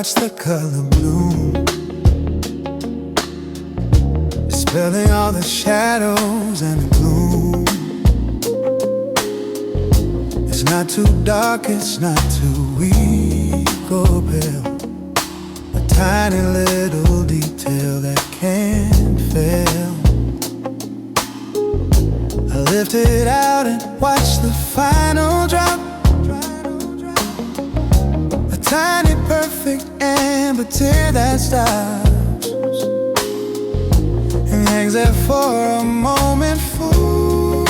watch the color bloom, dispelling all the shadows and the gloom. It's not too dark, it's not too weak or pale. A tiny little detail that can't fail. I lift it out and watch the final drop. A tiny perfect amber tear that stops and hangs there for a moment full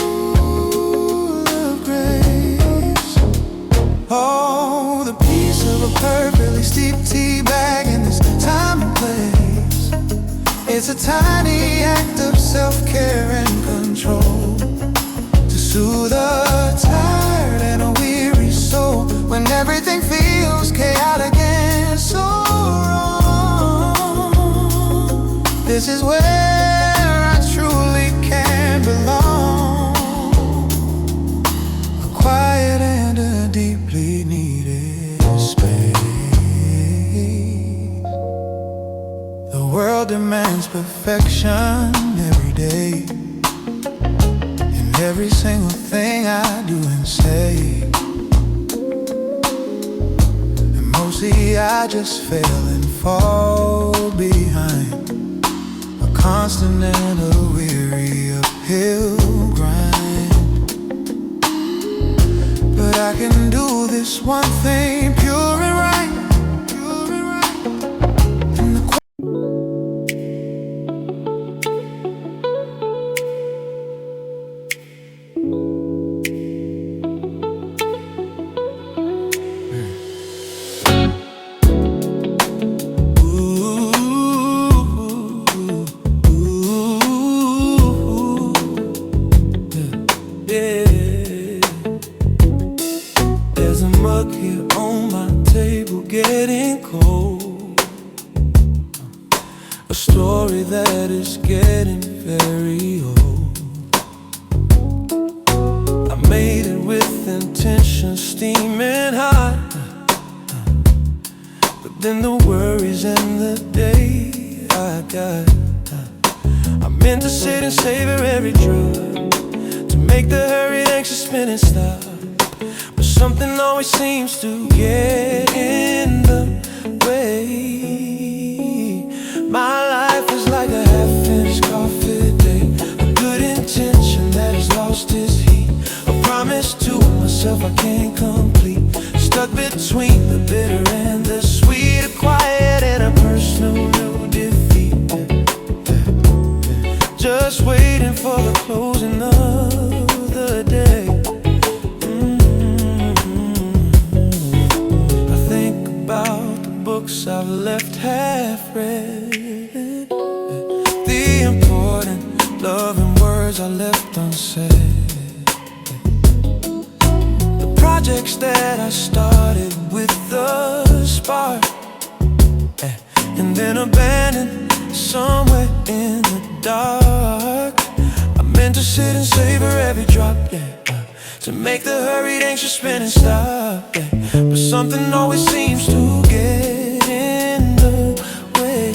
of grace. Oh, the piece of a perfectly steeped tea bag in this time and place. It's a tiny act of self-care and control to soothe a tired and a weary soul when everything feels chaotic and so wrong. This is where I truly can belong. A quiet and a deeply needed space. The world demands perfection every day, in every single thing I do and say. And mostly I just fail and fall behind, a constant and a weary uphill grind. But I can do this one thing pure and right. There's a mug here on my table, getting cold. A story that is getting very old. I made it with intention, steaming hot, but then the worries and the day I got. I meant to sit and savor every drop, to make the hurried, anxious spinning stop. But something always seems to get in the way. My life is like a half-finished coffee day, a good intention that has lost its heat, a promise to myself I can't complete, stuck between the bitter and the sweet, a quiet and a personal new defeat. Just waiting for the closing of the day. I think about the books I've left half read, the important loving words I left unsaid, the projects that I started with a spark, and then abandoned somewhere in the dark. I meant to sit and savor every drop, to make the hurried, anxious spinning stop, but something always seems to get in the way.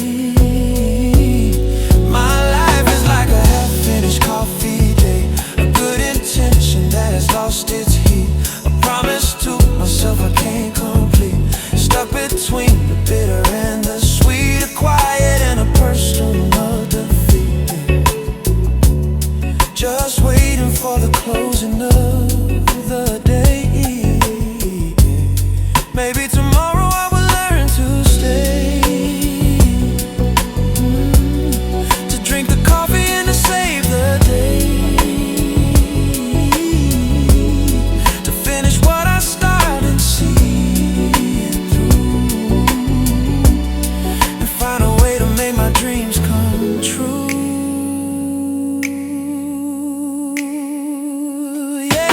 My life is like a half-finished coffee day, a good intention that has lost its heat, a promise to myself I can't complete, stuck between the bitter and the sweet, a quiet and a personal defeat. Just waiting for the closing of the day. Maybe tomorrow I will learn to stay, to drink the coffee and to save the day, to finish what I started and see it through, and find a way to make my dreams come true. Yeah.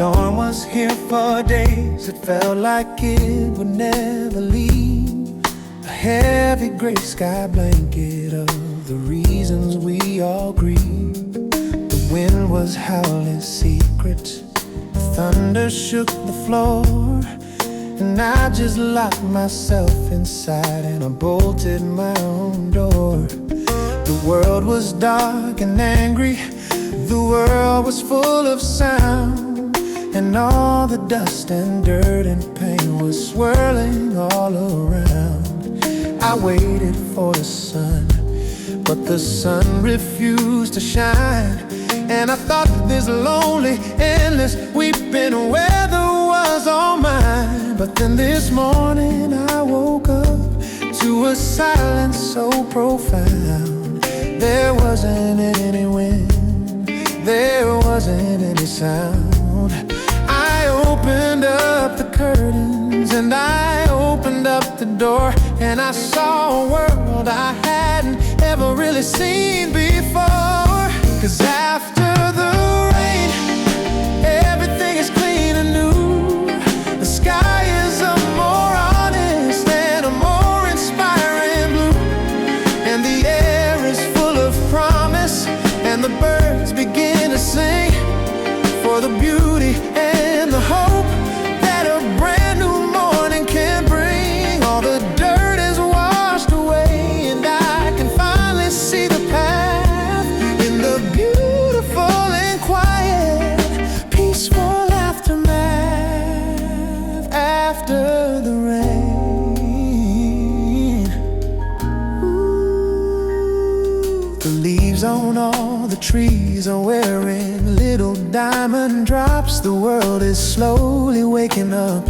storm was here for days. It felt like it would never leave. A heavy gray sky blanket of the reasons we all grieve. The wind was howling secret, the thunder shook the floor, and I just locked myself inside and I bolted my own door. The world was dark and angry, the world was full of sound, and all the dust and dirt and pain was swirling all around. I waited for the sun, but the sun refused to shine, and I thought this lonely, endless weeping weather was all mine. But then this morning I woke up to a silence so profound. There wasn't any wind, there wasn't any sound. I opened up the curtains and I opened up the door, and I saw a world I hadn't ever really seen before. 'Cause after the rain, everything is clean and new. The sky is a more honest and a more inspiring blue, and the air is full of promise, and the birds begin to sing for the beauty and the hope that a brand new morning can bring. All the dirt is washed away, and I can finally see the path in the beautiful and quiet, peaceful aftermath after the rain. Ooh, the leaves on all the trees are wearing little diamond drops. The world is slowly waking up,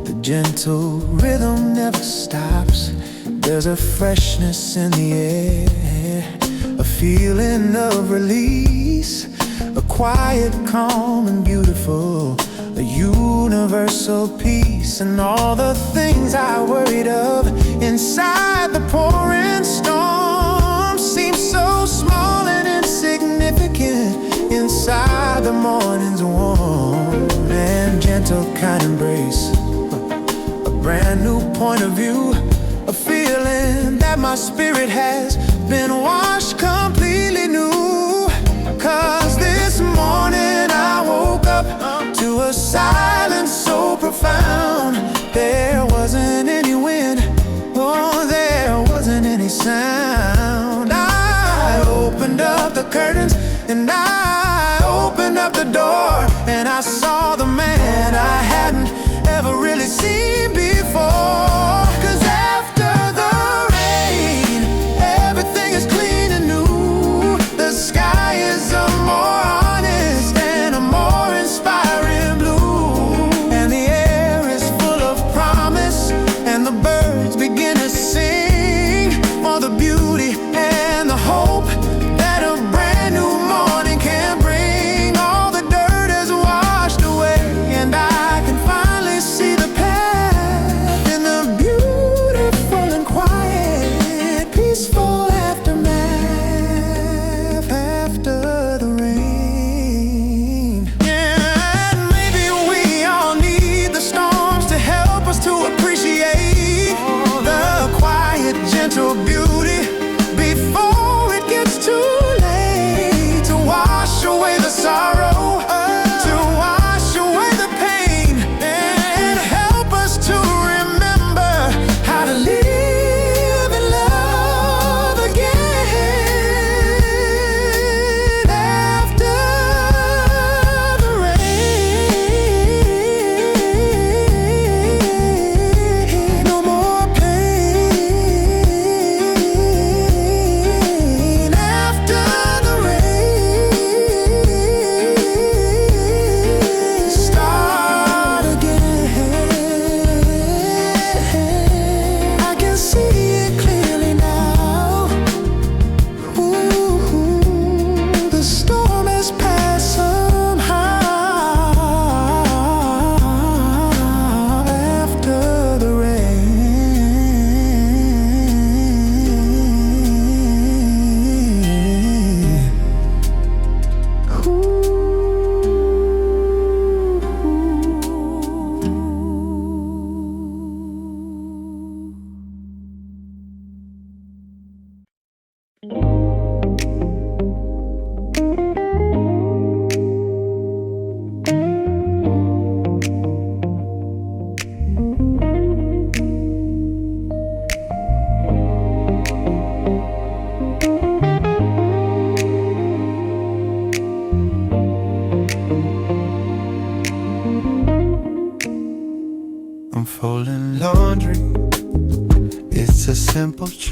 the gentle rhythm never stops. There's a freshness in the air, a feeling of release, a quiet, calm and beautiful, a universal peace. And all the things I worried of inside the pouring storm seem so small and insignificant inside the morning's warm and gentle kind embrace. A brand new point of view, a feeling that my spirit has been washed completely new. 'Cause this morning I woke up to a silence so profound. There wasn't any wind, oh, there wasn't any sound. I opened up the curtains and I opened up the door, and I saw the man I hadn't ever really seen before. 'Cause after the rain, everything is clean and new. The sky is a more honest and a more inspiring blue, and the air is full of promise, and the birds begin to sing for the beauty and the hope that a brand new morning can bring. All the dirt is washed away, and I can finally see the path in the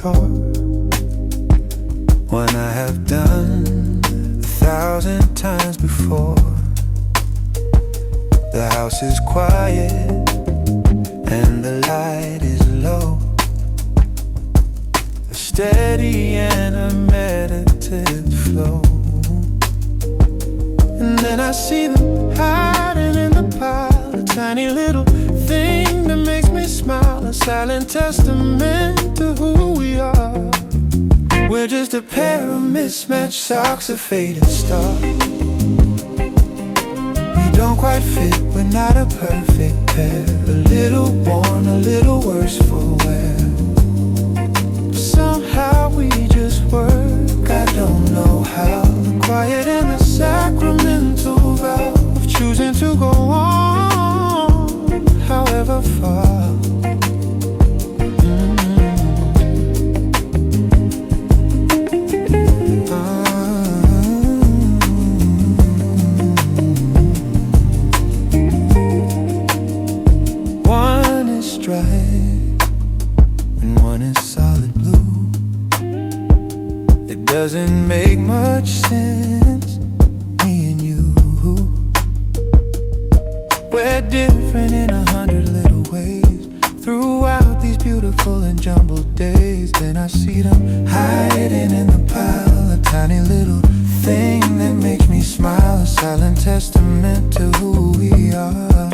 chore, one I have done 1,000 times before. The house is quiet and the light is low, a steady and a meditative flow. And then I see them hiding in the pile, a tiny little thing that makes me smile, a silent testament to who we are. We're just a pair of mismatched socks, a faded star. We don't quite fit, we're not a perfect pair, a little worn, a little worse for wear. Somehow we just work, I don't know how. The quiet and the sacramental vow of choosing to go on, however far. One is striped and one is solid blue. It doesn't make much sense, me and you. We're different in 100 little ways throughout these beautiful and jumbled days. Then I see them hiding in the pile, a tiny little thing that makes me smile, a silent testament to who we are.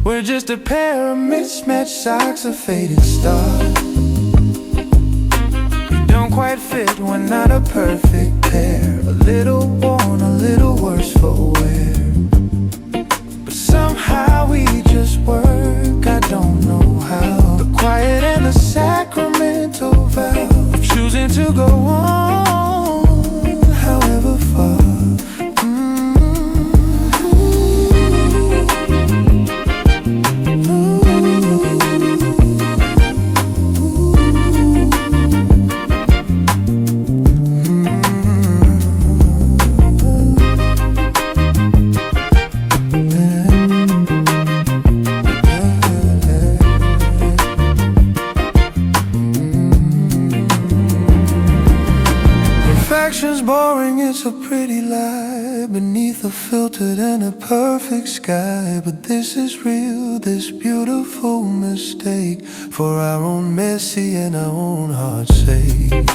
We're just a pair of mismatched socks, a faded star. We don't quite fit, we're not a perfect pair, a little worn, a little worse for wear. But somehow we just work, I don't know how. The quiet and the sacramental vow of choosing to go on, however far. Perfection's boring, it's a pretty lie beneath a filtered and a perfect sky. But this is real, this beautiful mistake, for our own messy and our own heart's sake.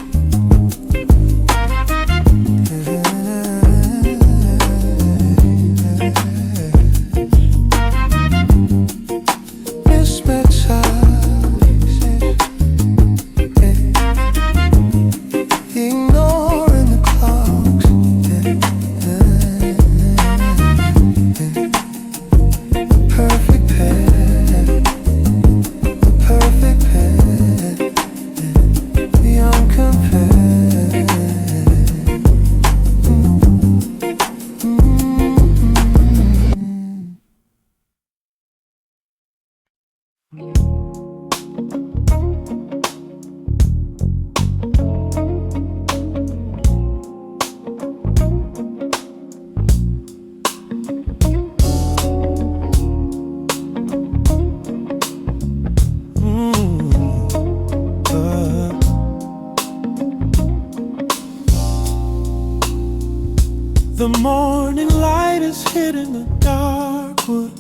The morning light is hitting the dark wood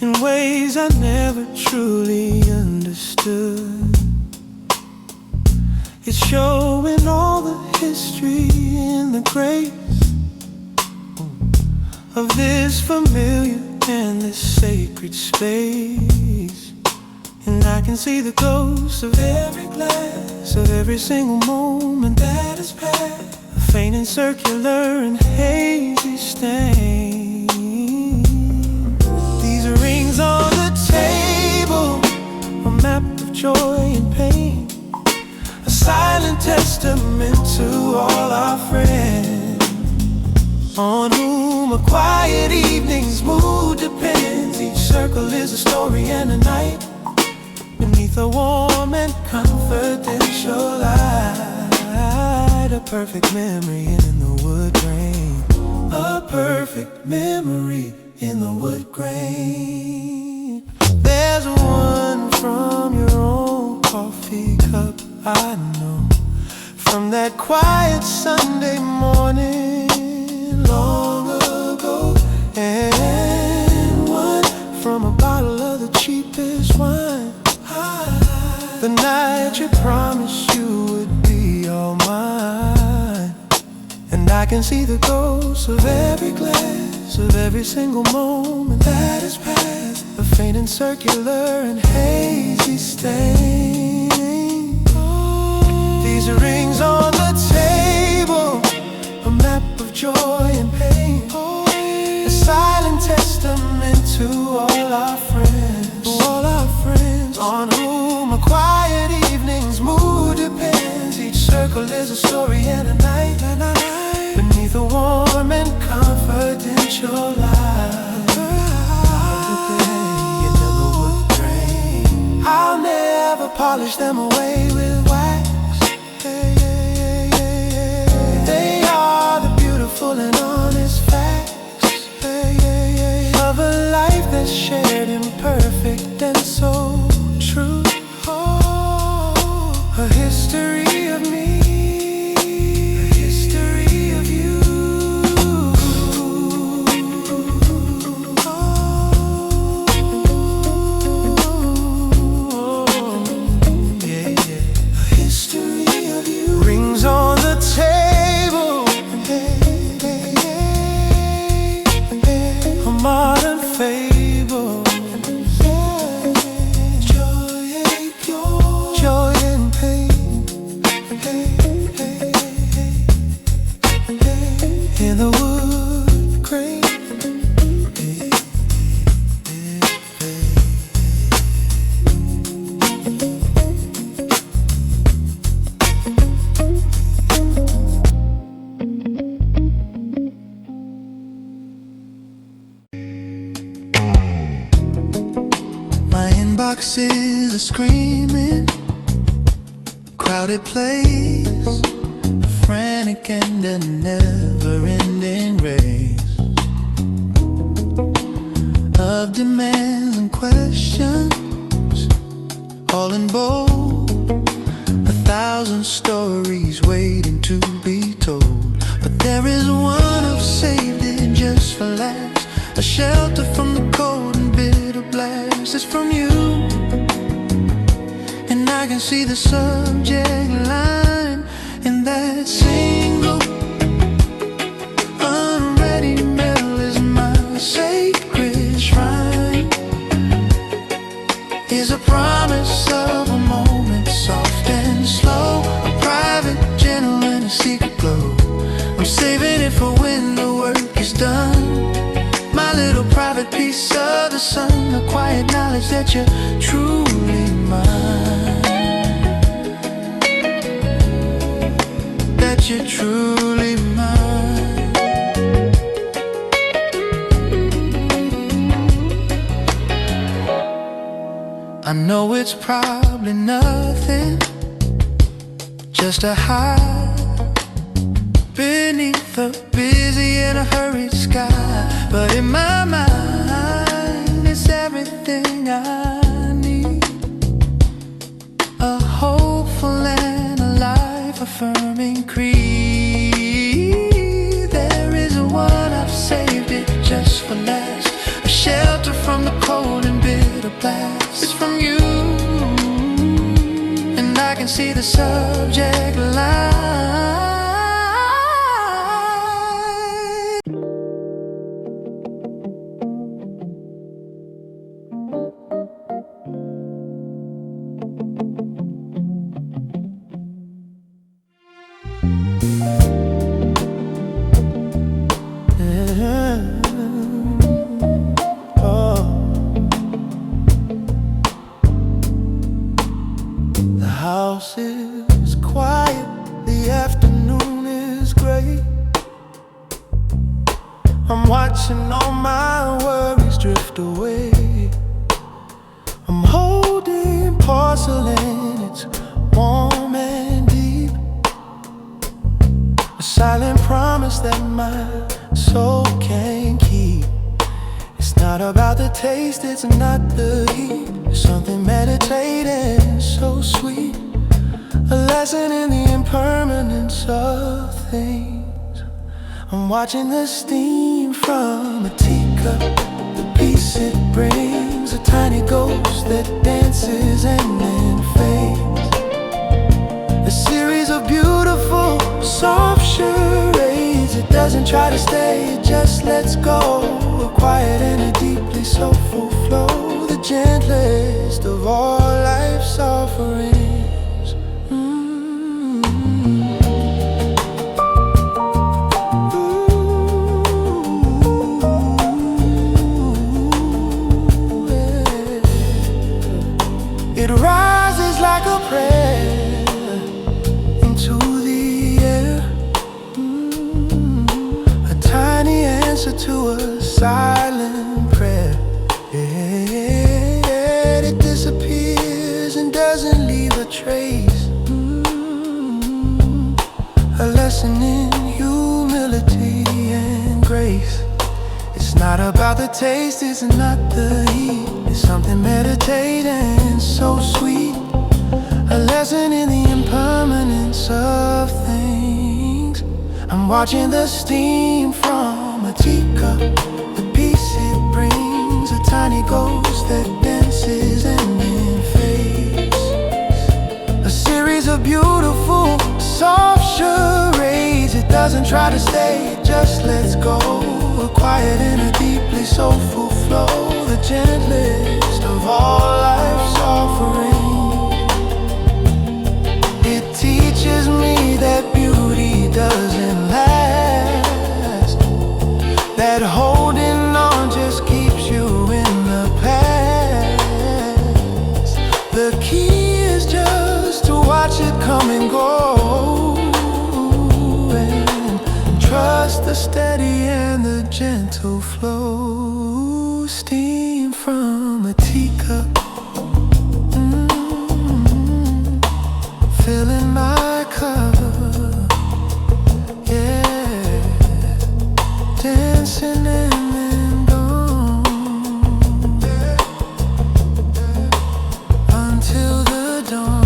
in ways I never truly understood. It's showing all the history and the grace of this familiar and this sacred space. And I can see the ghosts of every glass, of every single moment that has passed, a faint and circular and hazy stain. These rings on the table, a map of joy and pain, a silent testament to all our friends, on whom a quiet evening's mood depends. Each circle is a story and a night beneath a warm and confidential light. A perfect memory in the wood grain, a perfect memory in the wood grain. There's one from your own coffee cup I know, from that quiet Sunday morning long ago. And one from a bottle of the cheapest wine, the night you promised you would be all mine. And I can see the ghosts of every glance, of every single moment that has passed, a faint and circular and hazy stain. These rings on the table, a map of joy and pain, a silent testament to all our friends, on whom a quiet evening's mood depends. Each circle is a story and a night, beneath a warm and confidential light. You never would dream I'll never polish them away with wax. They are the beautiful and honest facts of a life that's shared, imperfect and so true. A history of me, a history of you. Yeah, yeah. A history of you. Rings on the table, a modern fable. Joy and pain, in the wood grain. My inboxes are screaming, crowded place, a frantic and a never-ending race of demands and questions, all in bold, 1,000 stories waiting to be told. But there is one I've saved it just for laughs, a shelter from the cold and bitter blast. It's from you, and I can see the subject line in that single unready mail is my sacred shrine, is a promise of a moment soft and slow, a private, gentle and a secret glow. I'm saving it for when the work is done, my little private piece of the sun, a quiet knowledge that you're truly mine, that you're truly mine. I know it's probably nothing, just a high beneath the busy and a hurried sky, but in my mind it's everything I need, a hopeful and a life-affirming creed. There is a one I've saved it just for last, a shelter from the cold and bitter blast. It's from you, and I can see the subject line. House is quiet, the afternoon is gray. I'm watching all my worries drift away. I'm holding porcelain, it's warm and deep, a silent promise that my soul can't keep. It's not about the taste, it's not the heat, something meditating, so sweet. A lesson in the impermanence of things. I'm watching the steam from a teacup. The peace it brings, a tiny ghost that dances and then fades. A series of beautiful, soft charades. It doesn't try to stay, it just lets go. A quiet and a deeply soulful flow, the gentlest of all life's offerings. It rises like a prayer into the air, a tiny answer to a silent prayer. It disappears and doesn't leave a trace. A lesson in humility and grace. It's not about the taste, it's not the heat. It's something meditating, so sweet. A lesson in the impermanence of things. I'm watching the steam from a teacup. The peace it brings, a tiny ghost that dances and then fades. A series of beautiful, soft charades. It doesn't try to stay, it just lets go. A quiet and a deeply soulful flow, the gentlest of all life's offerings. It teaches me that beauty doesn't last, that holding on just keeps you in the past. The key is just to watch it come and go, and trust the steady and the gentle flow. Steam from a teacup, filling my cup, yeah, dancing and then gone, until the dawn.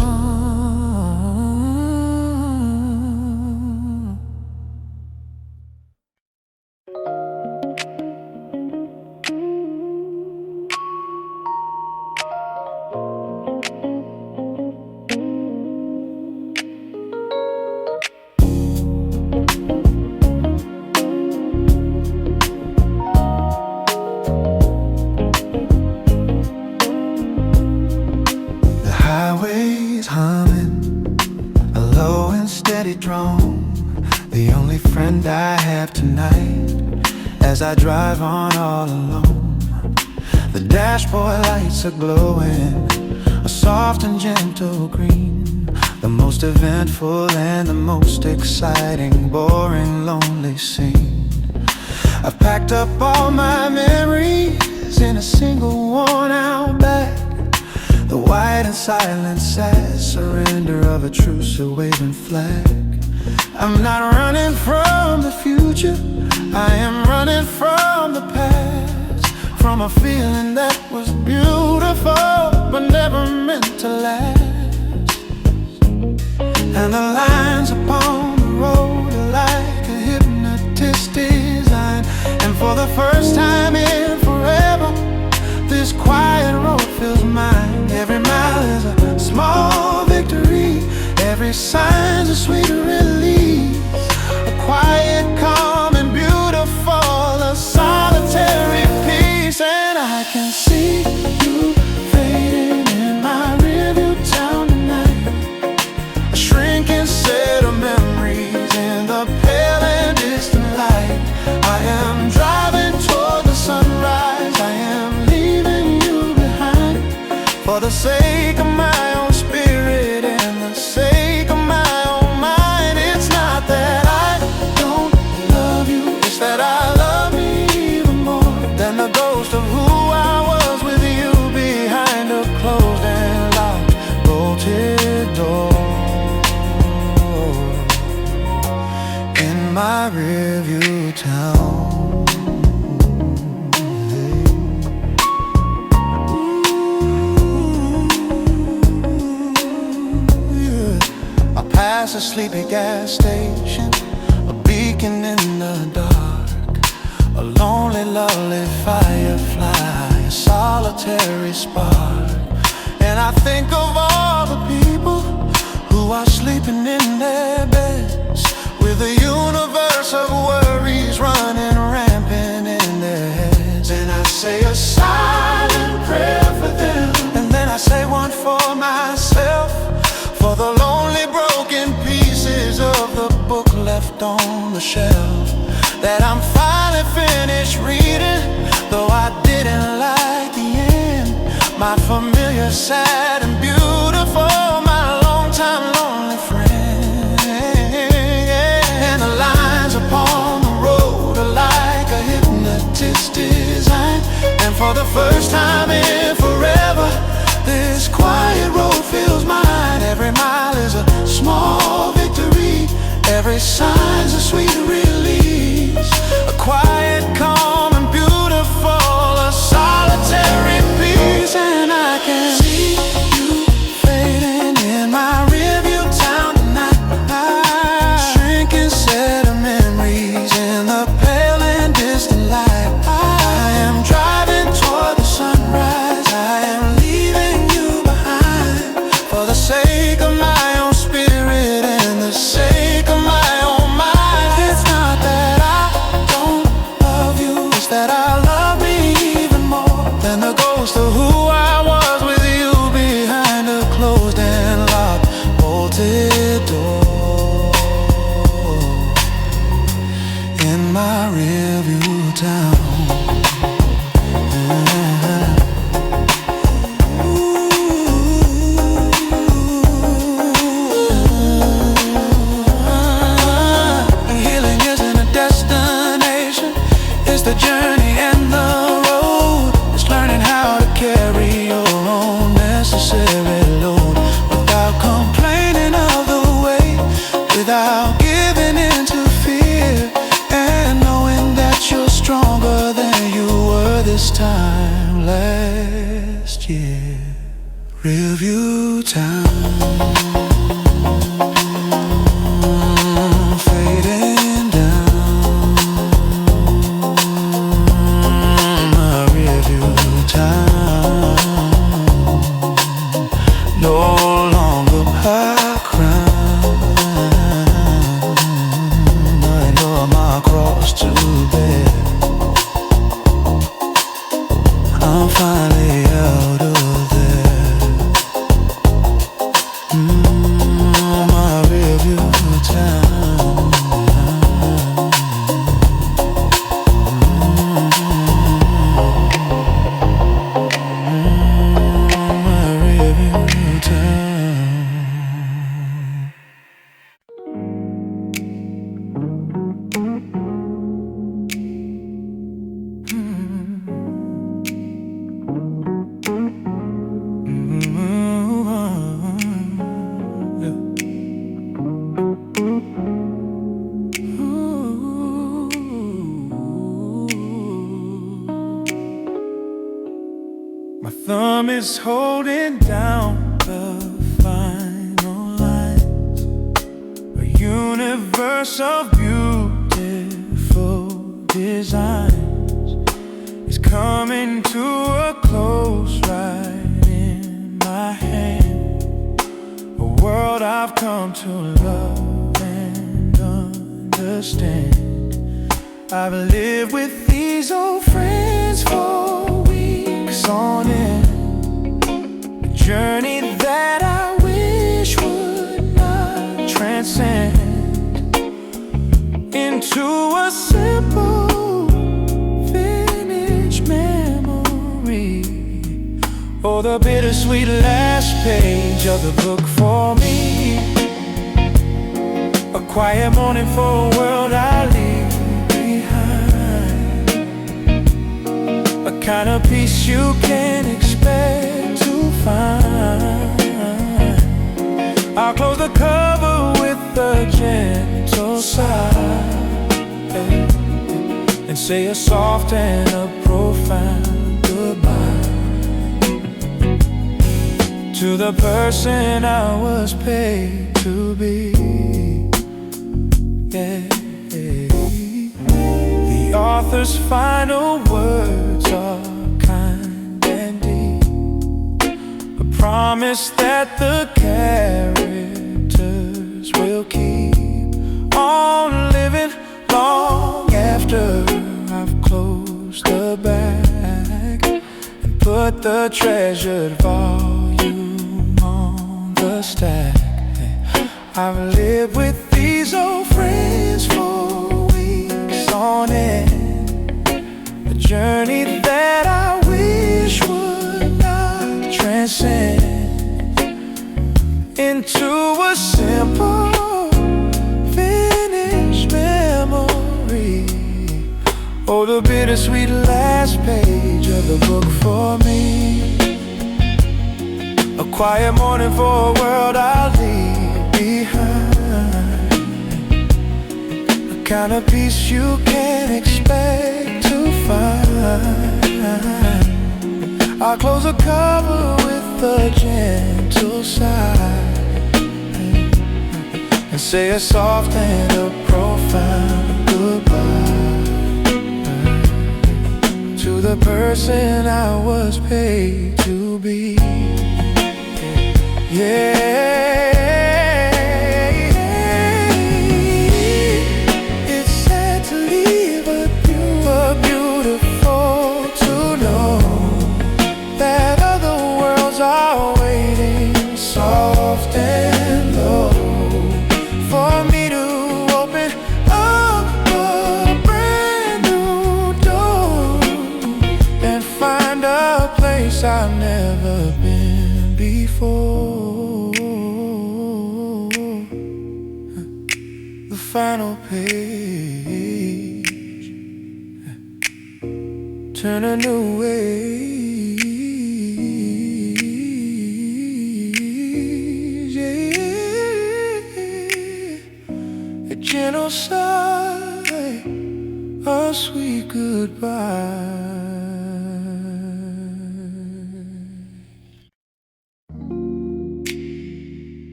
Highways humming, a low and steady drone. The only friend I have tonight, as I drive on all alone. The dashboard lights are glowing, a soft and gentle green. The most eventful and the most exciting, boring, lonely scene. I've packed up all my memories in a single worn-out bag. The white and silent sad surrender of a truce, a waving flag. I'm not running from the future, I am running from the past. From a feeling that was beautiful but never meant to last. And the lines upon the road are like a hypnotist design. And for the first time in forever, this quiet road feels mine. Every mile is a small victory, every sign's a sweet release. A quiet, calm and beautiful, a solitary peace. And I can see you fading in my rearview town tonight, a shrinking set of memories in the pale and distant light. I am driving toward the sunrise, I am leaving you behind. For the sake of my own spirit and the sake of my own mind. It's not that I don't love you, it's that I love me even more than the ghost of who I was with you behind a closed and locked, bolted door. In my rearview town. Ooh. past a sleepy gas station, a beacon in the dark, a lonely, lovely firefly, a solitary spark. And I think of all the people who are sleeping in their beds, with a universe of worries running rampant in their heads. And I say a silent prayer for them, and then I say one for myself, for the lonely broken pieces of the book left on the shelf that I'm finally finished reading, though I didn't like the end. My familiar, sad and beautiful, my long-time lonely friend. And the lines upon the road are like a hypnotist design. And for the first time in forever, this quiet road feels mine. Every mile is a small victory, every sign's a sweet release, a quiet, calm and beautiful, a solitary peace. And I can see you fading in my rearview town tonight, shrinking set of memories in the pale and distant light. I am driving toward the sunrise, I am leaving you behind, for the sake of my own spirit and the sake of my own mind. It's not that I don't love you, it's that I love me even more than the ghost of who I was with you behind a closed and locked, bolted door in my rearview town. Healing isn't a destination, it's the journey and the road. It's learning how to carry your own necessary load without complaining of the way, without giving in to fear, and knowing that you're stronger than you were this time last year. Rearview town, fading down, my rearview town, no longer my crown, I know my cross to bear. I'm finally out of there. My rearview town. My rearview town. My thumb is holding down the final lines, a universe of beautiful designs is coming to a close right in my hand, a world I've come to love and understand. I've lived with these old friends for weeks on end, a journey that I wish would not transcend into a simple finished memory. Oh, the bittersweet last page of the book for me, a quiet morning for a world I leave behind, a kind of peace you can't expect to find. I'll close the cover with a gentle sigh and say a soft and a profound goodbye to the person I was paid to be. author's final words are kind and deep, a promise that the characters will keep on living long after I've closed the bag and put the treasured volume on the stack. I've lived with these old friends for weeks on end, a journey that I wish would not transcend into a simple memory. Oh, the bittersweet last page of the book for me, a quiet morning for a world I'll leave behind, the kind of peace you can't expect to find. I'll close the cover with a gentle sigh and say a soft and a profound goodbye to the person I was paid to be. Yeah, it's sad to leave, but beautiful to know that other worlds are waiting soft and low for me to open up a brand new door and find a place I've never been before. The final page, turn a new page, yeah. A gentle sigh, a sweet goodbye.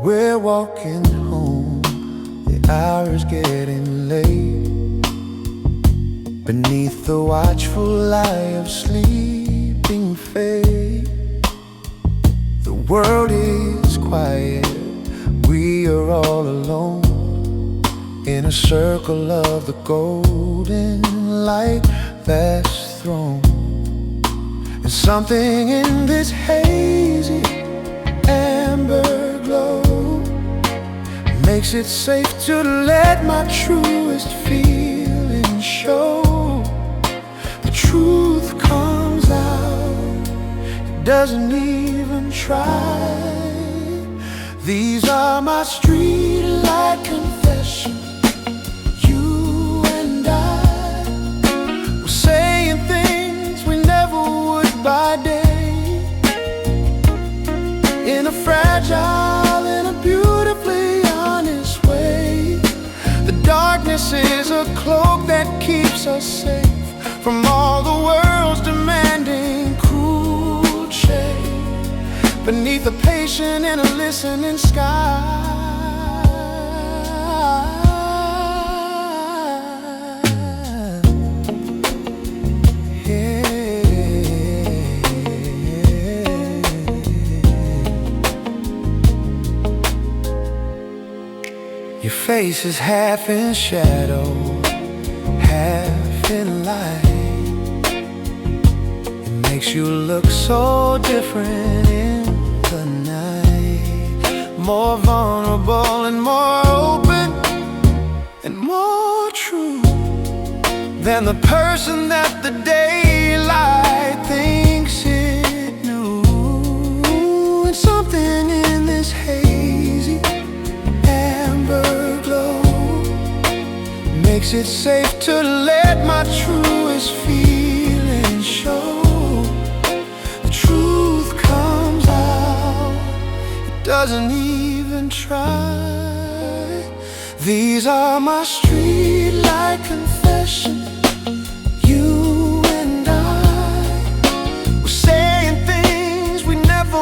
We're walking home, the hour's getting late. Beneath the watchful eye of sleeping fate, the world is quiet, we are all alone in a circle of the golden light that's thrown. And something in this hazy amber glow makes it safe to let my truest feelings show. The truth comes out, it doesn't even try. These are my street light confessions. You and I were saying things we never would by day, in a fragile and a beautifully honest way. The darkness is a cloak that keeps us safe from all the world's demanding cruel shade, beneath a patient and a listening sky. Your face is half in shadow, half in light. It makes you look so different in the night, more vulnerable and more open and more true than the person that the daylight thinks it knew. And something in this hazy amber glow makes it safe to let my truest feelings show. The truth comes out, it doesn't even try. These are my street light confessions. You and I were saying things we never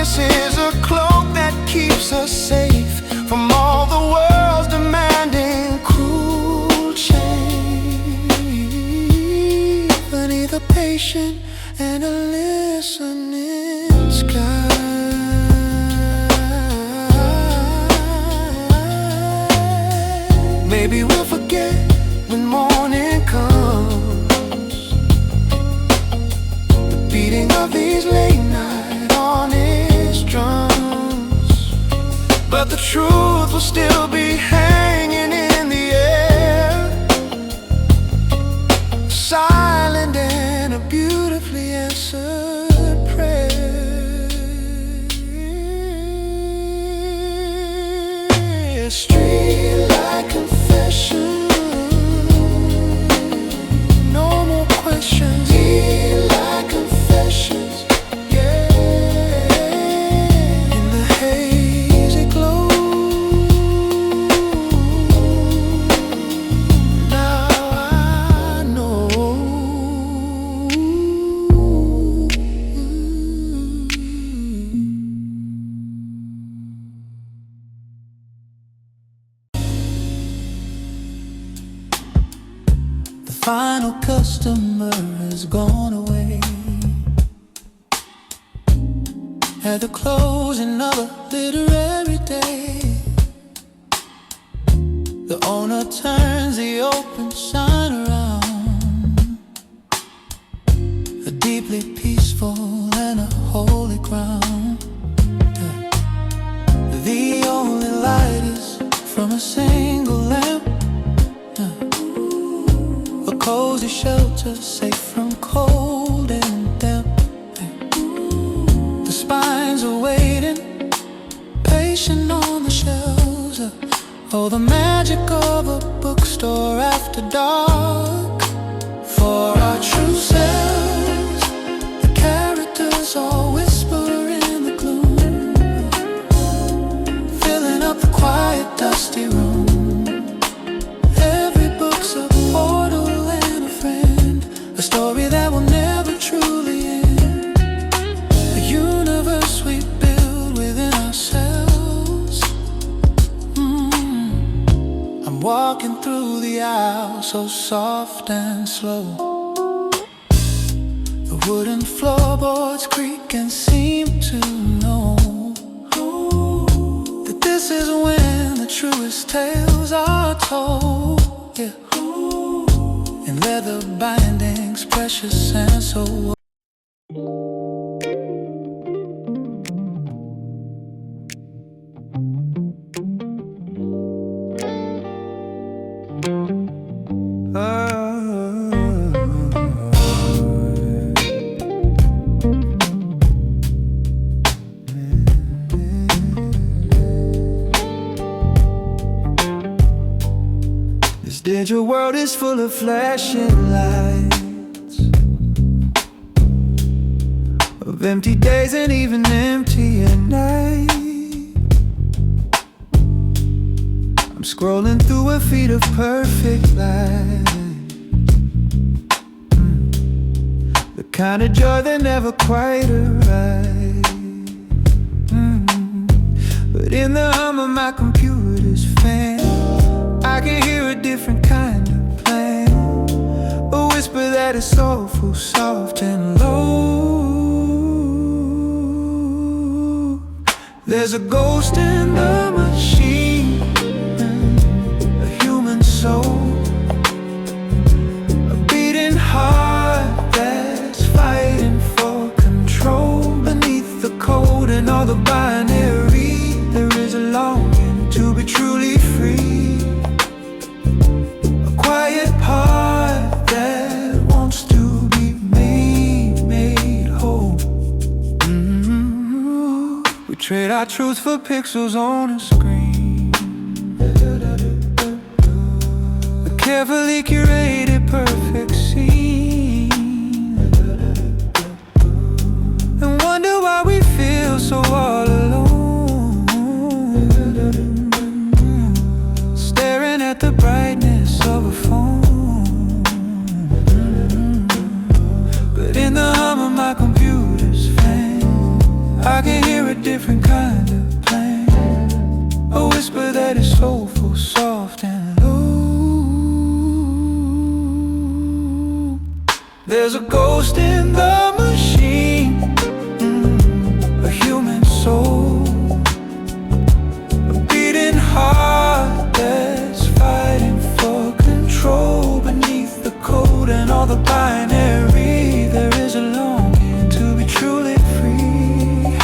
This is a cloak that keeps us safe from all the world's demanding cruel change. Beneath a patient and a listening sky, maybe we'll forget when morning comes, the beating of these late night honest drums. But the truth will still be hanging in the air, silent and a beautifully answered prayer. Streetlight confession, no more questions. Streetlight confessions, yeah. In the hazy glow, now I know. The final customer has gone away at the closing of a literary day. The owner turns the open sign around, a deeply peaceful and a holy ground. The only light is from a single lamp, a cozy shelter safe from cold and damp. The spines are waiting, patient on the shelves. Oh, the magic of a bookstore after dark. For our true selves, the characters all whisper in the gloom, filling up the quiet, dusty room. Every book's a portal and a friend, a story that will never truly end, a universe we build within ourselves. I'm walking through the aisle so soft and slow. The wooden floorboards creak and seem to know that this is when the truest tales are told. Yeah. In leather bindings, precious and so. This digital world is full of flashing lights, of empty days and even emptier nights. I'm scrolling through a feed of perfect life, the kind of joy that never quite arrives. But in the hum of my computer's fan, I can hear a different kind of plan, a whisper that is soulful, soft and low. There's a ghost in the machine, a human soul, a beating heart that's fighting for control. Beneath the code and all the binary, there is a longing to be truly free, a quiet part that wants to be made whole. We trade our truth for pixels on a screen, a carefully curated perfect scene, and wonder why we feel so all alone, staring at the brightness of a phone. But in the hum of my computer's fan, I can hear a different kind of plan. A whisper that is soulful, soft and low. There's a ghost in the machine, a human soul, a beating heart that's fighting for control. Beneath the code and all the binary, there is a longing to be truly free.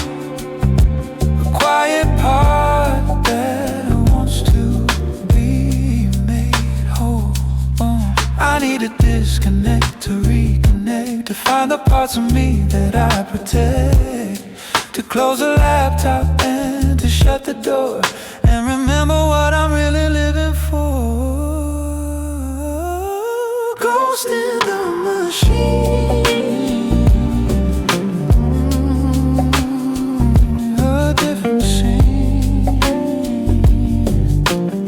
A quiet part that wants to be made whole. I need a disconnect to reconnect, to find the parts of me that I protect, to close the laptop and to shut the door, and remember what I'm really living for. Ghost in the machine, a different scene.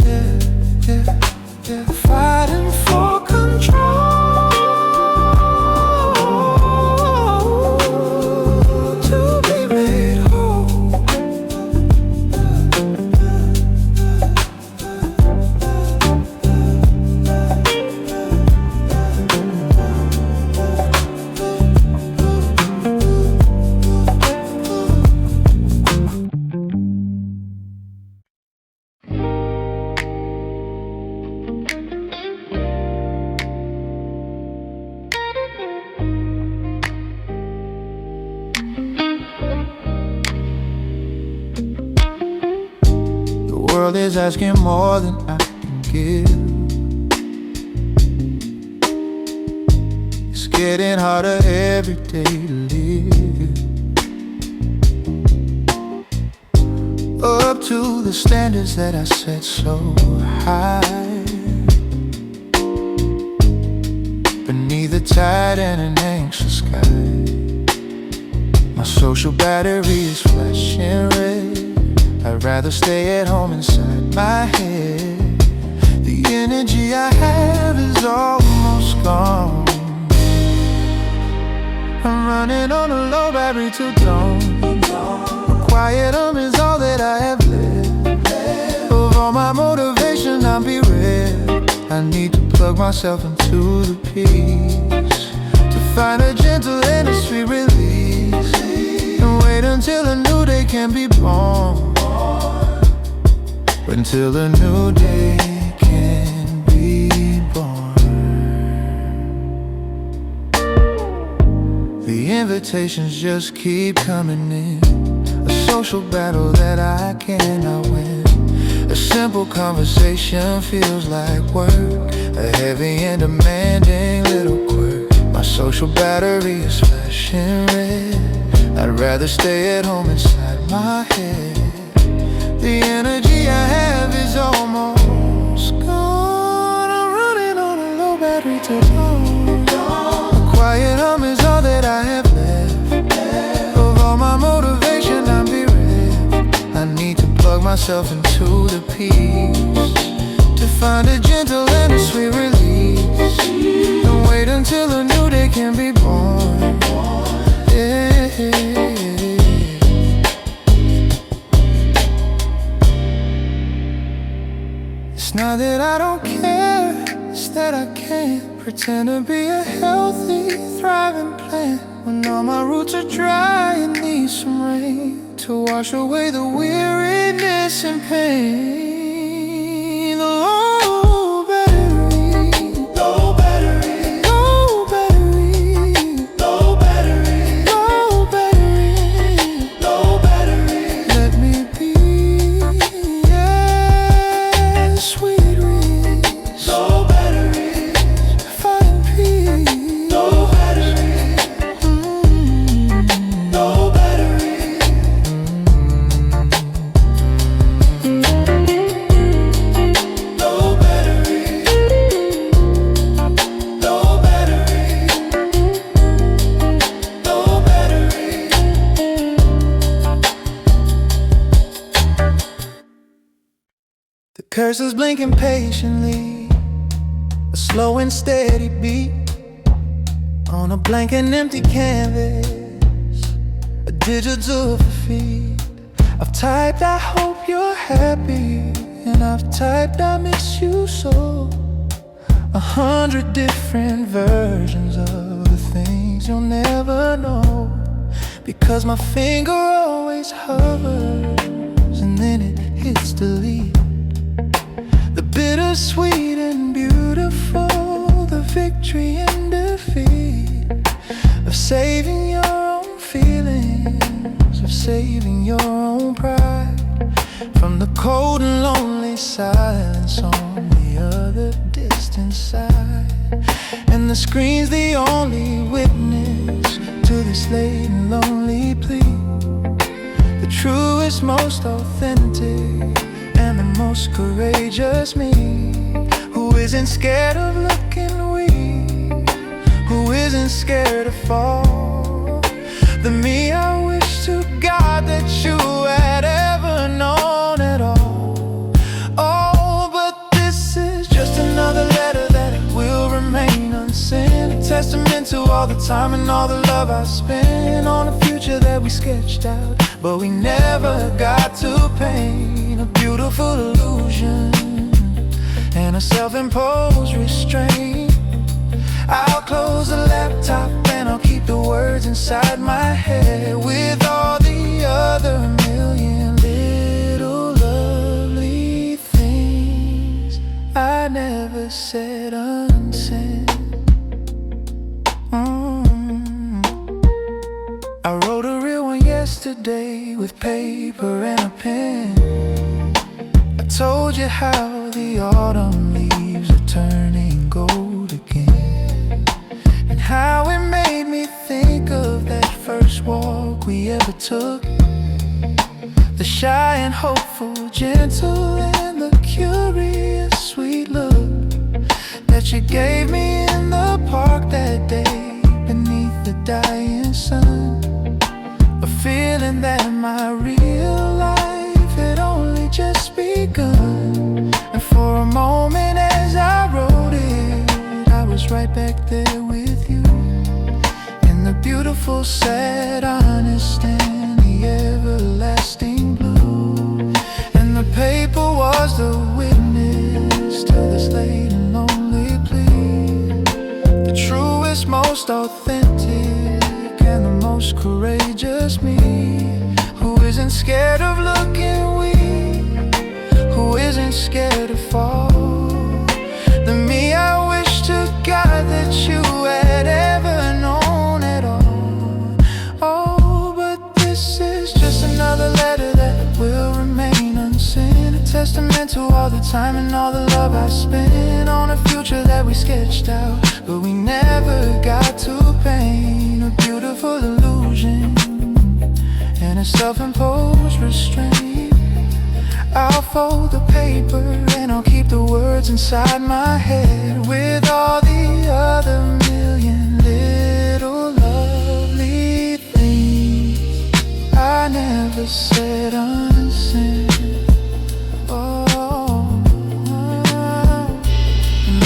Yeah, yeah, yeah. Fighting for control, to be made whole. The world is asking more than I can give. It's getting harder every day to live up to the standards that I set so high. Beneath a tired and an anxious sky, my social battery is flashing red. I'd rather stay at home inside my head. The energy I have is almost gone. I'm running on a low battery till dawn. A quiet is all that I have left. Of all my motivation, I'm bereft. I need to plug myself into the peace, to find a gentle and a sweet release, and wait until a new day can be born. Until a new day can be born. The invitations just keep coming in, a social battle that I cannot win. A simple conversation feels like work, a heavy and demanding little quirk. My social battery is flashing red. I'd rather stay at home inside my head. The energy I have is almost gone. I'm running on a low battery till dawn. A quiet is all that I have left. Of all my motivation, I'm bereft. I need to plug myself into the peace, to find a gentle and a sweet release, and wait until a new day can be born. Yeah. It's not that I don't care, it's that I can't pretend to be a healthy, thriving plant when all my roots are dry and need some rain to wash away the weariness and pain. The low battery, low battery, low battery, low battery, low battery, low battery. Let me be, yeah, sweet release. Low battery, find peace. Low battery, low battery. Low battery, low battery, low battery. The cursor's blinking patiently, a slow and steady beat on a blank and empty canvas, a digital feed. I've typed I hope you're happy, and I've typed I miss you so. 100 different versions of the things you'll never know, because my finger always hovers and then it hits delete. The bittersweet and beautiful, the victory and defeat of saving your own feelings, of saving your own pride from the cold and lonely silence on the other distant side. And the screen's the only witness to this late and lonely plea, the truest, most authentic, and the most courageous me, who isn't scared of looking weak, who isn't scared to fall. The me I wish to God that you had ever known at all. Oh, but this is just another letter that will remain unsent, a testament to all the time and all the love I spent on a future that we sketched out, but we never got to paint a beautiful illusion and a self-imposed restraint. I'll close the laptop and I'll keep the words inside my head, with all the other million little lovely things I never said unsent. I wrote a real one yesterday with paper and a pen. I told you how the autumn leaves are turning gold again, and how it made me think of that first walk we ever took, the shy and hopeful, gentle, and the curious sweet look that you gave me in the park that day beneath the dying sun. A feeling that my real life had only just begun, and for a moment as I wrote it, I was right back there with you, in the beautiful, sad, honest, and the everlasting blue. And the paper was the witness to this late and lonely plea, the truest, most authentic, and the most courageous me, who isn't scared of looking weak, who isn't scared to fall. The me I wish to God that you had ever known at all. Oh, but this is just another letter that will remain unsent, a testament to all the time and all the love I spent on a future that we sketched out, but we never got to paint a beautiful illusion and a self-imposed restraint. I'll fold the paper and I'll keep the words inside my head, with all the other million little lovely things I never said unsent. Oh,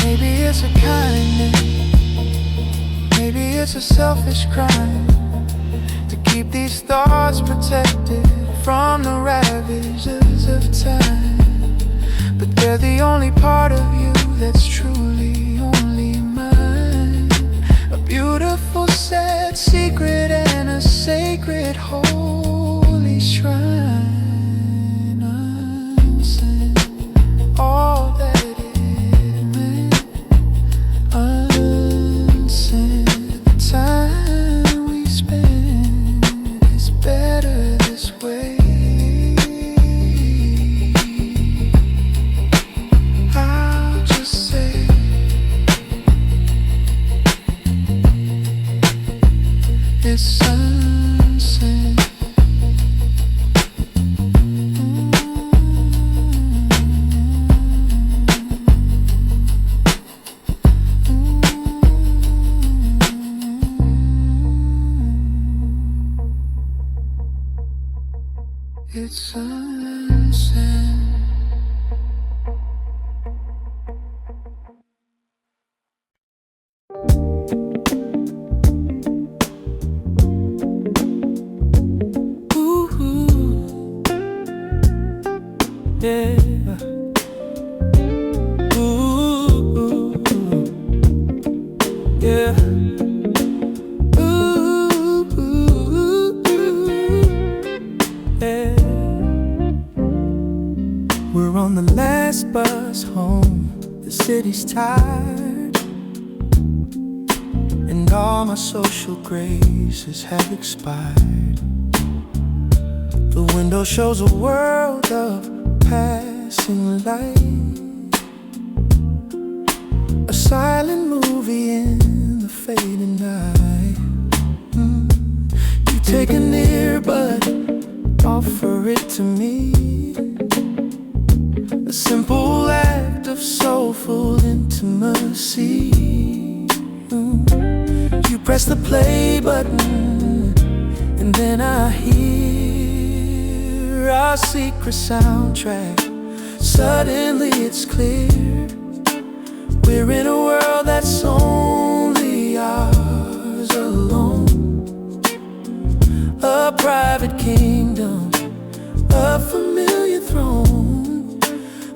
maybe it's a kindness, maybe it's a selfish crime to keep these thoughts protected from the ravages of time, but they're the only part of you that's truly only mine. A beautiful, sad secret and a sacred, holy shrine unsent. All that it meant unsent. The time we spend is better this way. I'll just say it's unsent. It's unsent. Ooh, Yeah. Ooh, yeah. Ooh, yeah. We're on the last bus home. The city's tired, and all my social graces have expired. The window shows a world of passing light, a silent movie in the fading night. You take an earbud, offer it to me, a simple act of soulful intimacy. You press the play button, and then I hear our secret soundtrack. Suddenly it's clear, we're in a world that's only ours alone. A private kingdom, a familiar throne.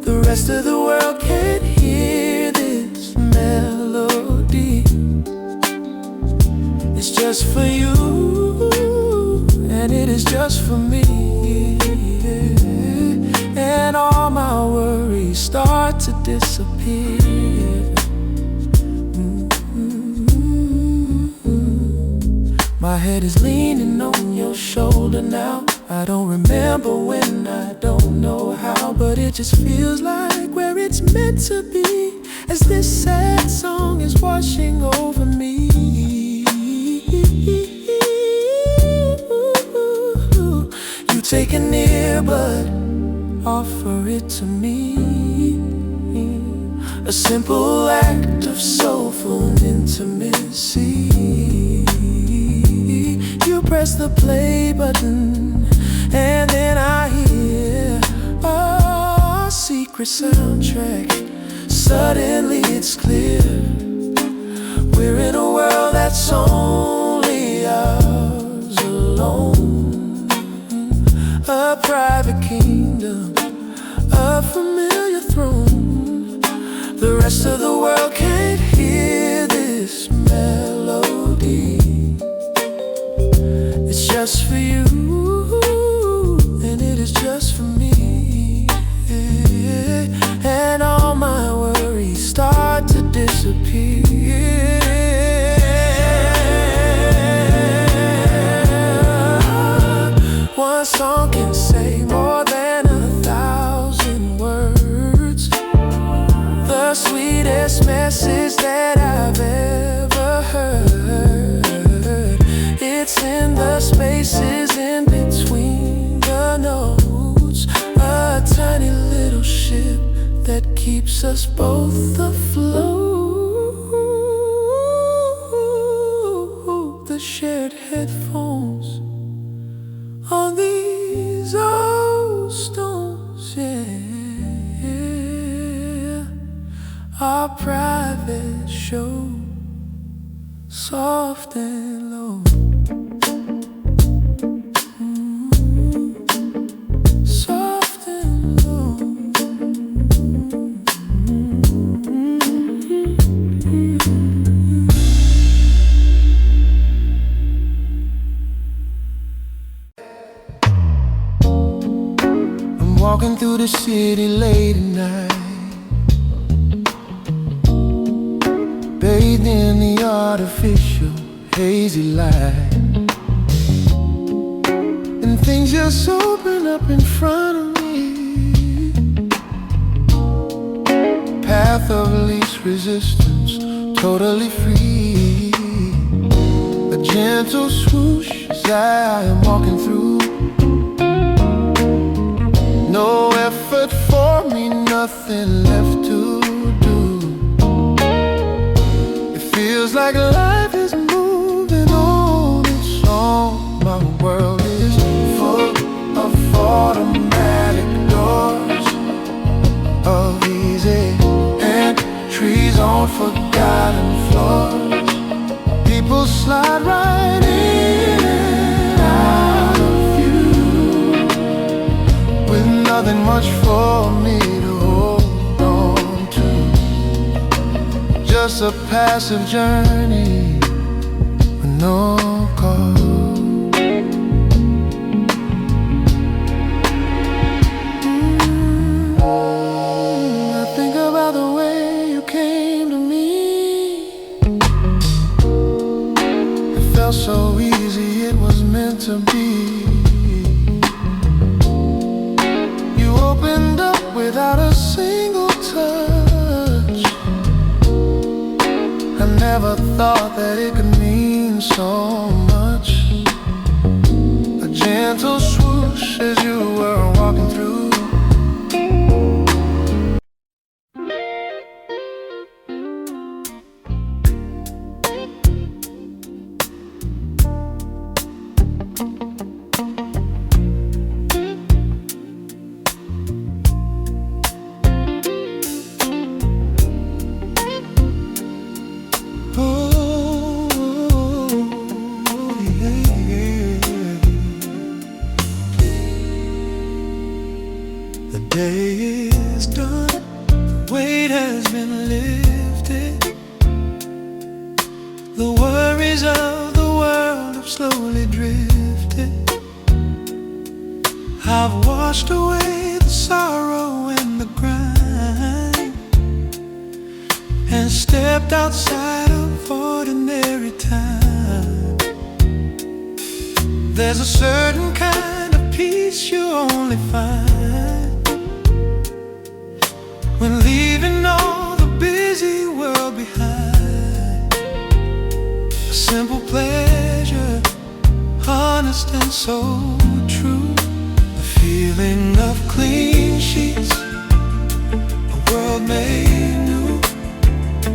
The rest of the world can't hear this melody. It's just for you, and it is just for me. And all my worries start to disappear. My head is leaning on your shoulder now. I don't remember when, I don't know how, but it just feels like where it's meant to be, as this sad song is washing over me. You take an earbud, offer it to me, a simple act of soulful intimacy. You press the play button, and then I hear our secret soundtrack. Suddenly it's clear, we're in a world that's only ours alone. A private kingdom, a familiar throne. The rest of the world can't hear this melody. It's just for you, and it is just for me. And all my worries start to disappear. One song can say more than 1,000 words. The sweetest message that I've ever heard. It's in the spaces in between the notes. A tiny little ship that keeps us both afloat. The shared headphones on these old stones, yeah. Our private show, soft and low. Soft and low. I'm walking through the city late at night, bathed in the artificial hazy light, and things just open up in front of me. Path of least resistance, totally free. A gentle swoosh as I am walking through. No effort for me, nothing left to do. It feels like life is moving on its own. My world is full of automatic doors, of easy entries on forgotten floors. People slide right in and out of view with nothing nothing much for me to hold on to. Just a passive journey with no cause. I think about the way you came to me. It felt so easy, it was meant to be. You opened up without a single touch. I never thought that it could mean so much. A gentle swoosh as you were walking through. The day is done, the weight has been lifted. The worries of the world have slowly drifted. I've washed away the sorrow and the grind, and stepped outside of ordinary time. There's a certain kind of peace you only find when leaving all the busy world behind. A simple pleasure, honest and so true. The feeling of clean sheets, a world made new. A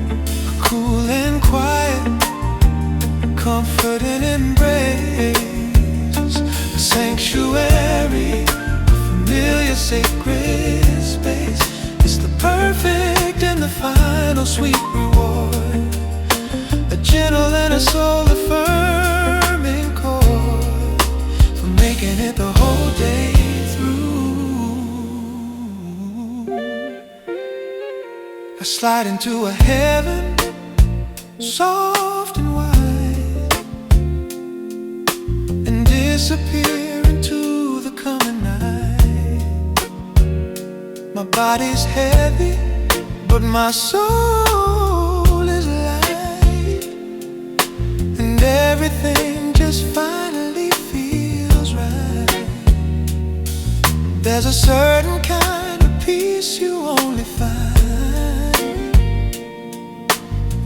cool and quiet, comfort and embrace. A sanctuary, a familiar sacred space. It's the perfect and the final sweet reward. A gentle and a soul-affirming chord for making it the whole day through. I slide into a heaven soft and wide, and disappear into the coming night. My body's heavy, but my soul is light, and everything just finally feels right. There's a certain kind of peace you only find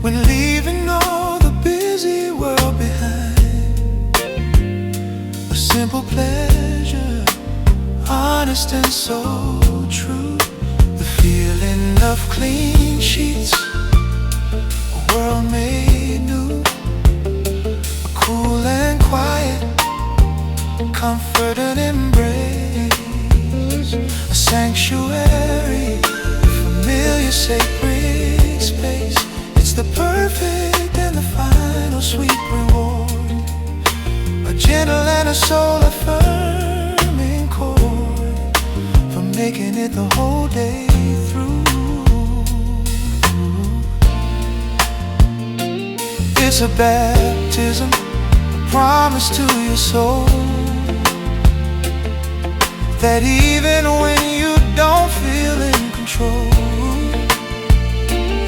when leaving all the busy world behind. A simple pleasure, honest and so true. The feeling of clean sheets, a world made new. A cool and quiet, comfort and embrace. A sanctuary, a familiar sacred space. It's the perfect and the final sweet reward. A gentle and a soul-affirming chord for making it the whole day through. It's a baptism, a promise to your soul, that even when you don't feel in control,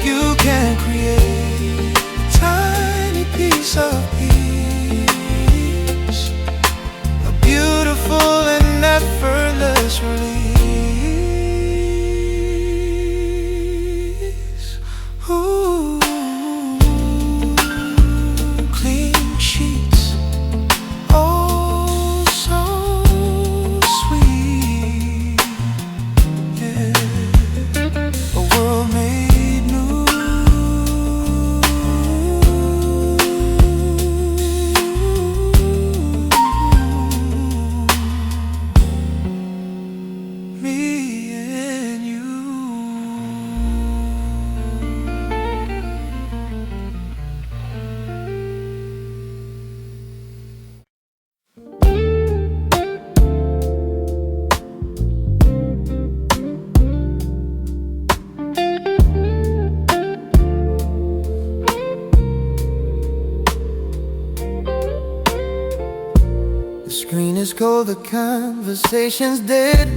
you can create a tiny piece of peace, a beautiful and effortless release. Ooh, clean sheets, oh so sweet, yeah. A world made new. cold, the conversation's dead.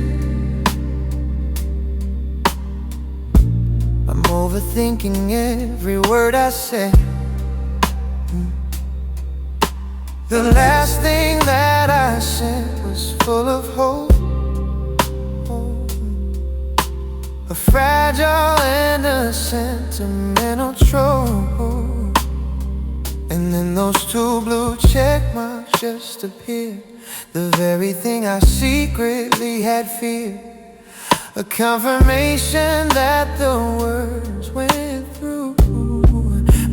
I'm overthinking every word I said. The last thing that I said was full of hope, a fragile and a sentimental trope. And then those two blue check marks just appeared, the very thing I secretly had feared, a confirmation that the words went through.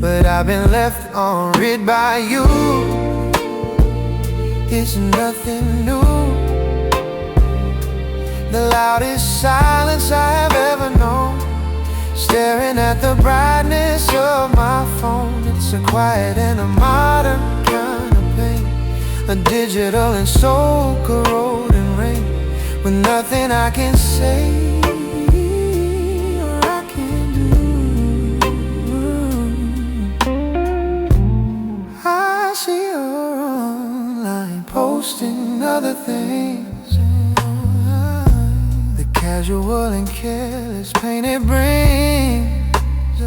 But I've been left on read by you. It's nothing new, the loudest silence I have ever known, staring at the brightness of my phone. It's a quiet and a modern kind of pain, a digital and soul corroding rain, with nothing I can say or I can do. I see her online posting other things, the casual and careless pain it brings,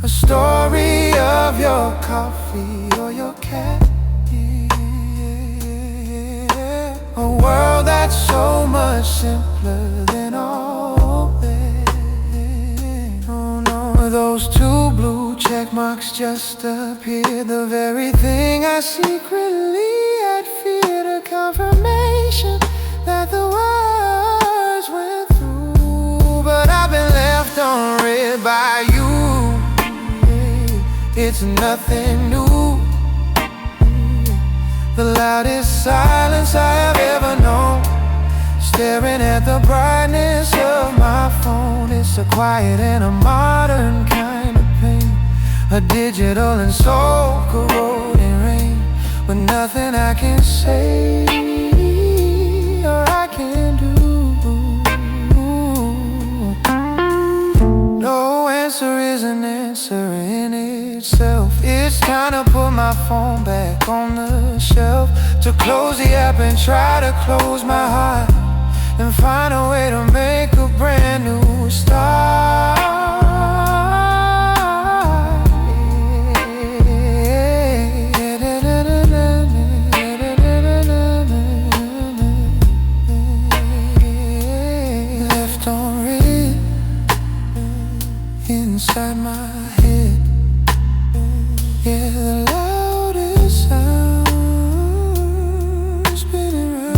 a story of your coffee or your cat, a world that's so much simpler than all that. Oh no, those two blue check marks just appeared, the very thing I secretly had feared, a confirmation that the words went through. But I've been left unread by you. It's nothing new, the loudest silence I have ever known, staring at the brightness of my phone. It's a quiet and a modern kind of pain, a digital and soul corroding rain, with nothing I can say or I can do. No answer is an answer in itself. It's time to put my phone back on the shelf, to close the app and try to close my heart, and find a way to make a brand new start. Left on red inside my head, yeah, the loudest sound spinning round.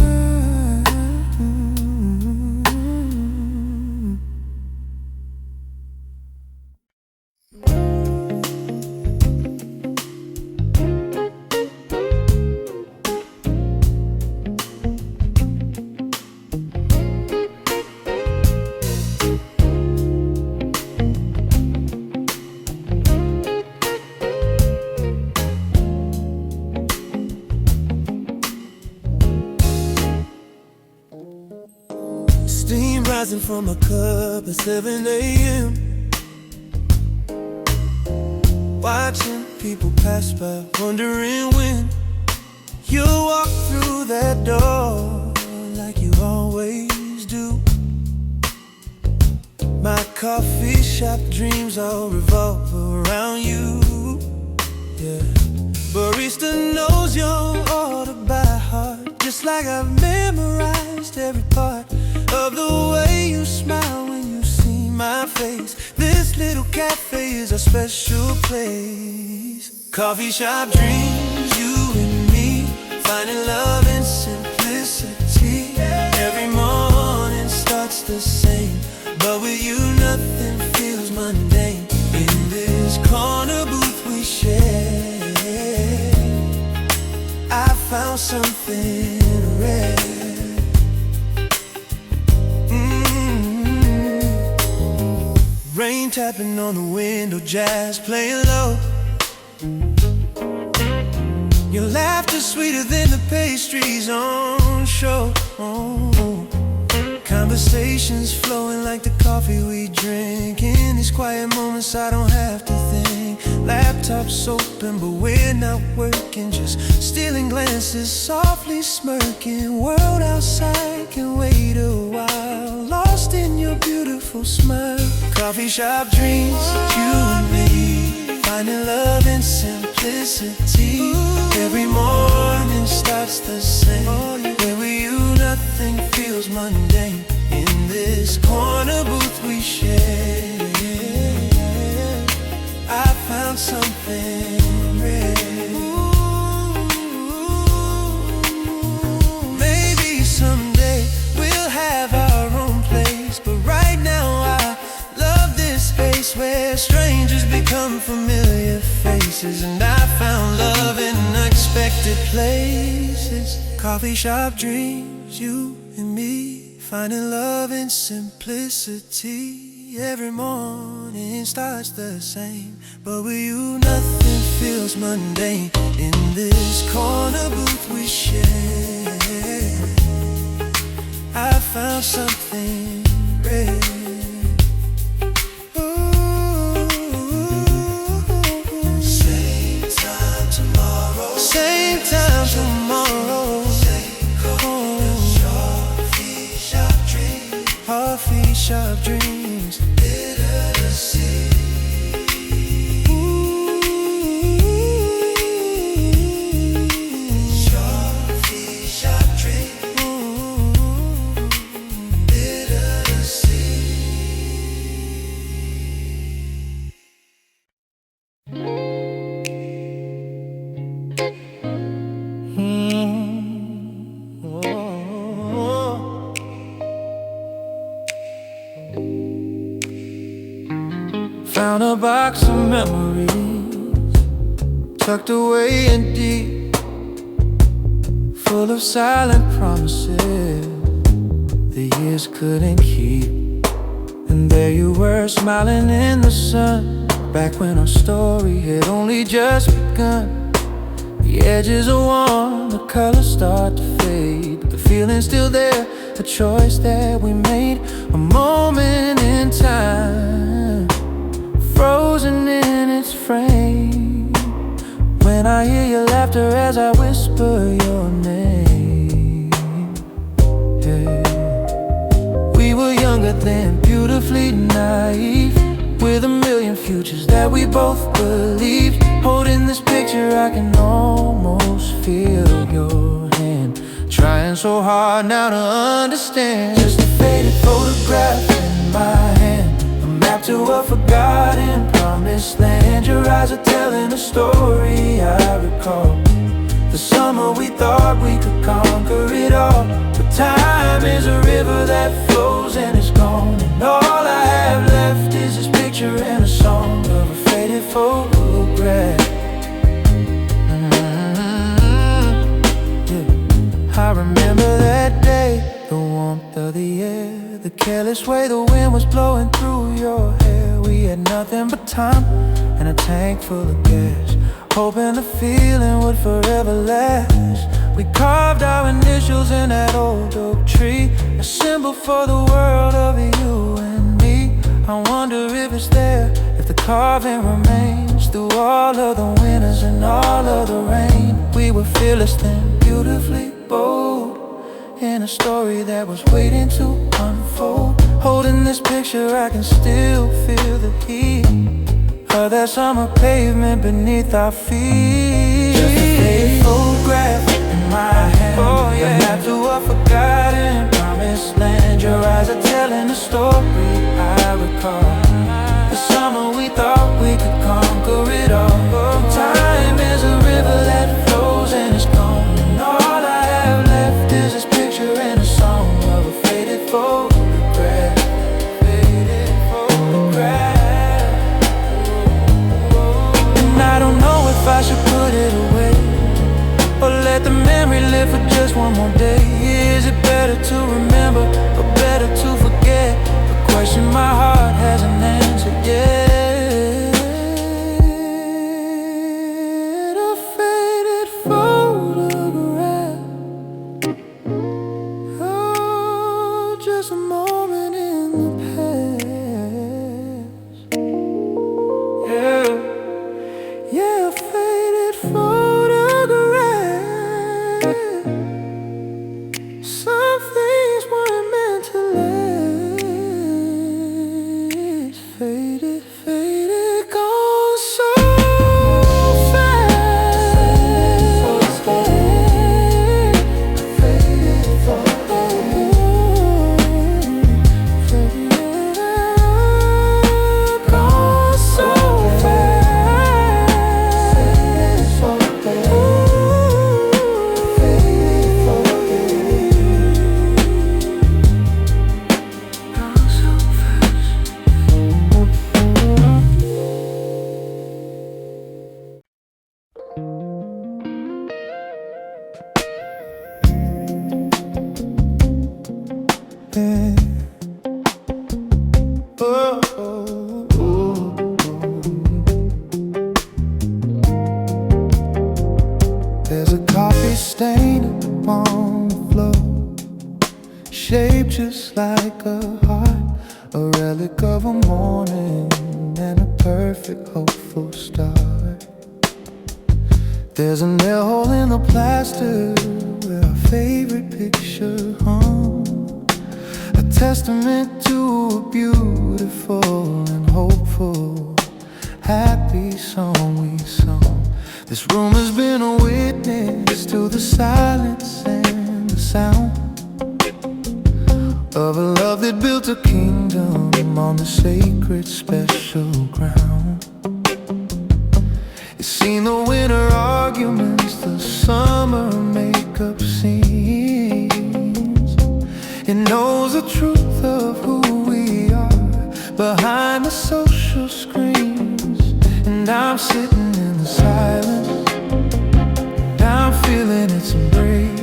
Steam rising from a cup at 7 a.m. Watching people pass by, wondering when you'll walk through that door like you always do. My coffee shop dreams all revolve around you, yeah. Barista knows your order by heart, just like I've memorized every part of the way you smile when you see my face. This little cafe is a special place. Coffee shop dreams, you and me, finding love in simplicity. Every morning starts the same, but with you nothing feels mundane. In this corner booth we share, I found something rare. Rain tapping on the window, jazz playing low. Your laughter's sweeter than the pastries on show. Conversations flowing like the coffee we drink. In these quiet moments I don't have to think. Laptops open but we're not working, just stealing glances, softly smirking. World outside can wait a while, lost in your beautiful smile. Coffee shop dreams, you and me, finding love in simplicity. Every morning starts the same. When with you nothing feels mundane. In this corner booth we share, I found something rare. Maybe someday we'll have our own place, but right now I love this space where strangers become familiar faces. And I found love in unexpected places. Coffee shop dreams, you and me, finding love in simplicity. Every morning starts the same, but with you nothing feels mundane. In this corner booth we share, I found something rare. Same time tomorrow, same time tomorrow. Coffee shop dreams, literacy. Coffee shop dreams, literacy. Found a box of memories, tucked away in deep, full of silent promises the years couldn't keep. And there you were, smiling in the sun, back when our story had only just begun. The edges are worn, the colors start to fade, but the feeling's still there, the choice that we made. A moment in time, frozen in its frame, when I hear your laughter as I whisper your name. Yeah. We were younger then, beautifully naive, with a million futures that we both believed. Holding this picture I can almost feel your hand, trying so hard now to understand. Just a faded photograph in my hand, to a forgotten promised land. Your eyes are telling a story I recall, the summer we thought we could conquer it all. But time is a river that flows and is gone, and all I have left is this picture and a song of a faded photograph. Yeah. I remember that day, the warmth of the air, the careless way the wind was blowing through your hair. We had nothing but time and a tank full of gas, hoping the feeling would forever last. We carved our initials in that old oak tree, a symbol for the world of you and me. I wonder if it's there, if the carving remains through all of the winters and all of the rain. We were fearless then, beautifully bold, in a story that was waiting to unfold. Holding this picture I can still feel the heat of that summer pavement beneath our feet. Just a faded photograph in my hand, oh, yeah. A map to a forgotten promised land. Your eyes are telling a story I recall, the summer we thought we could conquer it all. Time is a river that flows and is gone, and all I have left is this picture and a song of a faded photograph. Faded photograph. And I don't know if I should put it away, or let the memory live for just one more day. Is it better to remember or better to forget? The question my heart hasn't answered yet. A faded photograph, oh, just a moment in in the past. Yeah, yeah, a faded photograph. Some things weren't meant to last. Faded, faded, gone so fast. Faded, gone so There's a coffee stain upon the floor, shaped just like a heart, a relic of a morning and a perfect hopeful start. There's a nail hole in the plaster where our favorite picture hung, a testament to a beautiful and hopeful, happy song we sung. This room has been a witness to the silence and the sound of a love that built a kingdom on the sacred special ground. It's seen the winter arguments, the summer makeup scenes. It knows the truth of who we are behind the social screens. And I'm sitting in the silence, and I'm feeling its embrace.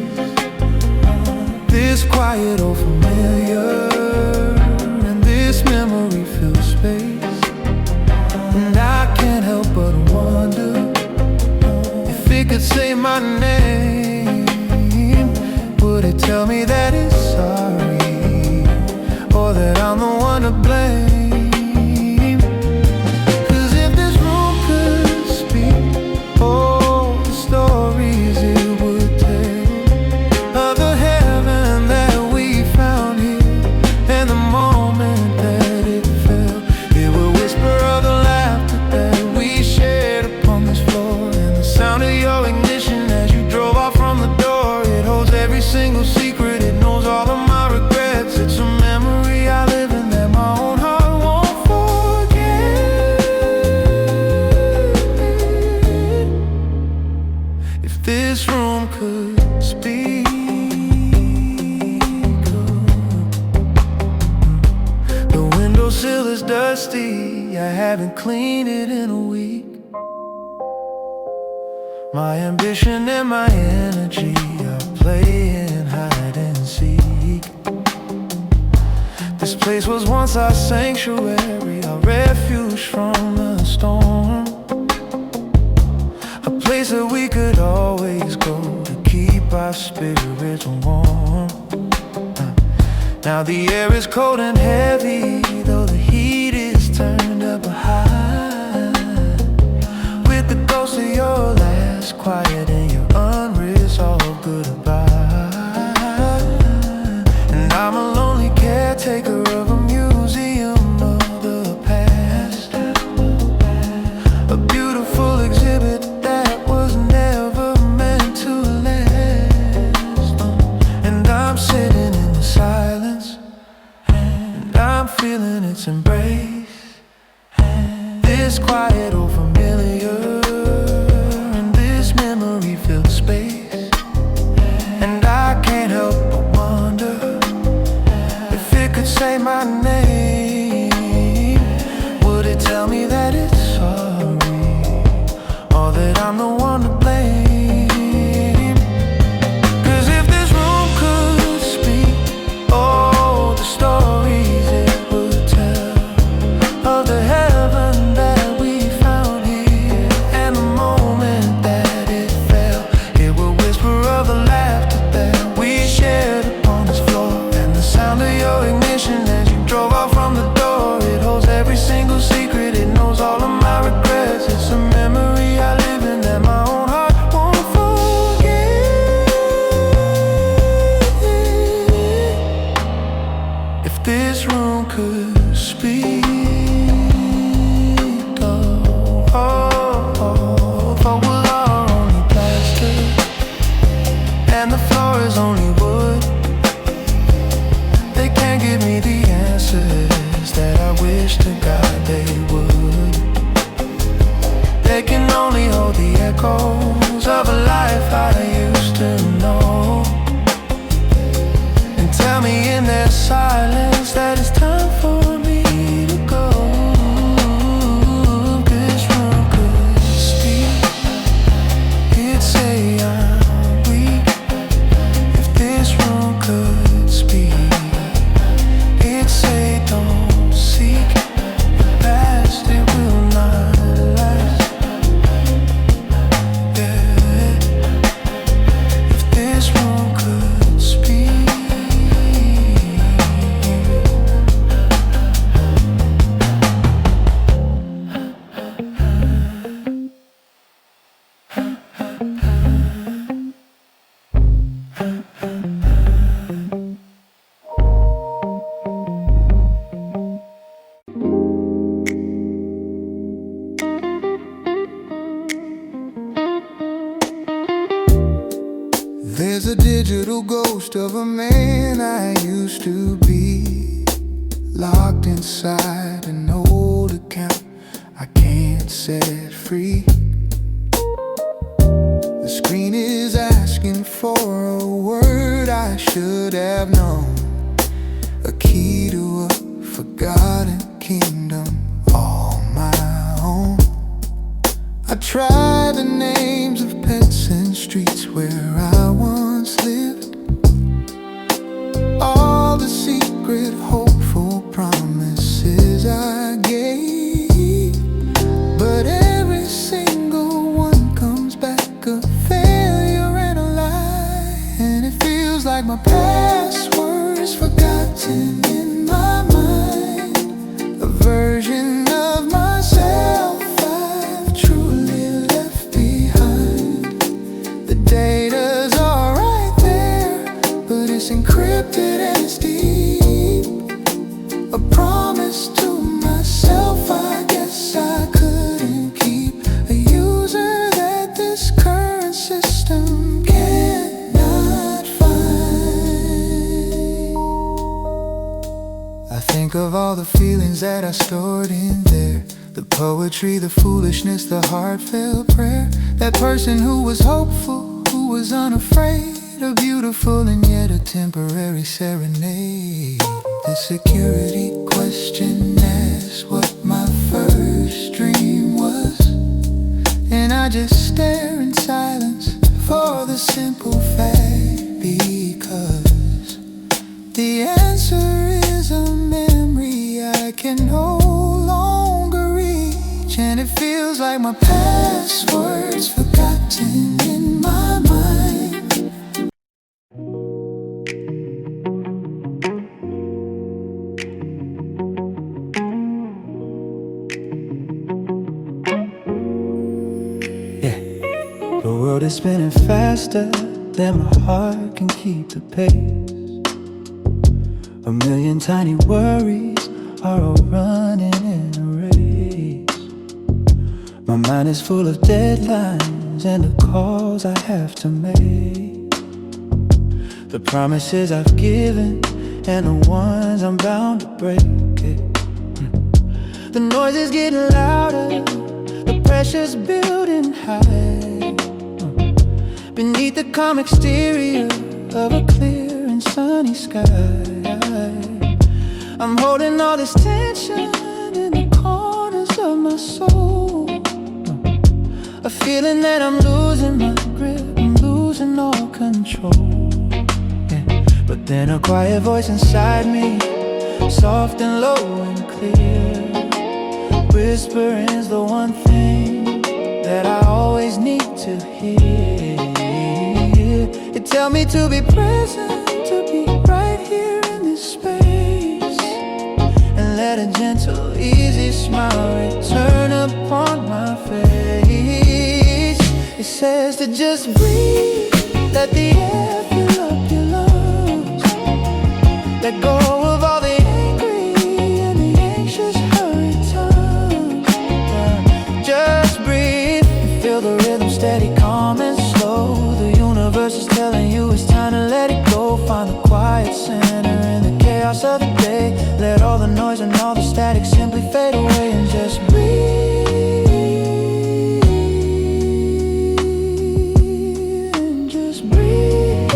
This quiet old familiar, and this memory fills space. And I can't help but wonder if it could say my name. Would it tell me that it's sorry, or that I'm the one to blame? Single secret, it knows all of my regrets. It's a memory I live in that my own heart won't forget. If this room could speak, the windowsill is dusty, I haven't cleaned it in a week. My ambition and my energy are playing hide and seek. This place was once our sanctuary, our refuge from the storm, a place that we could always go to keep our spirits warm. Now the air is cold and heavy, though the heat is turned up high, with the ghost of your last quiet and your unresolved goodbye. And I'm a lonely caretaker of a museum of the past, a beautiful exhibit that was never meant to last. And I'm sitting in the silence, and I'm feeling its embrace. This quiet old familiar, and this memory fills space. And I can't help but wonder if it could say my name. Would it tell me that it's sorry, or that I'm the one to blame? 'Cause if this room could speak, oh, the stories it would tell of the heaven that we found here, and the moment that it fell. It will whisper of the laughter that we shared upon this floor, and the sound of your ignition as you this room could speak, if I was our only plaster and the floor is only wood, they can't give me the answers that I wish to God they would. They can only hold the echoes of a life I used to know, and tell me in their silence that it's time for me to go. This room could speak, it'd say I'm weak. If this room could speak, it'd say don't seek the past, it will not last. Yeah. If this room could speak. There's a digital ghost of a man I used to be, locked inside an old account I can't set free. The screen is asking for a word I should have known, a key to a forgotten kingdom all my own. I tried the names of pets and streets where I once lived, all the secret hopeful promises I gave, but every single one comes back a failure and a lie. And it feels like my password's forgotten in my mind, a version of myself I've truly left behind. The data's all right there, but it's encrypted and it's deep, a promise to myself I guess I couldn't keep, a user that this current system cannot find. I think of all the feelings that I stored in there, the poetry, the foolishness, the heartfelt prayer, that person who was hopeful, who was unafraid, a beautiful and yet a temporary serenade. The security question asks what my first dream was, and I just stare in silence for the simple fact, because the answer is a memory I can no longer reach. And it feels like my password's forgotten in my mind. Yeah, the world is spinning faster than my heart can keep the pace. A million tiny worries are all running in a race. My mind is full of deadlines and the calls I have to make, the promises I've given and the ones I'm bound to break. The noise is getting louder, the pressure's building high, beneath the calm exterior of a clear and sunny sky. I'm holding all this tension in the corners of my soul, a feeling that I'm losing my grip, I'm losing all control. Yeah. But then a quiet voice inside me, soft and low and clear, whispering's the one thing that I always need to hear. It tells me to be present, to be right here in this space, and let a gentle, easy smile return upon my face. It says to just breathe, let the air fill up your lungs, let go of all the chaos of the day. Let all the noise and all the static simply fade away and just breathe. And just breathe.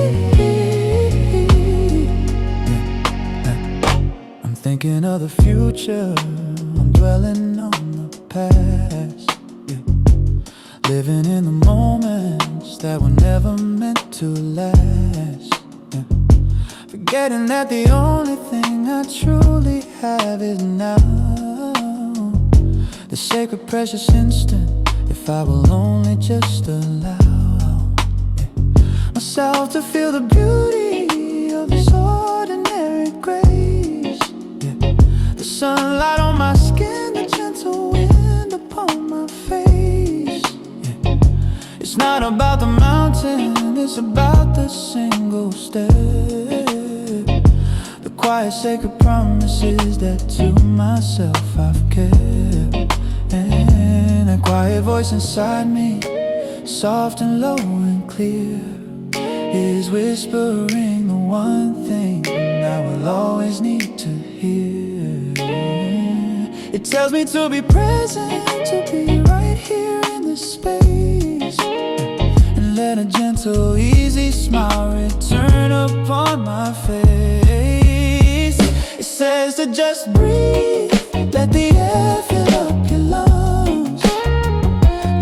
I'm thinking of the future, I'm dwelling on the past, yeah. Living in the moments that were never meant to last, yeah. Forgetting that the only thing I truly have is now. The sacred precious instant, if I will only just allow, yeah, myself to feel the beauty of this ordinary grace, yeah. The sunlight on my skin, the gentle wind upon my face, yeah. It's not about the mountain, it's about the single step. The quiet sacred promises that to myself I've kept. And that quiet voice inside me, soft and low and clear, is whispering the one thing I will always need to hear. It tells me to be present, to be right here in this space, and let a gentle, easy smile return upon my face. It says to just breathe, let the air fill up your lungs.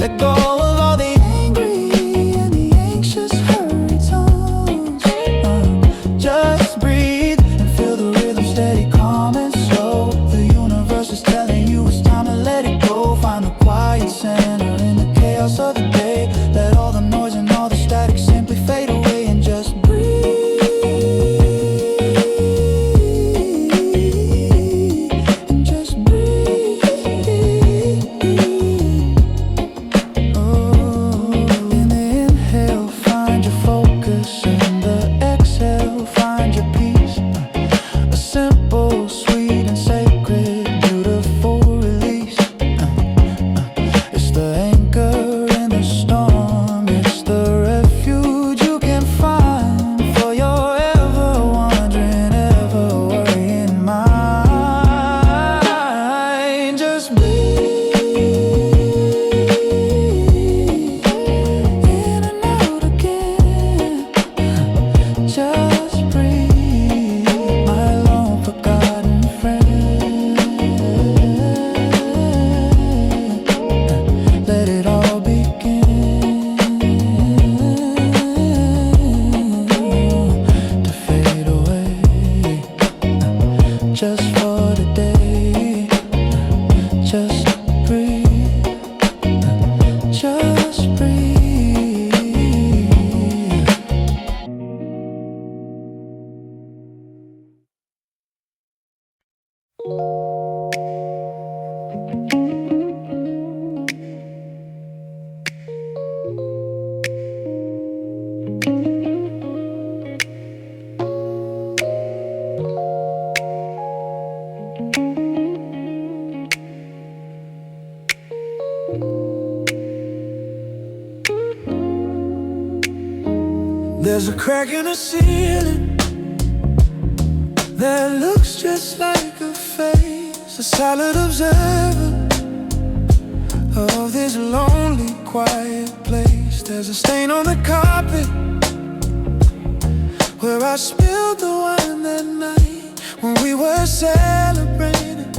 Let go of all the angry and the anxious hurry tongues. Just breathe and feel the rhythm steady, calm and slow. The universe is telling you it's time to let it go. Find the quiet center in the chaos of the day. Let all the noise and all the static simply fade away and just breathe. There's a crack in the ceiling that looks just like a face, a silent observer of this lonely, quiet place. There's a stain on the carpet where I spilled the wine that night when we were celebrating,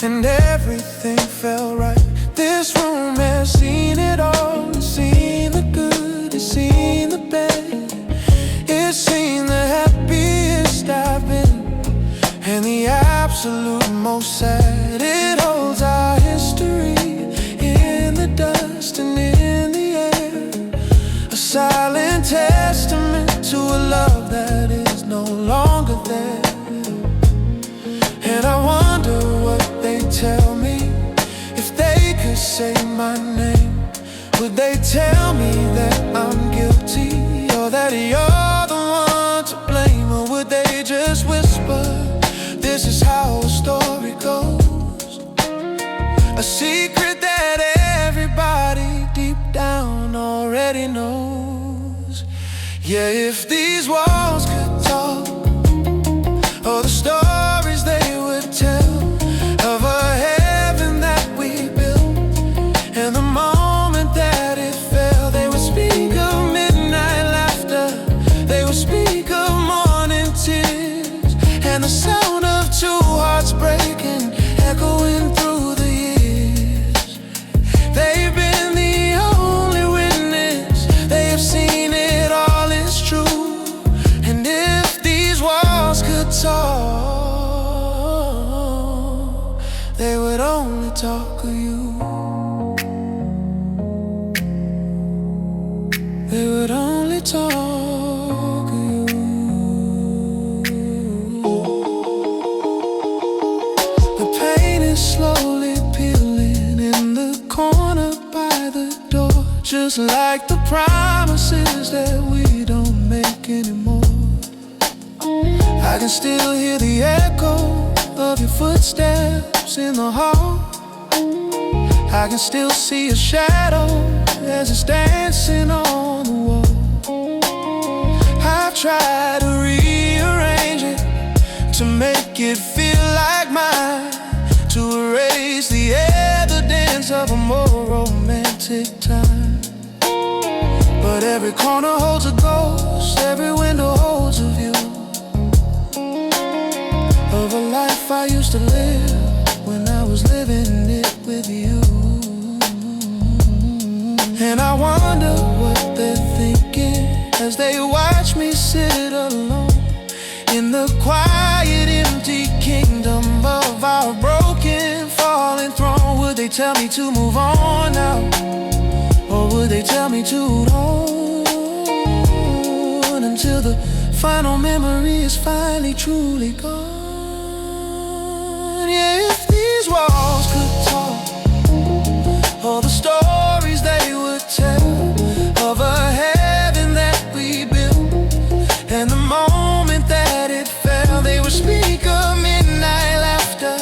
and everything felt right. This room has seen it all. It's seen the good, it's seen the bad, it's seen the happiest I've been, and the absolute most sad. It holds our history in the dust and in the air, a silent testament to a love that is no longer there. And I wonder what they'd tell me if they could say my name. Would they tell me that I'm guilty, or that you're the one to blame? Or would they just whisper, this is how a story goes, a secret that everybody deep down already knows? Yeah, if these walls could talk, and the sound of two hearts breaking, echoing through the years. They've been the only witness, they have seen it all is true. And if these walls could talk, they would only talk of you. They would only talk of you. The pain is slowly peeling in the corner by the door, just like the promises that we don't make anymore. I can still hear the echo of your footsteps in the hall. I can still see your shadow as it's dancing on the wall. I've tried to rearrange it to make it feel like mine, to erase the evidence of a more romantic time. But every corner holds a ghost, every window holds a view of a life I used to live when I was living it with you. And I wonder what they're thinking as they watch me sit alone in the quiet, empty kingdom of our broken, fallen throne. Would they tell me to move on now, or would they tell me to hold on until the final memory is finally truly gone? Yeah, if these walls could talk, all the stories they would tell of a heaven that we built, and the moment that it fell, they would speak of midnight laughter,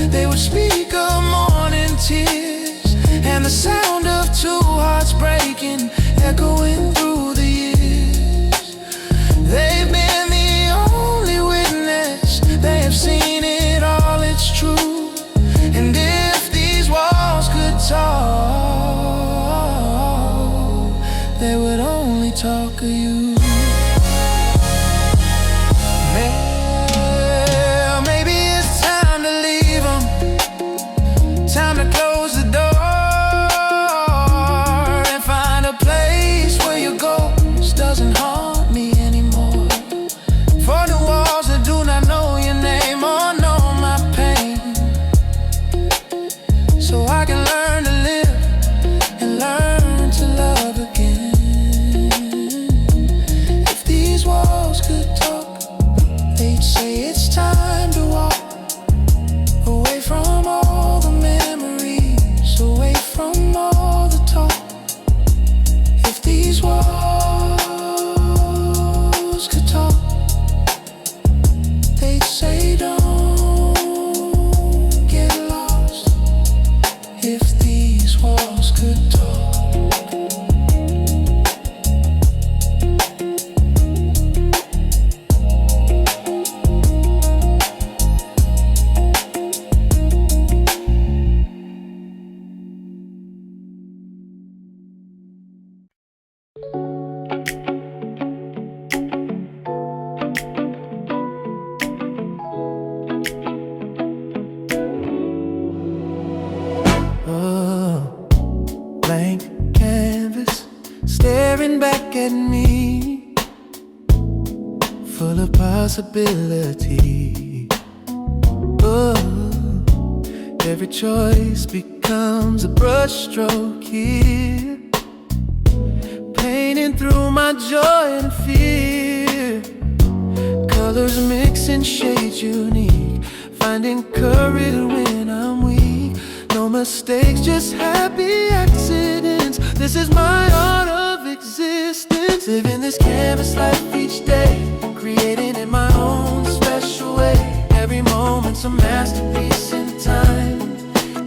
they would speak of morning tears, and the sound of two hearts breaking, echoing through the years. They've been the only witness, they have seen it all, it's true. And if these walls could talk, they would only talk of you. Well, maybe it's time to leave them, time to close the door and find a place where your ghost doesn't haunt me anymore. For the walls that do not know your name or know my pain, so I can learn to live and learn to love again. If these walls could talk, they'd say it's time to walk away from all the memories, away from all the talk. If these walls could talk, they'd say don't get lost. If these walls could talk. Blank canvas staring back at me, full of possibility. Oh, every choice becomes a brushstroke here, painting through my joy and fear. Colors mixing shades unique, finding courage when I'm weak. No mistakes, just happy accidents. This is my art of existence, living this canvas life each day, creating in my own special way. Every moment's a masterpiece in time.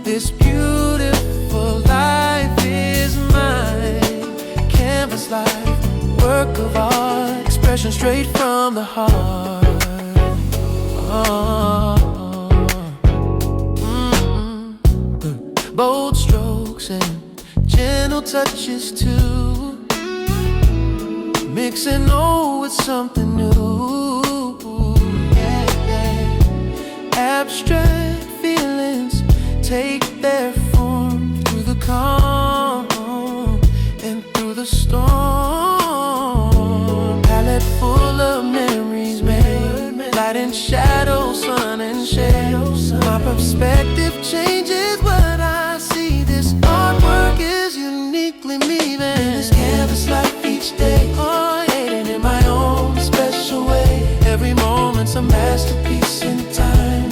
This beautiful life is mine. Canvas life, work of art, expression straight from the heart. Bold strokes and gentle touches too, mixing old with something new. Yeah, yeah. shadow, sun and shade. My perspective changes what I see. This artwork is uniquely me, man. This canvas life each day, created in my own special way. Every moment's a masterpiece in time.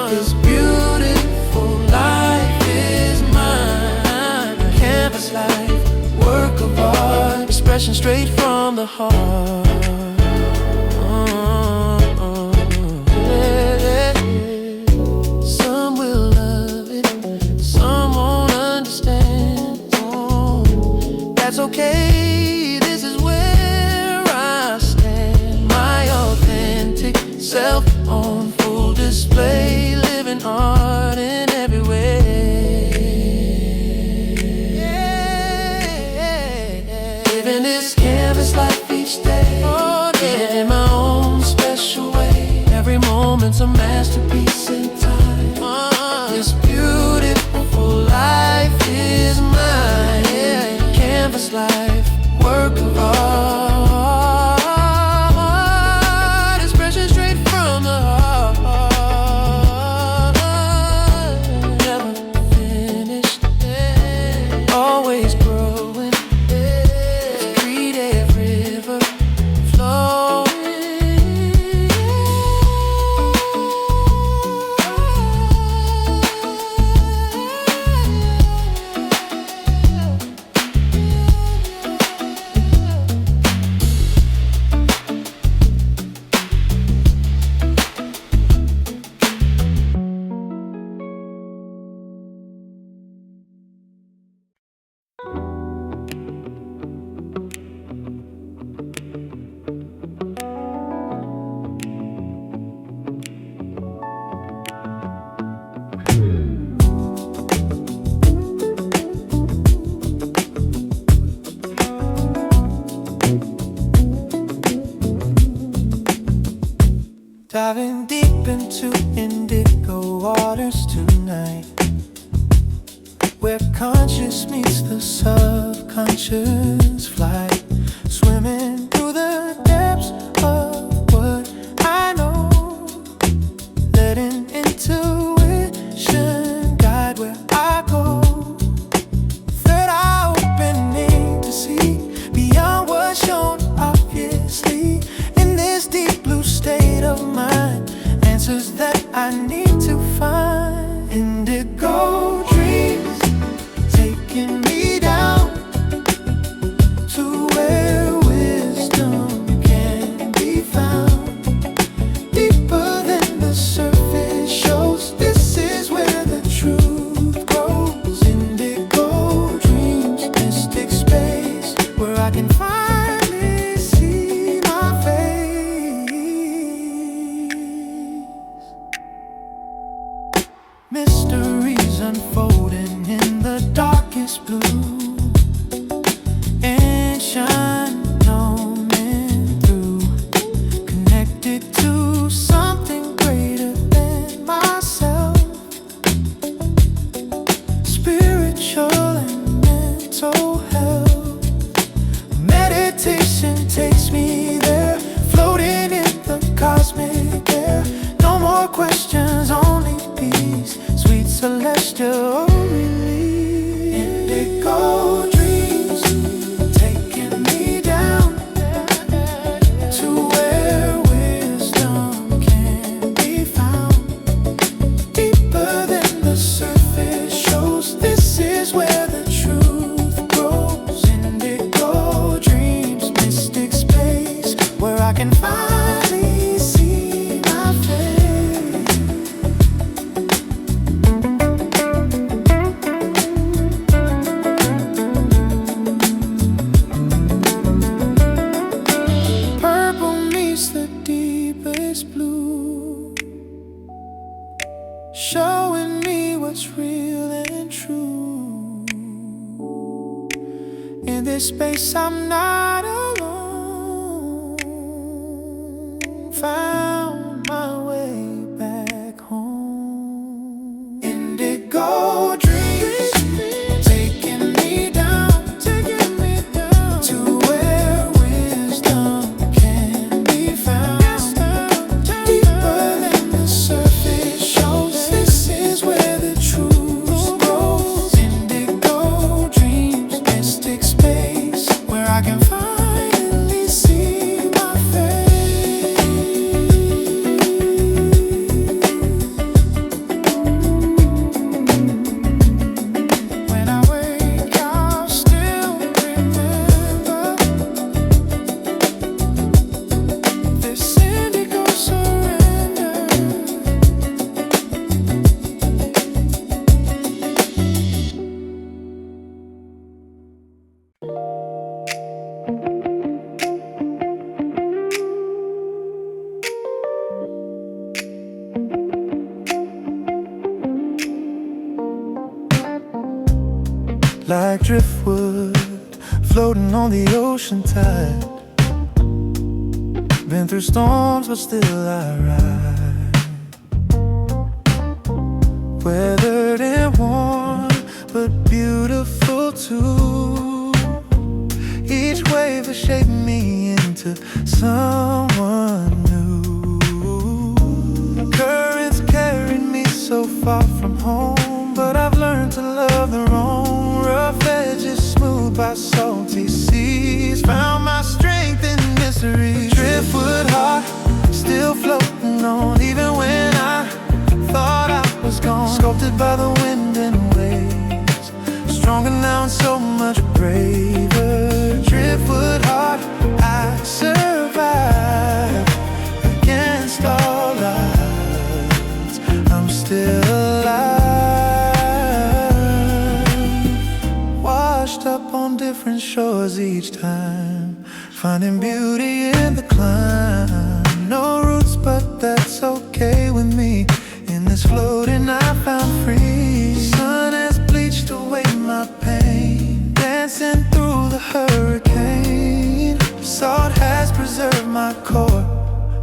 This beautiful life is mine. Canvas life, work of art, expression straight from the heart. Some will love it, some won't understand. That's okay, this is where I stand. My authentic self on full display, living art in every way. Living this canvas life each day, in my own special way. Every moment's a masterpiece in time. This beautiful life is mine. Canvas life, work of art, expression straight from the heart. Never finished, always growing. Creative river flowing. Diving deep into indigo waters tonight, where conscious meets the subconscious flight. Swimming through the depths of what I know, letting intuition guide where I go. Third eye opening to see beyond what's shown obviously. In this deep blue state of mind, answers that I need to find. Indigo dreams taking me down to where wisdom can be found. Deeper than the surface shows, this is where the truth grows. Indigo dreams, mystic space, where I can finally see my face. Mysteries unfolding in the darkest blue, ancient known and through, connected to something greater than myself. Spiritual and mental health, meditation takes me there, floating in the cosmic air. No more questions, only peace, sweet celestial relief. Indigo dreams taking me down to where wisdom can be found. Deeper than the surface shows, this is where the truth grows. Indigo dreams, mystic space, where I can finally see my face. Purple meets the deepest blue, showing me what's real and true. In this space I'm not alone, found my way back home. Indigo dreams taking me down to where wisdom can be found. Deeper like driftwood floating on the ocean tide. Been through storms, but still I ride. Weathered and worn, but beautiful too. Each wave has shaped me into someone new. Currents carried me so far from home, but I've learned to love the wrong. Rough edges smoothed by salty seas. Found my strength in misery. Driftwood heart, still floating on, even when I thought I was gone. Sculpted by the wind and waves, stronger now and so much braver. Driftwood heart, I survive against all odds. I'm still alive, washed up on different shores each time, finding beauty in the climb. No roots, but that's okay with me. In this floating I found free. Sun has bleached away my pain, dancing through the hurricane. Salt has preserved my core,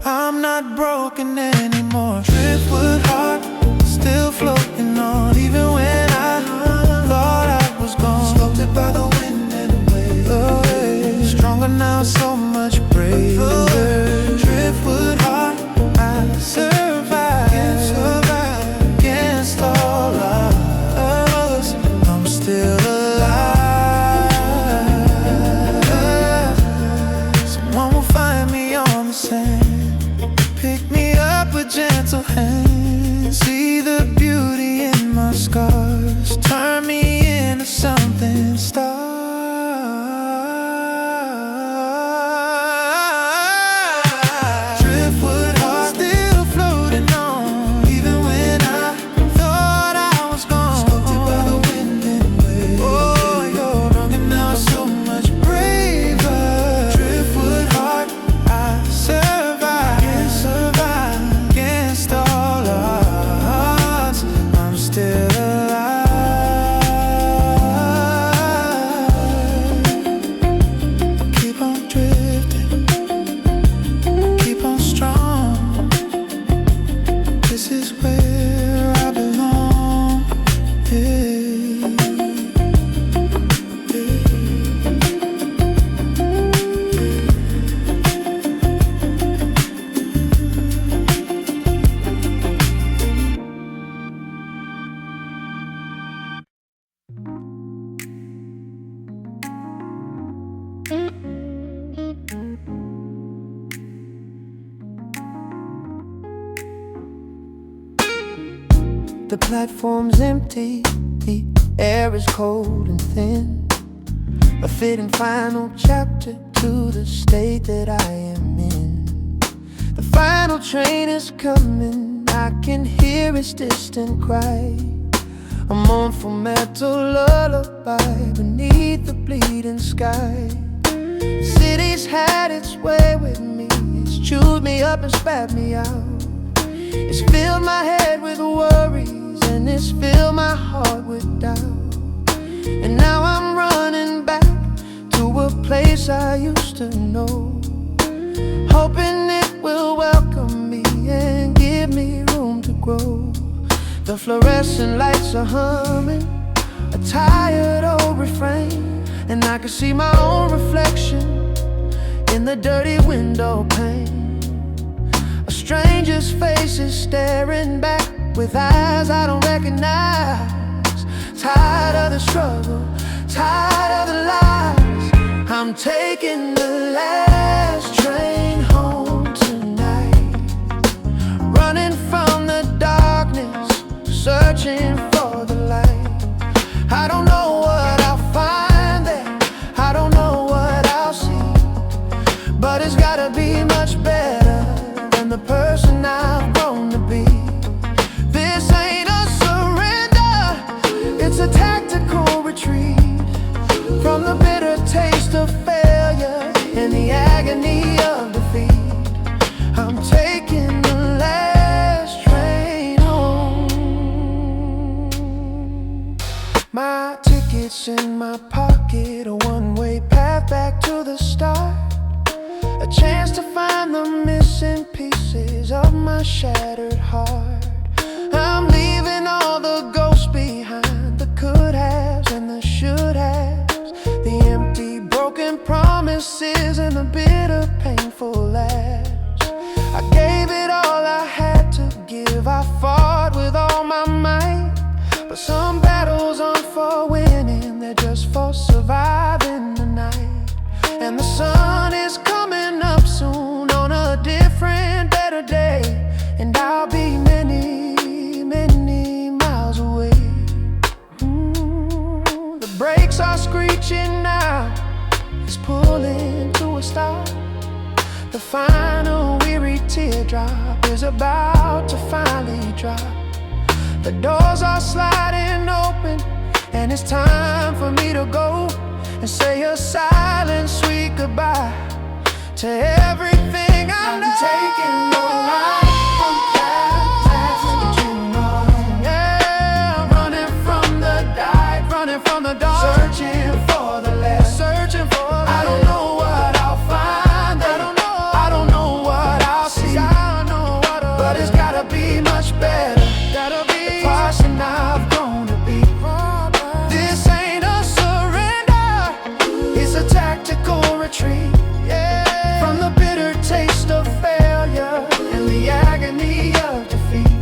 I'm not broken anymore. Driftwood heart, still floating on, even when I thought I was gone. Sculpted by the wind and waves, stronger now, so much braver. Driftwood heart, I survive against all odds. I'm still alive. Someone will find me on the sand, pick me up with gentle hands. See the beauty in my scars, turn me into something star. The platform's empty, the air is cold and thin. A fitting final chapter to the state that I am in. The final train is coming, I can hear its distant cry. A mournful metal lullaby beneath the bleeding sky. The city's had its way with me, it's chewed me up and spat me out. It's filled my head with worries, and it's filled my heart with doubt. And now I'm running back to a place I used to know, hoping it will welcome me and give me room to grow. The fluorescent lights are humming a tired old refrain, and I can see my own reflection in the dirty window pane. A stranger's face is staring back with eyes I don't recognize. Tired of the struggle, tired of the lies. I'm taking the last train home tonight, running from the darkness, searching for the light. I don't know what I'll find there, I don't know what I'll see, but it's gotta be much better than the person I've grown to be. This ain't a surrender, it's a tactical retreat from the bitter taste of failure and the agony of defeat. I'm taking the last train home. have I fought with all my might, but some battles aren't for winning, they're just for surviving the night. And the sun is coming up soon on a different, better day, and I'll be many, many miles away. The brakes are screeching now, it's pulling to a stop. The final weary teardrop is about to finally drop. The doors are sliding open, and it's time for me to go and say a silent sweet goodbye to everything I know. I'm taking no life from past to tomorrow. Yeah, I'm running from the night, running from the dark, searching for the last, searching for the last. I don't know what I'll find, I don't know what I'll see, but it's gotta be much better, gotta be the person I've grown to be. This ain't a surrender, it's a tactical retreat, yeah, from the bitter taste of failure and the agony of defeat.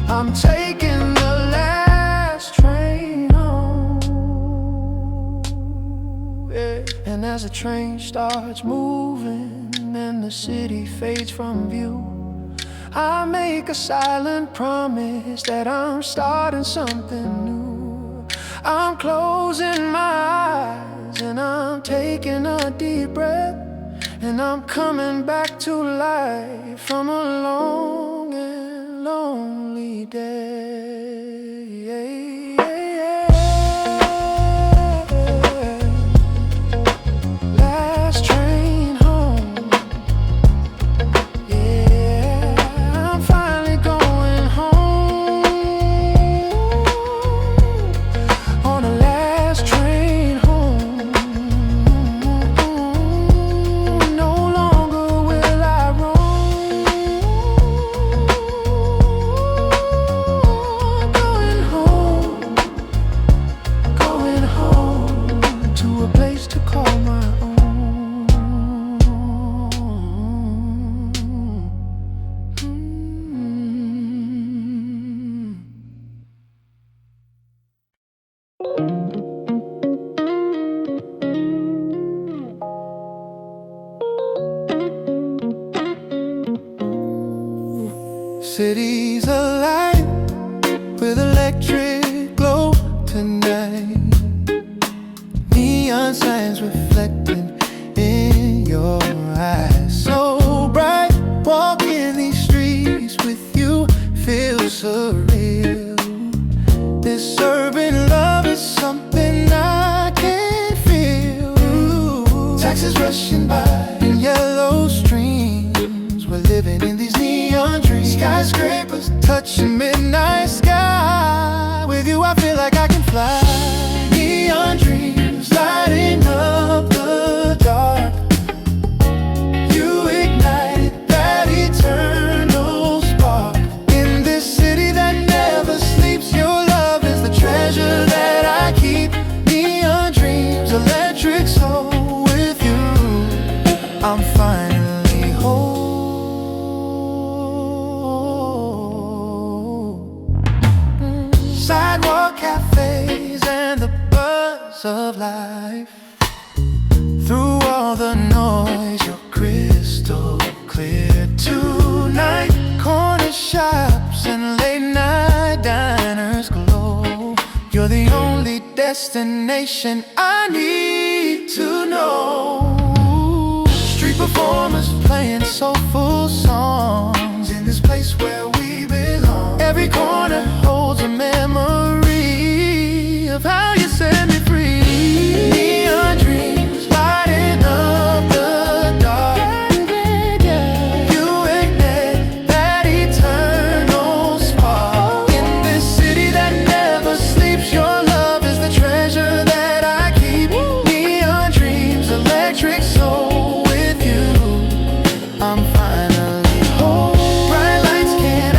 I'm taking the last train home, yeah. And as the train starts moving and the city fades from view, I make a silent promise that I'm starting something new. I'm closing my eyes and I'm taking a deep breath, and I'm coming back to life from a long and lonely day. Last train home, yeah, I'm finally going home on the last train home. No longer will I roam, going home to a place to call my own. City's alive with electric glow tonight. Neon signs reflecting in your eyes, so bright. Walking these streets with you feels surreal. This urban love is something I can feel. Taxis rushing by in yellow streams, we're living in these neon dreams. Skyscrapers touching midnight sky. With you I feel like I can fly. Neon dreams lighting up the dark. You ignited that eternal spark. In this city that never sleeps, your love is the treasure that I keep. Neon dreams, electric soul. With you I'm finally whole. Sidewalk cafes and the buzz of life. Through all the noise, you're crystal clear tonight. Corner shops and late night diners glow. You're the only destination I need to know. Street performers playing soulful songs in this place where we belong. Every corner holds a memory of how you set me free. Neon dreams lighting up the dark. You ignite that eternal spark. In this city that never sleeps, your love is the treasure that I keep. Neon dreams, electric soul. With you I'm finally home. Bright lights can't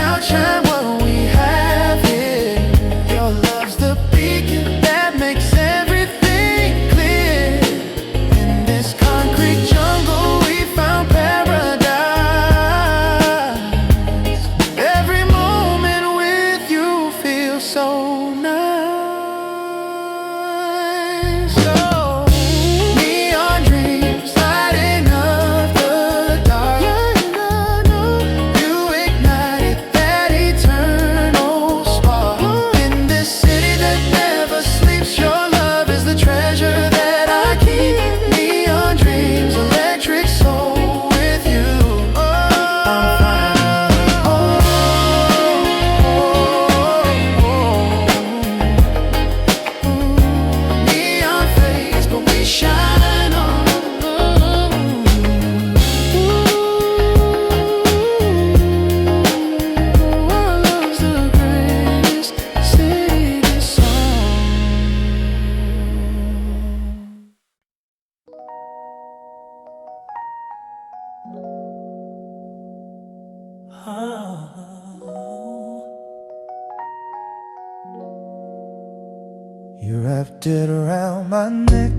You wrapped it around my neck.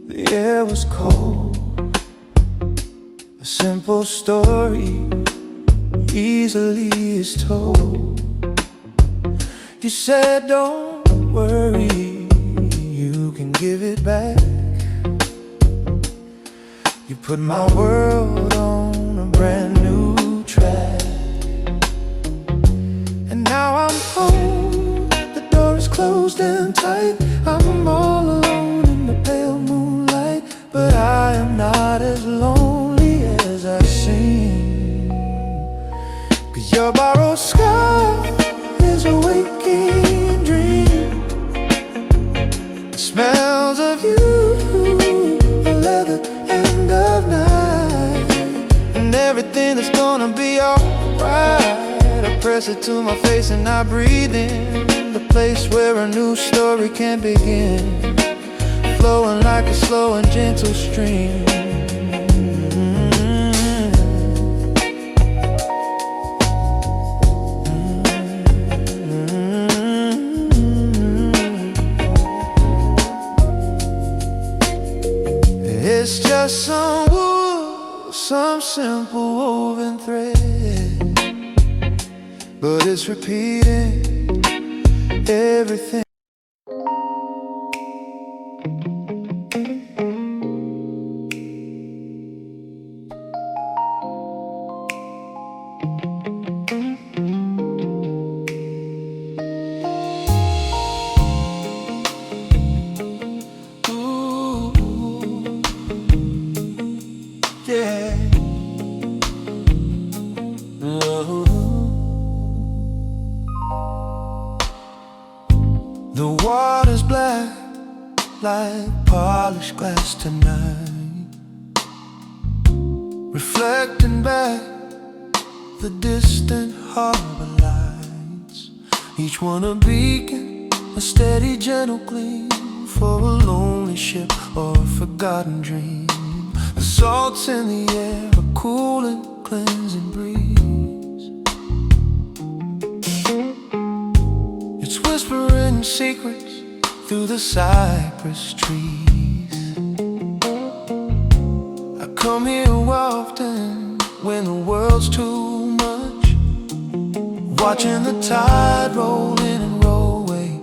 The air was cold. A simple story, easily is told. You said don't worry, you can give it back. You put my world on a brand new track. And now I'm home, the door is closed and tight. I'm all alone in the pale moonlight, but I am not as lonely as I seem. 'Cause your borrowed sky is a waking dream. The smells of you, the leather end of night, and everything is gonna be alright. I press it to my face and I breathe in the place where a new story can begin, flowing like a slow and gentle stream. It's just some wood, some simple woven thread, but it's repeating everything. Yeah. The water's black like polished glass tonight, reflecting back the distant harbor lights, each one a beacon, a steady gentle gleam for a lonely ship or a forgotten dream. The salt's in the air, a cool and cleansing breeze. It's whispering secrets through the cypress trees. I come here often when the world's too much, watching the tide roll in and roll away,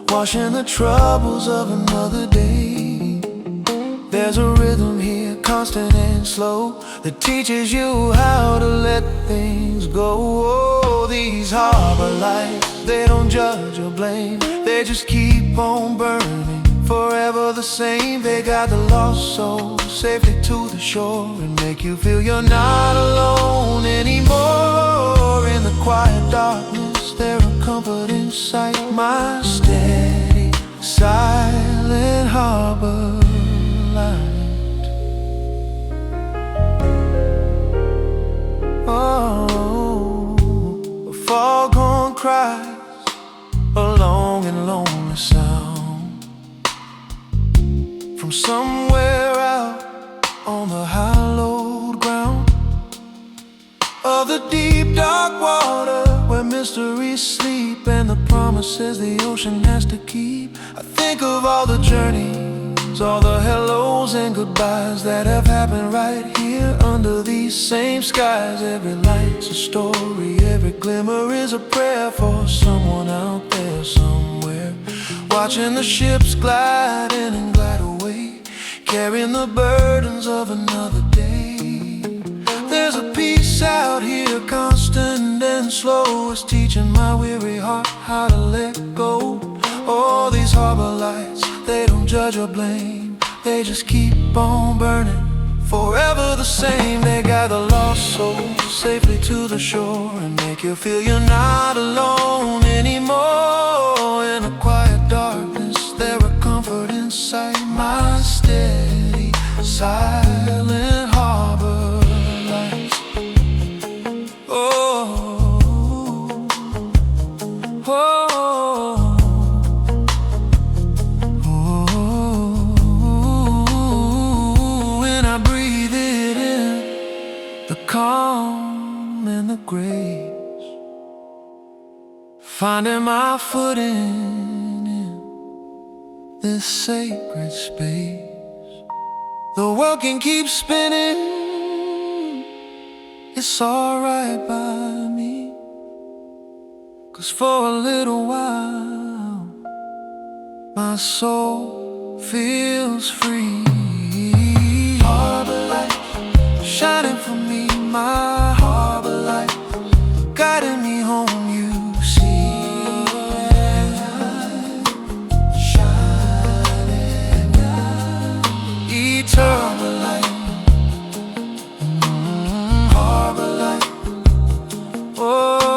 washing the troubles of another day. There's a rhythm here, constant and slow, that teaches you how to let things go. Oh, these harbor lights, they don't judge or blame, they just keep on burning, forever the same. They guide the lost soul safely to the shore and make you feel you're not alone anymore. In the quiet darkness, there's a comfort in sight, my steady, silent harbor light. Oh, a foghorn cries, a long and lonely sound from somewhere out on the hallowed ground of the deep dark water where mysteries sleep and the promises the ocean has to keep. I think of all the journeys, all the hellos and goodbyes that have happened right here under these same skies. Every light's a story, every glimmer is a prayer for someone out there somewhere, watching the ships glide in and glide away, carrying the burdens of another day. There's a peace out here, constant and slow, it's teaching my weary heart how to let go. All these harbor lights, they don't judge or blame, they just keep on burning, forever the same. They guide the lost soul safely to the shore and make you feel you're not alone anymore. In a quiet darkness, there's a comfort inside, my steady, silent harbor lights. Oh, oh. Calm and the grace, finding my footing this sacred space. The world can keep spinning, it's alright by me. 'Cause for a little while my soul feels free. Harbor light shining for me, my harbor light guiding me home, you see. Shining down, eternal light, harbor light, oh.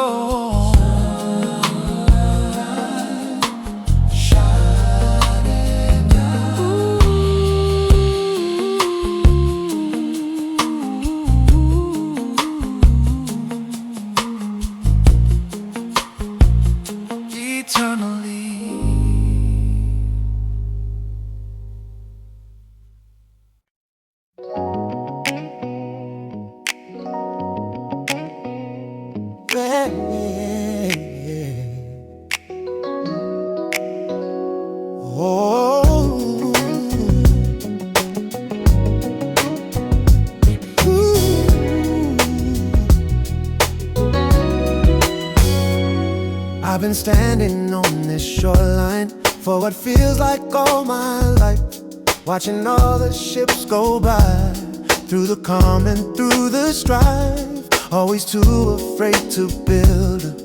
I've been standing on this shoreline for what feels like all my life, watching all the ships go by, through the calm and through the strife. Always too afraid to build a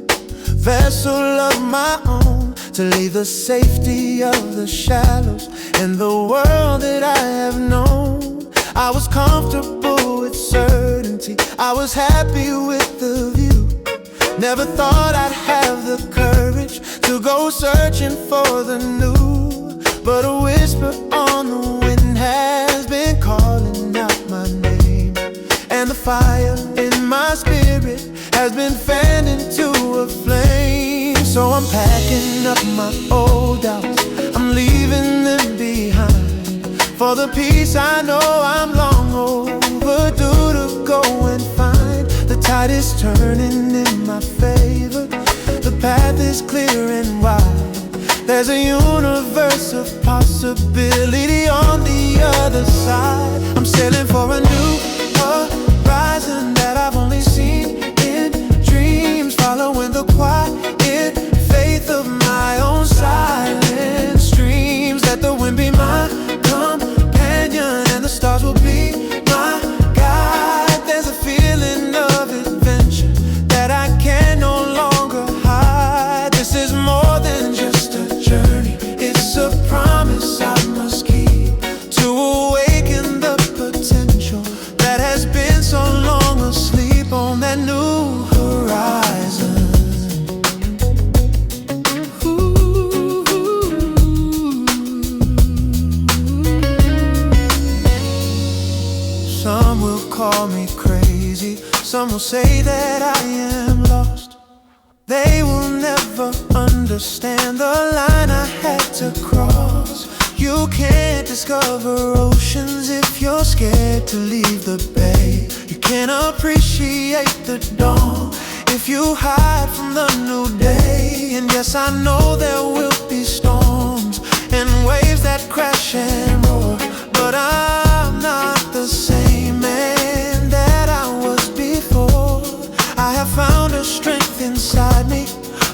vessel of my own, to leave the safety of the shallows and the world that I have known. I was comfortable with certainty, I was happy with the view. Never thought I'd have the courage to go searching for the new. But a whisper on the wind has been calling out my name, and the fire in my spirit has been fanned into a flame. So I'm packing up my old doubts, I'm leaving them behind, for the peace I know I'm long overdue to go and find. The tide is turning in my favor, the path is clear and wide. There's a universe of possibility on the other side. I'm sailing for a new horizon that I've only seen in dreams, following the quiet faith of my own silent streams. Let the wind be my companion and the stars will be my guide. There's a feeling of adventure that I can no longer hide. This is more than just a journey, it's a promise I must keep, to awaken the potential that has been so long asleep on that new horizon. Some will call me crazy, some will say that I am lost. They will never understand the line I had to cross. You can't discover oceans if you're scared to leave the bay. You can't appreciate the dawn if you hide from the new day. And yes, I know there will be storms and waves that crash and roar, but I'm not the same man that I was before. I have found a strength inside me,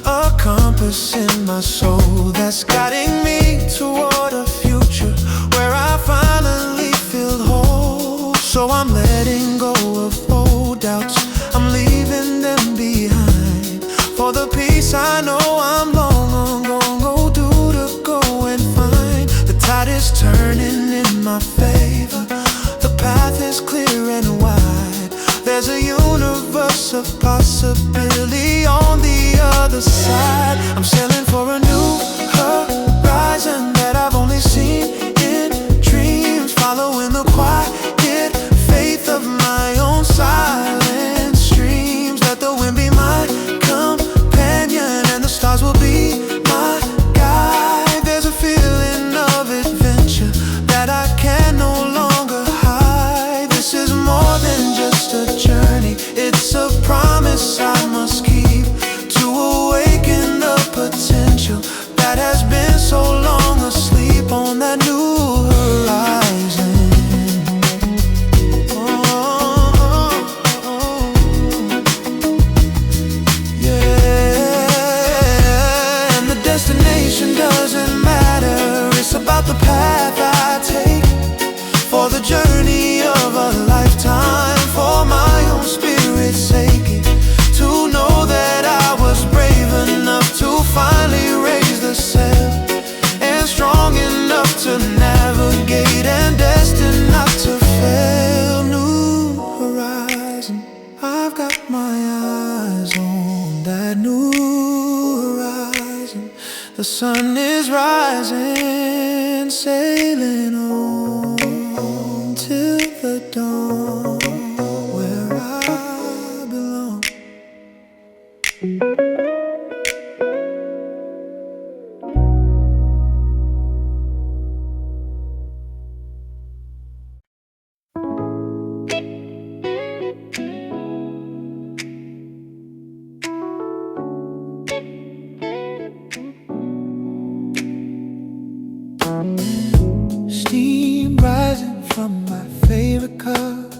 a compass in my soul that's guiding me toward a future where I finally feel whole. So I'm letting go of old doubts, I'm leaving them behind, for the peace I know I'm long overdue to go and find. The tide is turning in my favor, the path is clear and wide. There's a universe of possibility on the other side. I'm sailing for a new horizon that I've only seen in dreams, following the quiet faith of my own silent streams. Let the wind be my companion and the stars will be my guide. There's a feeling of adventure that I can no longer hide. This is more than just a journey, it's a promise I must keep, to awaken the potential that has been so long asleep on The sun is rising, sailing on till the dawn, where I belong. Steam rising from my favorite cup.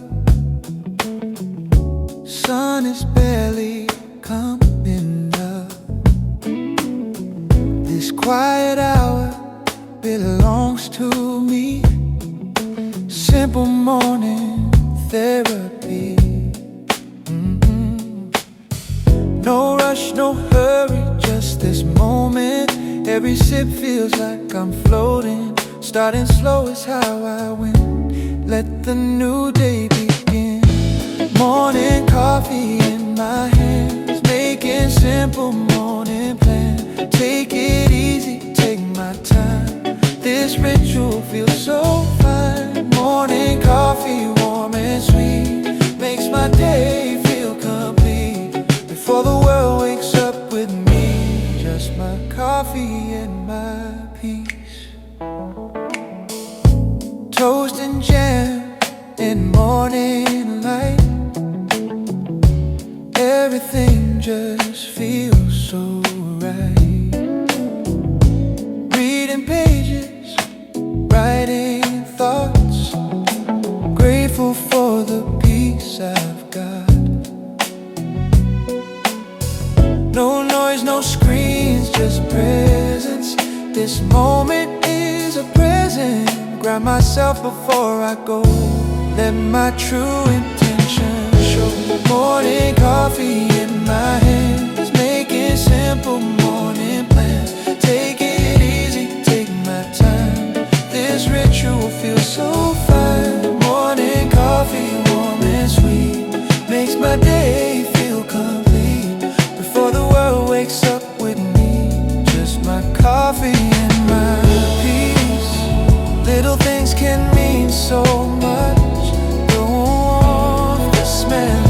Sun is barely coming up. This quiet hour belongs to me. Simple morning therapy. No rush, no hurry, just this moment. Every sip feels like I'm floating. Starting slow is how I win. Let the new day begin. Morning coffee in my hands, making simple morning plans. Take it easy, take my time. This ritual feels so fine. Morning coffee, warm and sweet, makes my day feel complete. Before the world wakes up with me, just my coffee and my peace. Toast and jam in morning light. Everything just feels so right. Reading pages, writing thoughts. Grateful for the peace I've got. No noise, no screens, just presence. This moment is a present. Grab myself before I go. Let my true intention show. Morning coffee in my hands, making simple morning plans. Take it easy, take my time. This ritual feels so fine. Morning coffee, warm and sweet, makes my day feel complete. Before the world wakes up with me, just my coffee and my peace. Little things can mean so much. The warmth, the smell,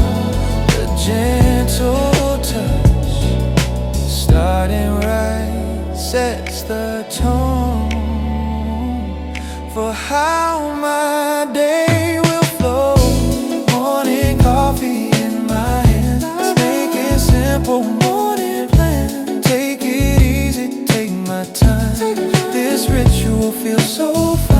the gentle touch. Starting right sets the tone for how my day will flow. Morning coffee in my hands, making simple morning plans. Take it easy, take my time. This ritual feels so fine.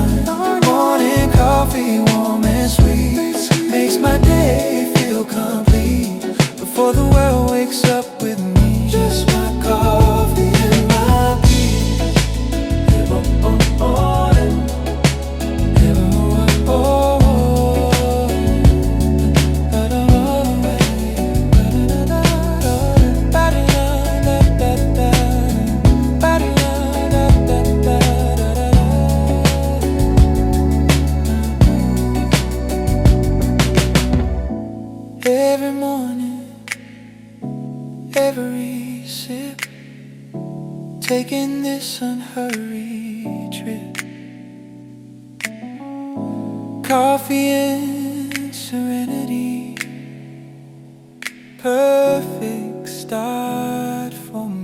Morning coffee, warm and sweet, makes my day feel complete. Before the world wakes up with me, just my coffee and my peace. Every morning, every sip, taking this unhurried trip. Coffee and serenity, perfect start for me.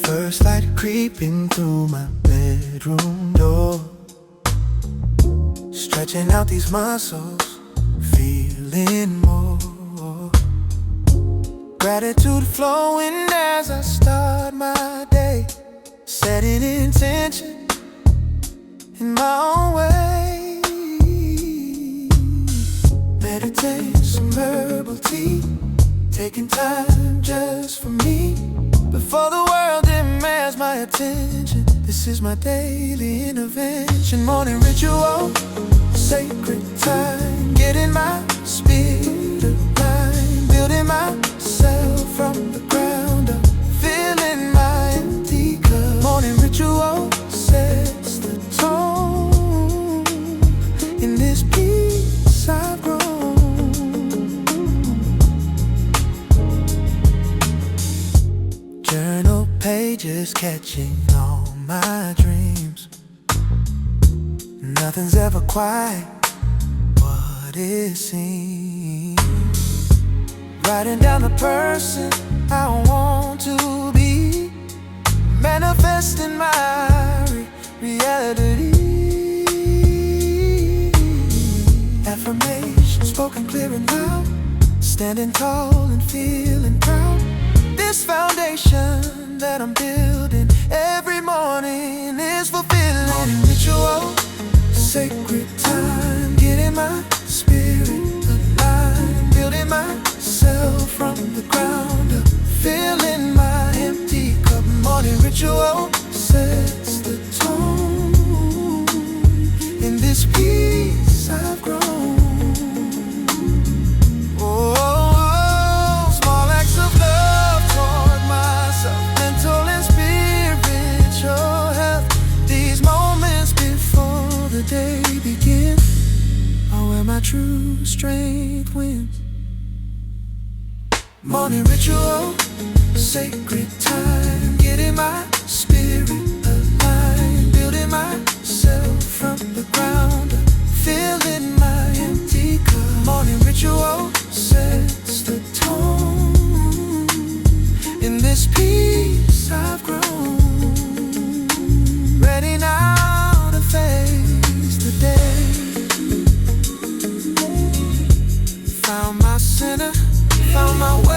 First light creeping through my bedroom door, stretching out these muscles, feeling more. Gratitude flowing as I start my day, setting intention in my own way. Meditate, some herbal tea, taking time just for me. Before the world demands my attention, this is my daily intervention. Morning ritual, sacred time, getting my spirit aligned, building myself from the ground up, filling my empty cup. Morning ritual sets the tone in this peace I've grown. Journal pages catching all my dreams. Nothing's ever quite what it seems. Writing down the person I want to be, manifesting my reality. Affirmation spoken clear and loud, standing tall and feeling proud. This foundation that I'm building every morning is fulfilling. Morning ritual, sacred time, getting my spirit aligned, building myself from the ground up, filling my empty cup. Morning ritual sets the tone in this peace I've grown. Oh, small acts of love toward myself, mental and spiritual health. These moments before the day begins are where my true strength wins. Morning ritual, sacred time, getting my spirit aligned, building myself from the ground up, filling my empty cup. Morning ritual sets the tone in this peace I've grown. Ready now to face the day. Found my center, found my way.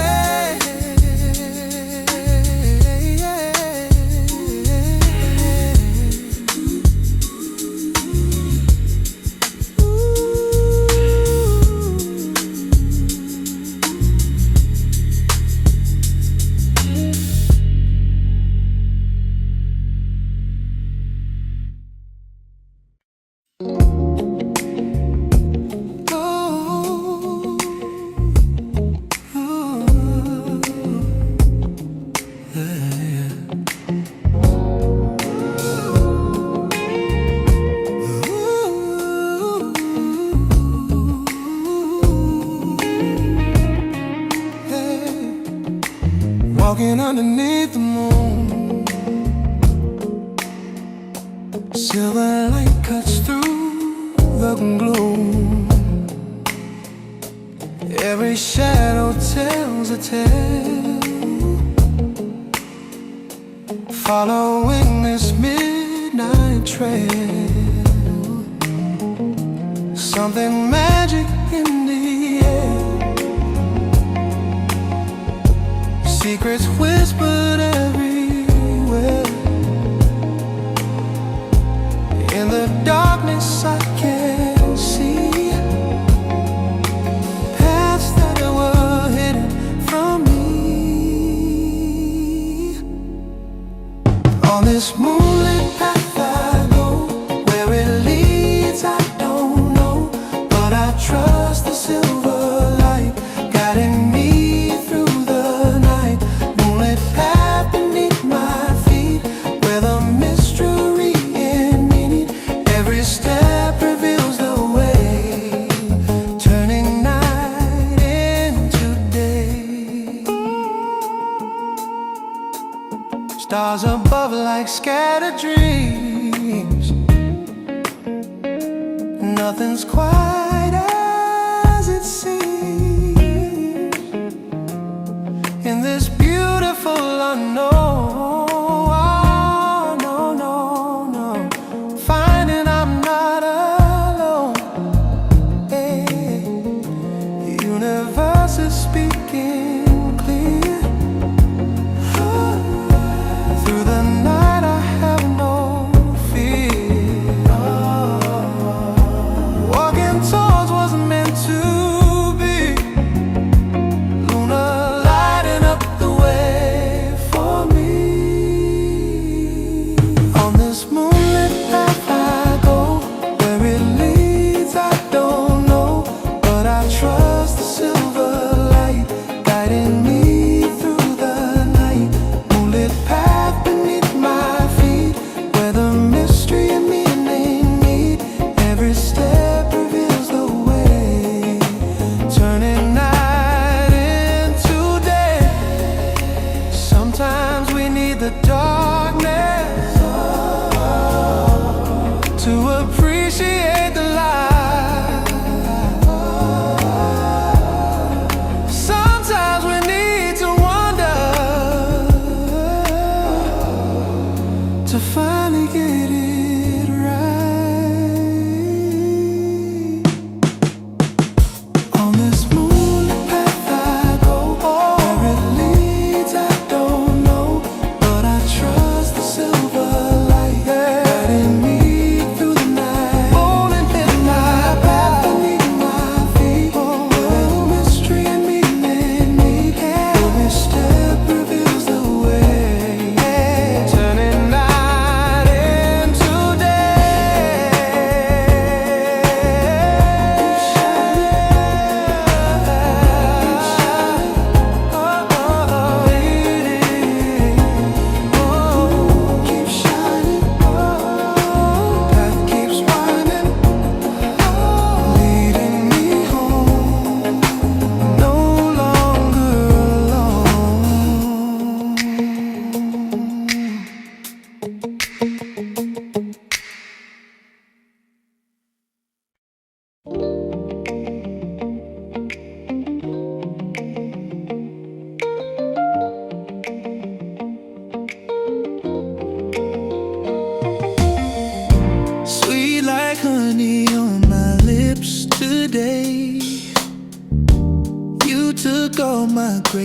Walking underneath the moon, silver light cuts through the gloom. Every shadow tells a tale, following this midnight trail. Something magic in the air, secrets whispered everywhere. In the darkness I can see paths that were hidden from me. On this moonlit path I go, where it leads I don't know, but I trust the silver light guiding me through the night. Moonlit path beneath my feet, where the mystery in meaning, every step reveals the way, turning night into day. Stars above like scattered dreams, nothing's quite as it seems. In this beautiful unknown, oh, no, no, no, finding I'm not alone. Hey, universe is speaking clear. Through the night I have no fear. Walking towards what's meant to be. Luna lighting up the way for me.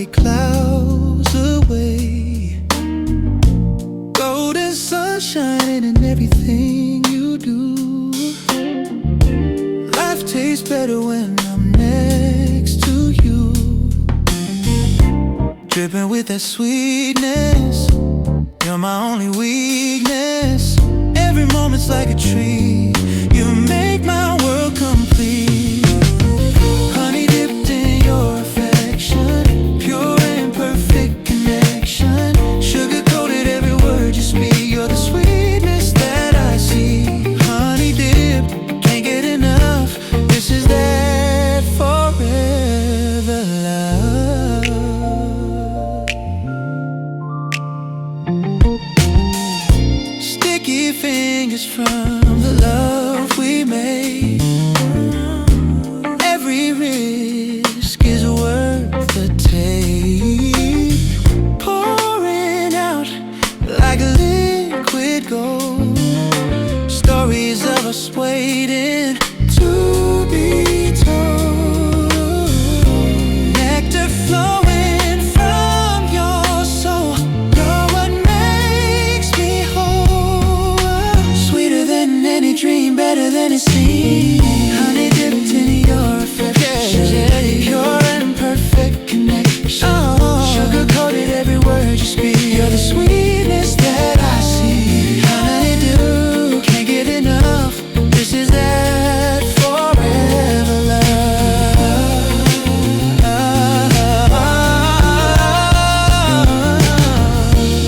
gray clouds away. Golden sun shining in everything you do. Life tastes better when I'm next to you. Dripping with that sweetness, you're my only weakness. Every moment's like a treat, you make my world complete. Honey dipped in your affection, pure and perfect connection. Sugar coated every word you speak, you're the sweetness that I see. Honey dipped, can't get enough, this is that forever love. Sticky fingers from the love we made. Every risk is worth the take. Pouring out like liquid gold. Stories of us waiting to be told. Nectar flowing from your soul, you're what makes me whole. Sweeter than any dream, better than it seems. Honey dipped in your affection, pure and perfect connection. Sugar coated every word you speak, you're the sweetness that I see. Honey do, can't get enough, this is that forever love.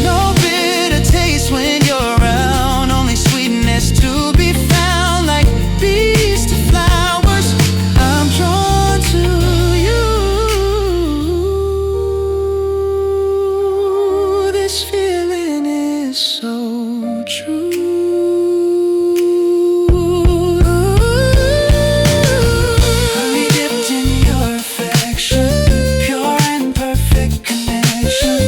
No bitter taste when you're around, only sweetness to be found. Like bees to flowers, I'm drawn to you. This feeling is so true. Honey dipped in your affection, pure and perfect connection.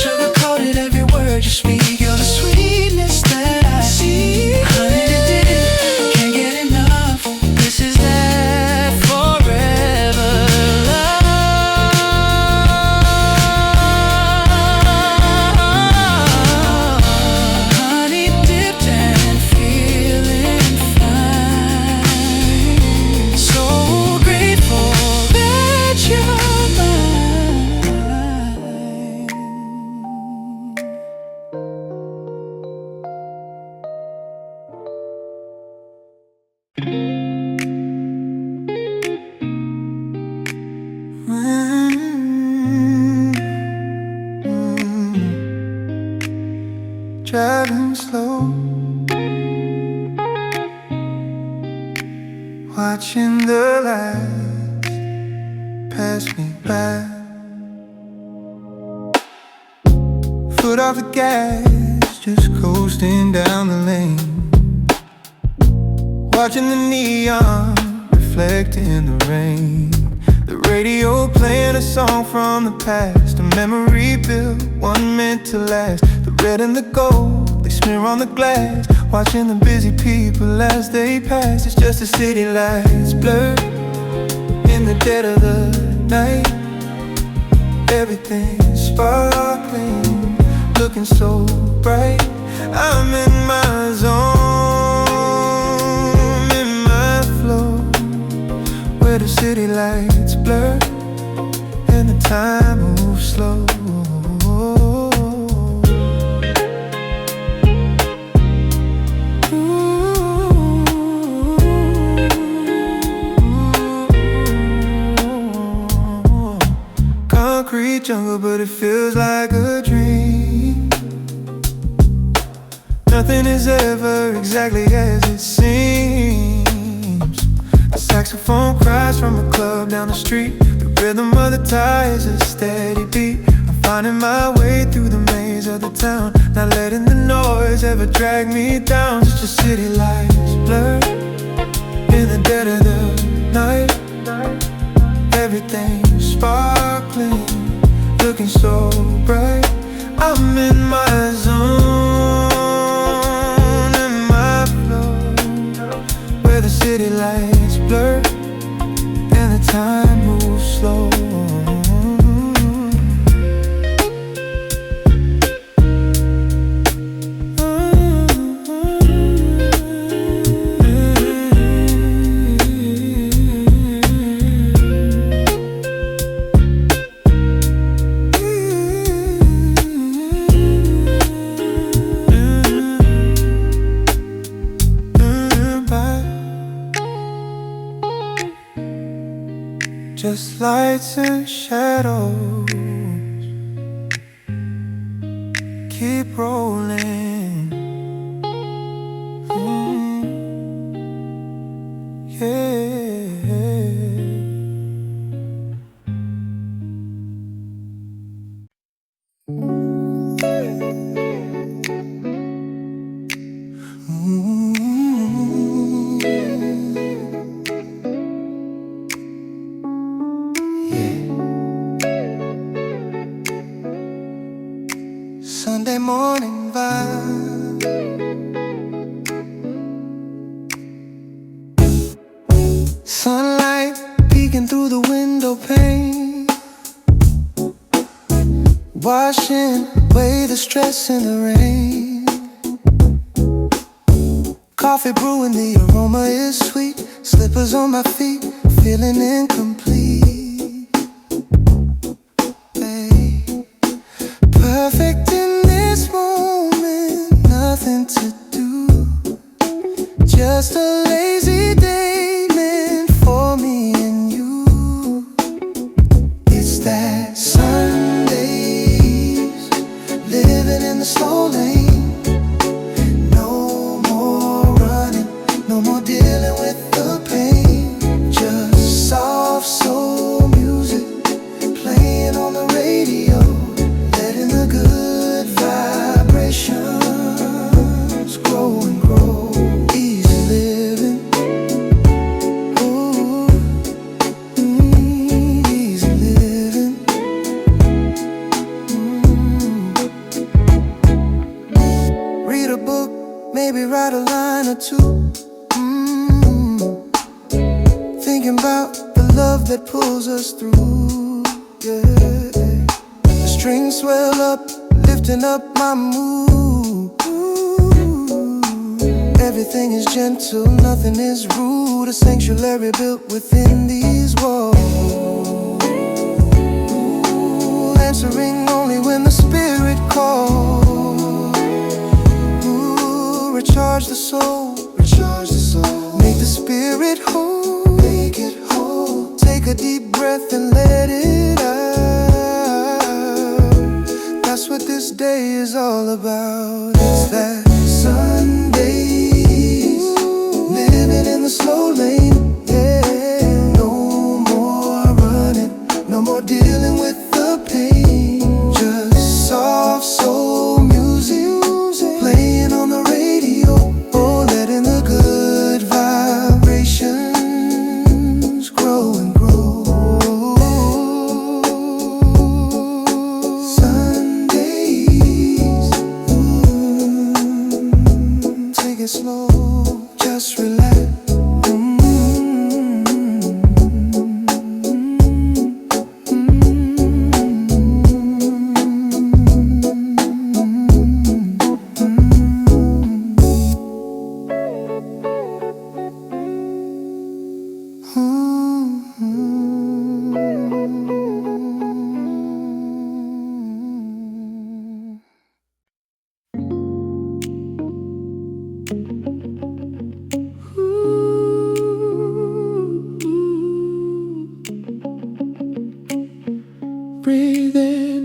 Sugar coated every word you speak, you're the sweetness that I see. Honey dipped, can't get enough, this is that forever love. Honey dipped and feeling fine. So grateful that you're mine. Driving slow, watching the lights pass me by. Foot off the gas, just coasting down the lane. Watching the neon reflect in the rain. The radio playing a song from the past, a memory built, one meant to last. The red and the gold, they smear on the glass. Watching the busy people as they pass. It's just a city lights blurred in the dead of the night. Everything's sparkling, looking so bright. I'm in my zone, in my flow, where the city lights blur and the time moves slow. Concrete jungle, but it feels like a dream. Nothing is ever exactly as it seems. The saxophone cries from a club down the street. The rhythm of the tires, a steady beat. I'm finding my way through the maze of the town, not letting the noise ever drag me down. Just a city lights blur in the dead of the night. Everything's sparkling, looking so bright. I'm in my zone, in my flow, where the city lights blur and the time moves slow. lights and shadows keep rolling. Yeah. Sunday morning vibe. Sunlight peeking through the window pane, washing away the stress in the rain. Coffee brewing, the aroma is sweet. Slippers on my feet, feeling incomplete. Hey. Perfect in this moment, nothing to do. Just a lazy day meant for me and you. It's that Sundays, living in the slow lane. No more running, no more dealing with the pain. Just soft soul music playing on the radio, letting the good vibrations grow and grow. Easy living, ooh, easy living. Read a book, maybe write a line or two. Thinking about the love that pulls us through. Yeah. The strings swell up, lifting up my mood. Everything is gentle, nothing is rude. A sanctuary built within these walls. Answering only when the spirit calls. Recharge the soul, recharge the soul. Make the spirit whole, make it whole. Take a deep breath and let it out. That's what this day is all about. It's that Sundays, living in the slow lane. Yeah, no more running, no more dealing with the pain. Just soft soul music playing on the radio. Oh, letting the good vibrations grow and grow. Sundays, take it slow, just relax. Breathe in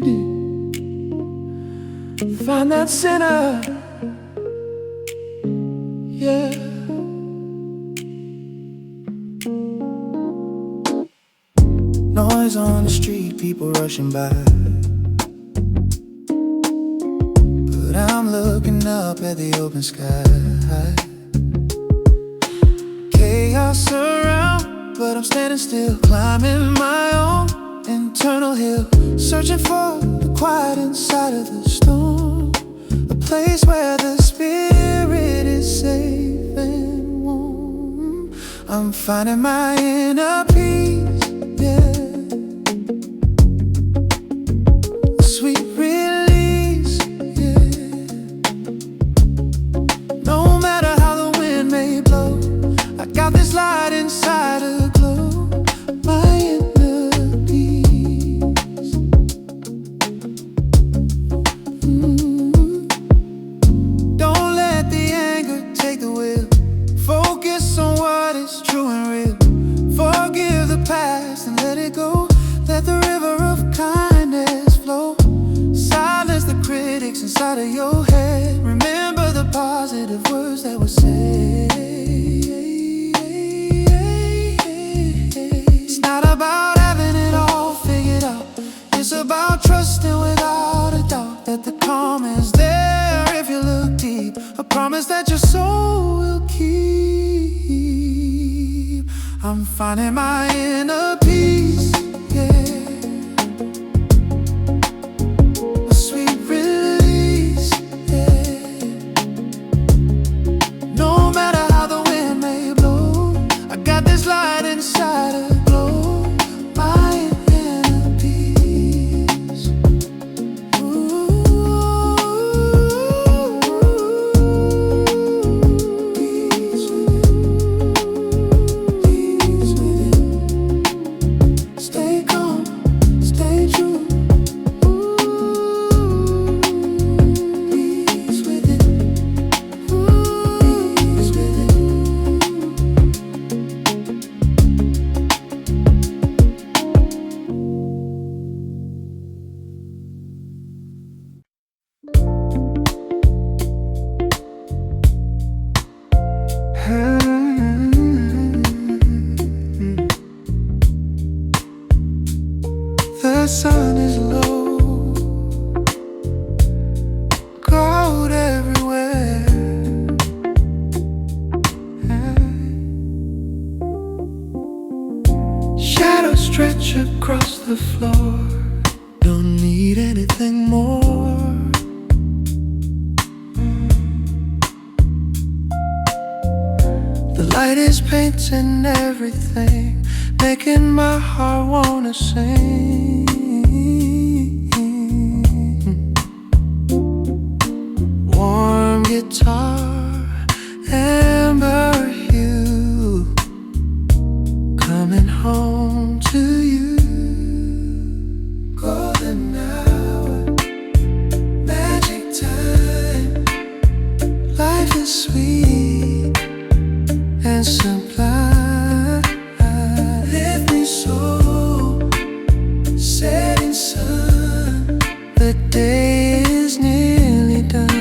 deep, find that center. Yeah. Noise on the street, people rushing by, but I'm looking up at the open sky. Chaos around, but I'm standing still, climbing my own internal hill, searching for the quiet inside of the storm, a place where the spirit is safe and warm. I'm finding my inner peace, yeah. A sweet release, yeah. No matter how the wind may blow, I got this light inside a glow, my inner peace. Don't let the anger take the wheel. Focus on what is true and real. Forgive the past. slow. Silence the critics inside of your head. Remember the positive words that were said. It's not about having it all figured out. It's about trusting without a doubt that the calm is there if you look deep. A promise that your soul will keep. I'm finding my inner peace, yeah. A sweet release, yeah. No matter how the wind may blow, I got this light inside a glow. My inner peace. Ooh, peace within. Stay calm, stay true. Ooh, peace within. Ooh, peace within. The sun is low, cloud everywhere. Shadows stretch across the floor. Don't need anything more. The light is painting everything, making my heart wanna sing. Warm guitar, amber hue, coming home to you. Golden hour, magic time. Life is sweet and sublime. Lift me so, setting sun. The day is nearly done.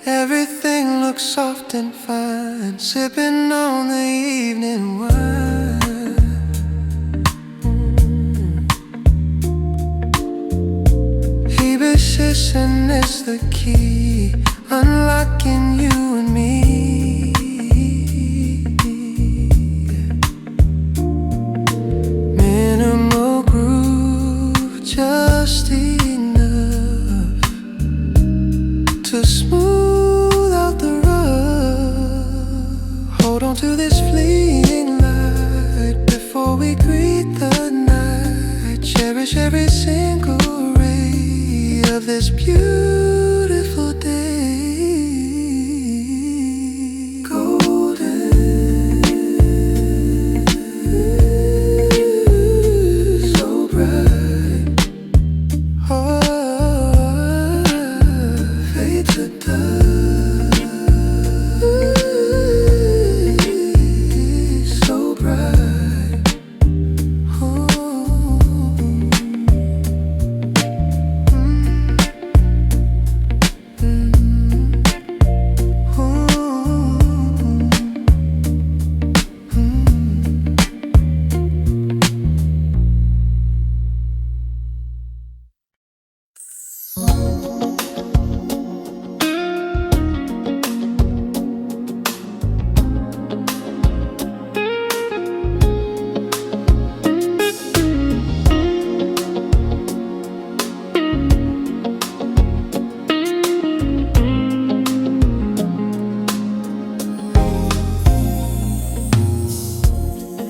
Everything looks soft and fine, sipping on the evening wine. Hebesission is the key, unlocking you and me. Minimal groove, just enough to smooth out the rough. Hold on to this fleeting light before we greet the night. Cherish every single ray of this beautiful day. Golden, so bright. Oh, fade to dust. So bright. Oh.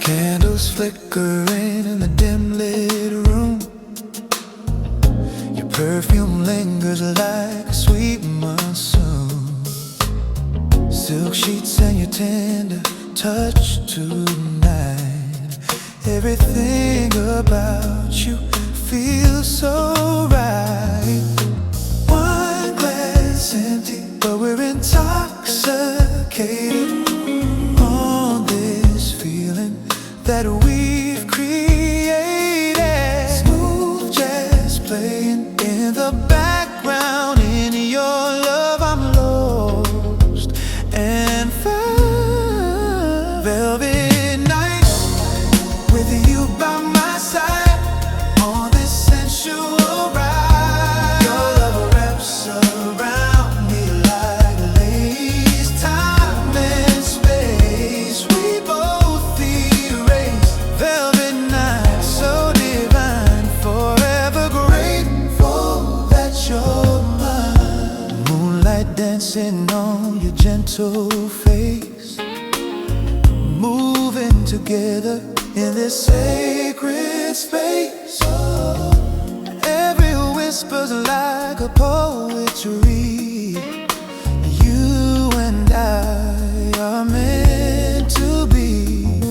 Candles flickering in the dim lit room. Your perfume lingers like a sweet monsoon. Silk sheets and your tender touch tonight. Everything about you feels so right. One glass empty, but we're intoxicated on this feeling that that we've created. Smooth jazz playing in the background. In your love I'm lost and found. Velvet nights with you by my side on this sensual ride. Your love wraps around me like lace. Time and space we both erase. Velvet night so divine, forever grateful that you're mine. Moonlight dancing on your gentle face, moving together in this sacred space. Every whisper's like a poetry. You and I are meant to be.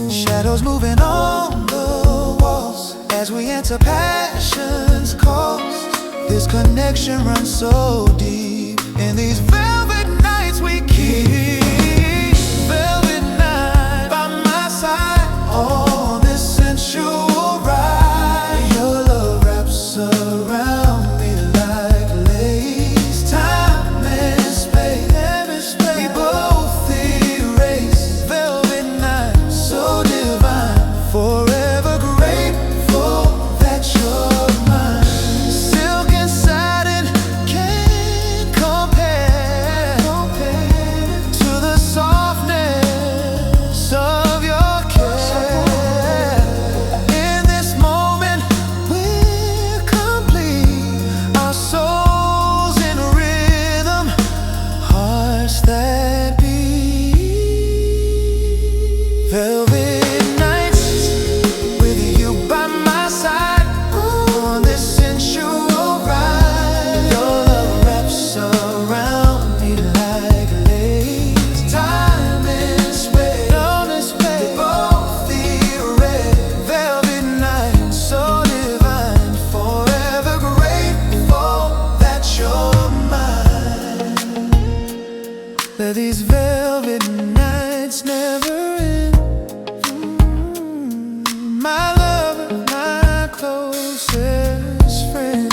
Shadows moving on the walls as we enter passion's cost. This connection runs so deep in these velvet nights we keep. Velvet night by my side on this sensual ride. Your love wraps around me like lace. Time and space we both erase. Velvet night so divine, forever grateful that you're mine. Silk and satin can't compare to the softness of your care. In this moment we're complete, our souls in rhythm, hearts that beat. Velvet nights with you by my side on this sensual ride. Your love wraps around me like lace. Time and space we both erase. Velvet night so divine, forever grateful that you're mine. That these velvet nights never end. My lover, my closest friend.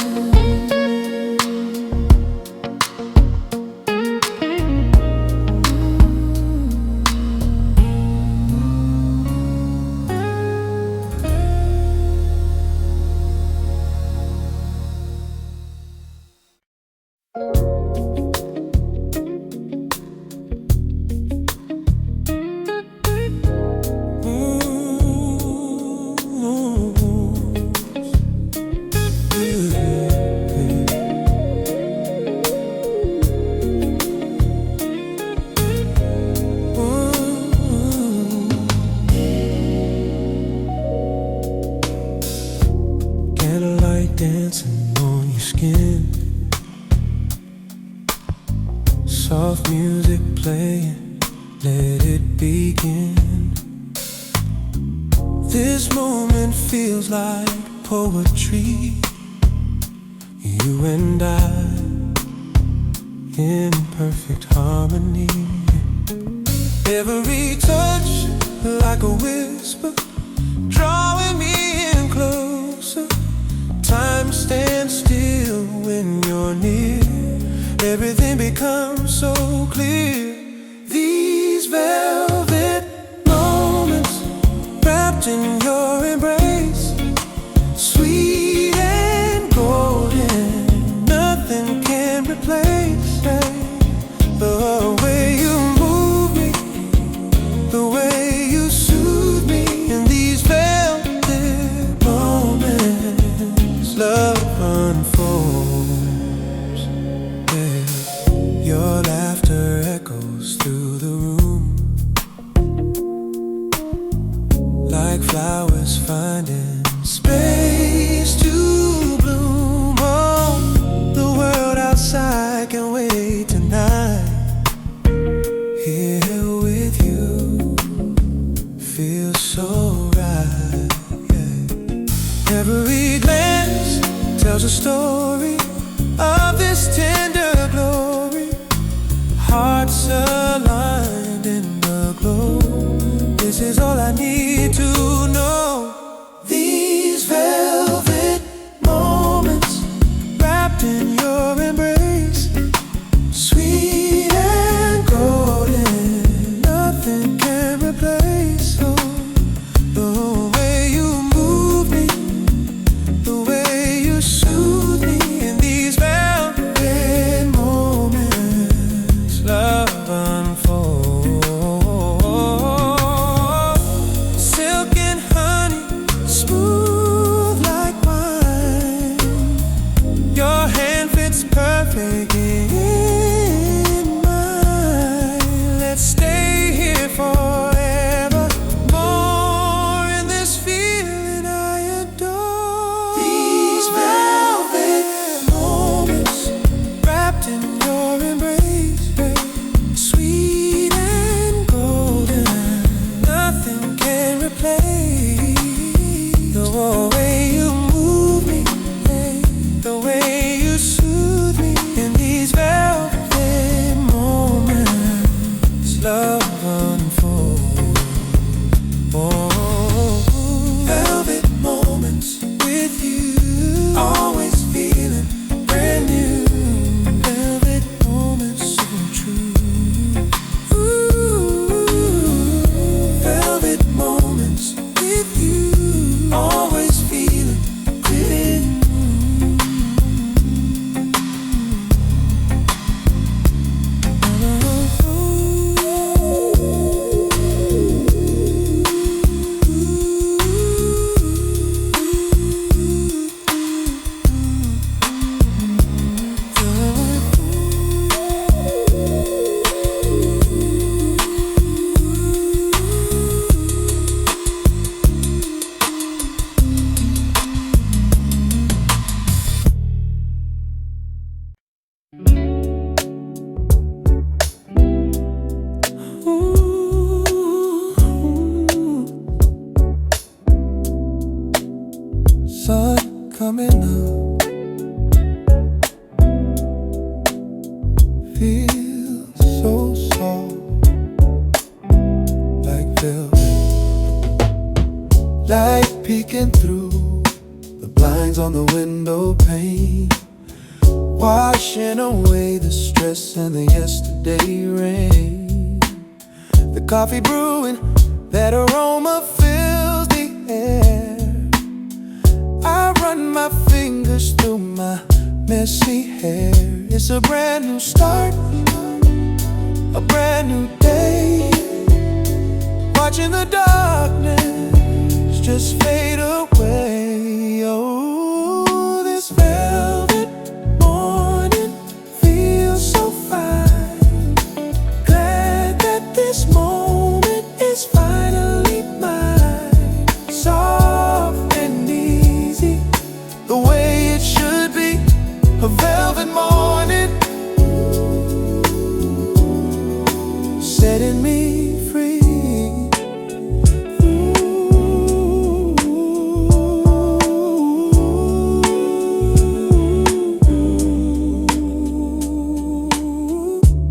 Candlelight dancing on your skin, soft music playing, let it begin. This moment feels like poetry. You and I in perfect harmony. Every touch like a whisper, drawing me in closer. Time stands still when you're near. Everything becomes so clear. These velvet moments wrapped in your embrace, sweet and golden, nothing can replace the way you move me, the way you soothe me. In these velvet moments, love unfolds. Yeah. Your laughter echoes through the room, like flowers finding space to bloom. Oh, the world outside can wait tonight. Here with you feels so right. Yeah. Every glance tells a story of this tender glory. Hearts aligned in the glow. This is all I need to know. The way you move me, the way you soothe me in these velvet moments, love unfolds. Velvet moments with you, always feeling brand new. Velvet moments so true. Velvet moments with you, always feeling brand new. Sun coming up, feels so soft, like velvet. Light peeking through the blinds on the window pane, washing away the stress and the yesterday rain. The coffee brewing, that aroma fills the air. I run my fingers through my messy hair. It's a brand new start, a brand new day. Watching the darkness just fade away. Oh, this velvet morning feels so fine. Glad that this moment is finally mine. Soft and easy, the way it should be. A velvet morning, setting me free.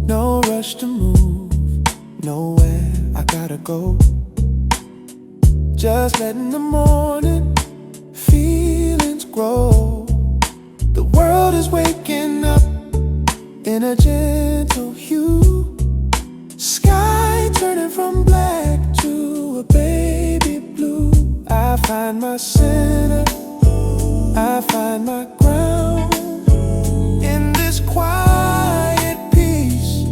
No rush to move, nowhere I gotta go. Just letting the morning feelings grow. The world is waking up in a gentle hue. Sky turning from black to a baby blue. I find my center, I find my ground in this quiet peace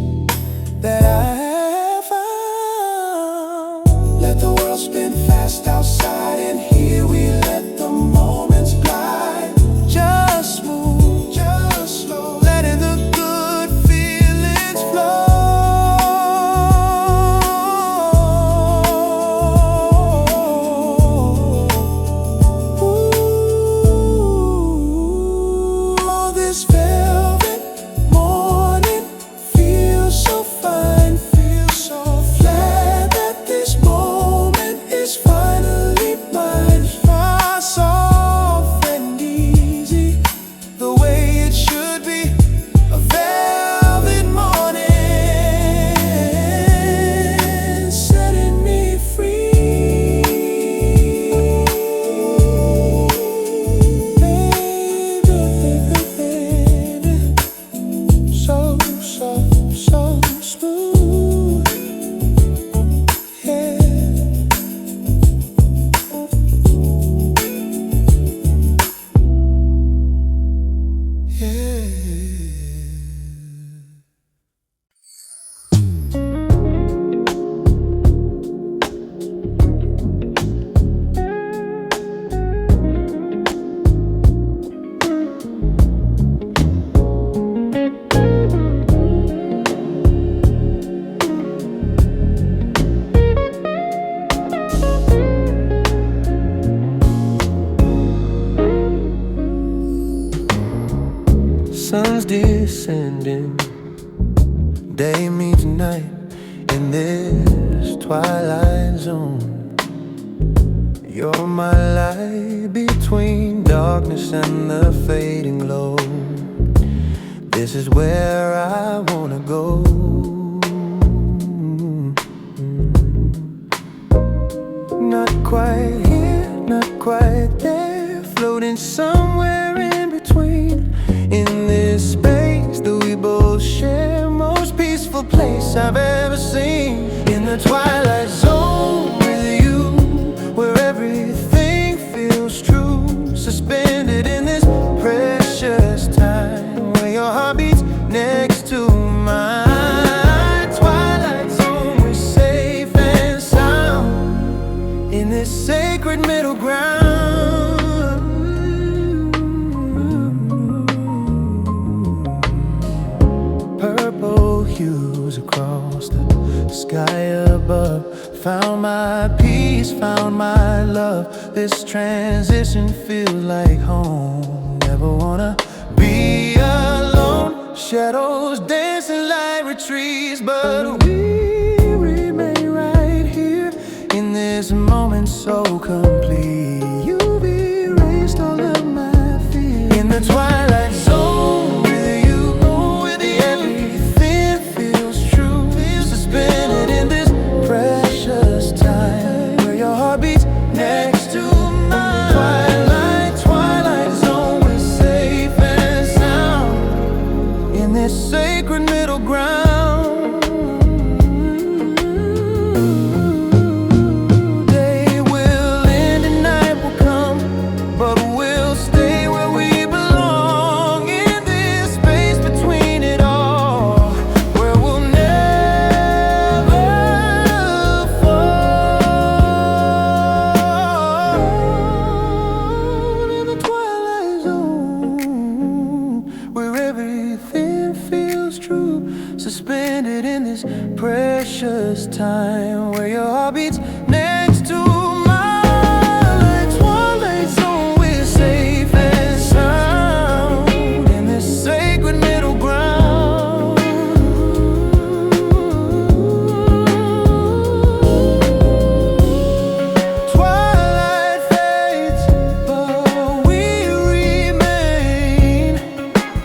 that I have found. Let the world spin fast outside, and here we let the moments glide. Just move, just slow, letting the good feelings flow. Ooh, this velvet morning feels so fine, feels so glad that this moment is finally mine. Far soft and easy, the way it should be. A velvet morning, setting me free. Baby, baby, so soft, so smooth, yeah. Yeah. Sun's descending, day meets night in this twilight zone. You're my light between darkness and the fading glow. This is where I wanna go. Not quite here, not quite there, floating somewhere in between. In this space that we both share, most peaceful place I've ever seen. In the twilight zone with you, where everything feels true, suspended in this precious time, where your heart beats next to mine. Twilight zone, we're safe and sound in this sacred middle ground. Purple hues across the sky above, found my peace, found my love. This transition feels like home. Never wanna be alone. Shadows dancing like retreats, but we remain right here in this moment so complete. You've erased all of my fears. In the twilight zone with you, with everything feels true, suspended in this precious time, where your heart beats next to mine. Twilight zone, we're safe and sound in this sacred middle ground. Day will end and night will come, but we'll stay where we belong, in this space between it all, where we'll never fall. In the twilight zone, where everything feels true, suspended in this precious time, where your heart beats next to mine. Twilight zone, we're safe and sound in this sacred middle ground. Twilight fades, but we remain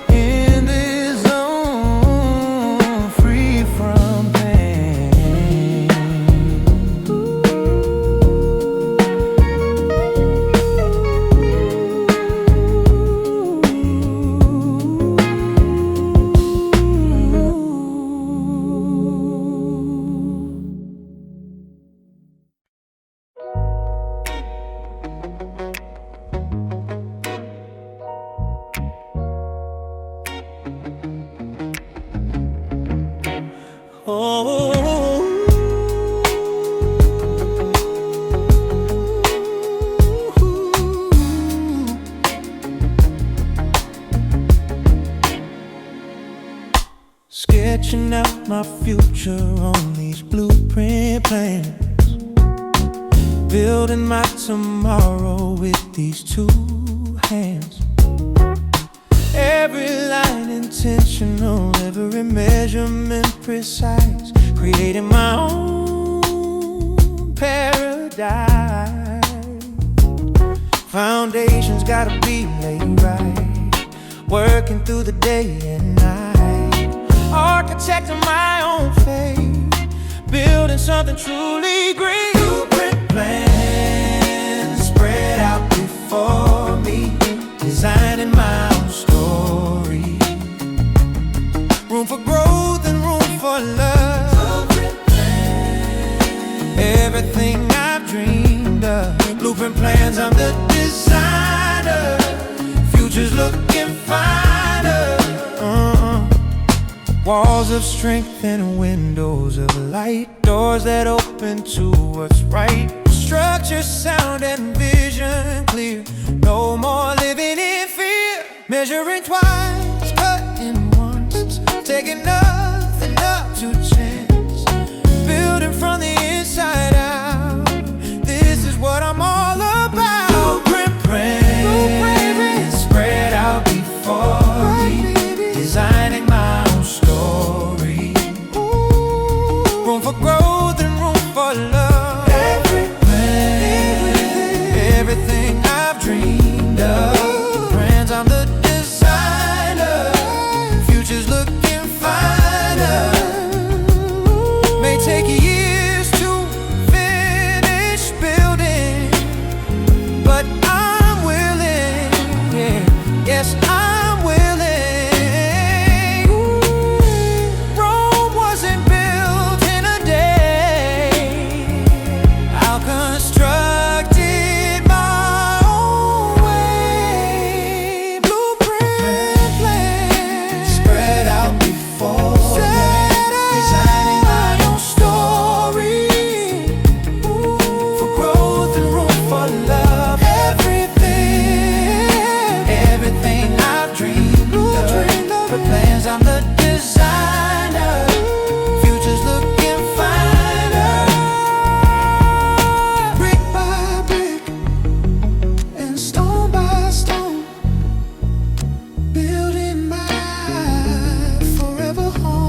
in this zone, free from pain. Sketching out my future on these blueprint plans, building my tomorrow with these two hands. Every line intentional, every measurement precise, creating my own paradise. Foundations gotta be laid right, working through the day and night, architecting my own fate, building something truly great. Blueprint plans spread out before me, designing my own story. Room for growth and room for love. Everything I've dreamed of. Blueprint plans, I'm the designer. Future's looking finer. Walls of strength and windows of light, doors that open to what's right. Structure, sound, and vision clear. No more living in fear. Measuring twice, cutting once, taking nothing up to chance. Building from the inside out. This is what I'm all about. Blueprint plans spread out before me, designing my own story. Room for growth and room for love. Everything every bit, everything I've dreamed of. With plans, I'm the designer. Future's looking finer. Brick by brick and stone by stone, building my forever home.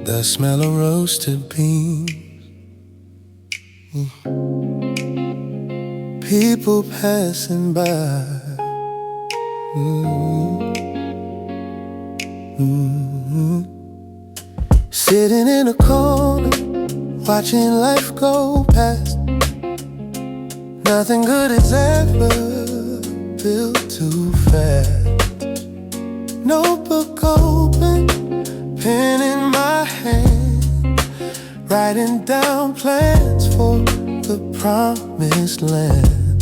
The smell of roasted beans, people passing by, sitting in a corner, watching life go past. Nothing good is ever built too fast. Notebook open, pen in my hand, writing down plans for the promised land.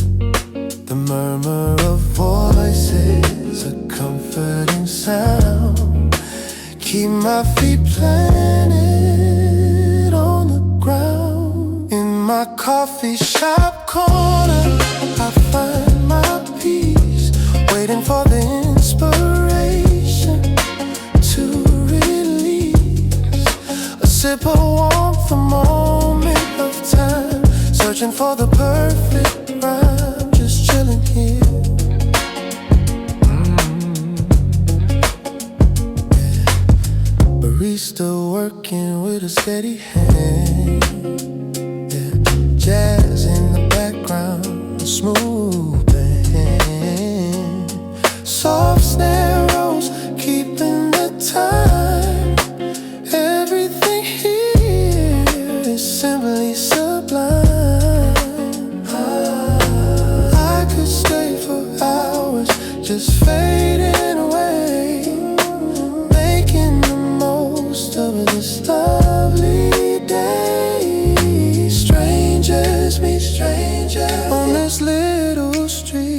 The murmur of voices, a comforting sound, keep my feet planted on the ground. In my coffee shop corner, I find my peace, waiting for the inspiration to release. A sip of warmth, a moment of time, searching for the perfect rhyme, just chilling here. Barista working with a steady hand, jazz in the background, a smooth band, soft snare rolls, keeping the time. Everything here is simply sublime. I could stay for hours, just fading away, making the most of this lovely day. Strangers meet strangers on this little street,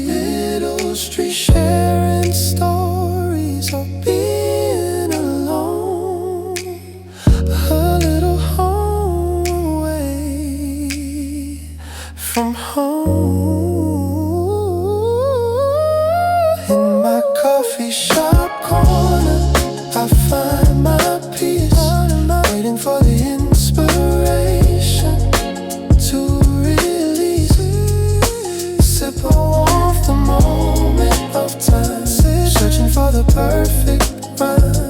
sharing stories of being alone, a little home away from home. In my coffee shop corner, I find my peace, waiting for the inspiration to release. Sip of warmth, the moment of time, searching for the perfect rhyme.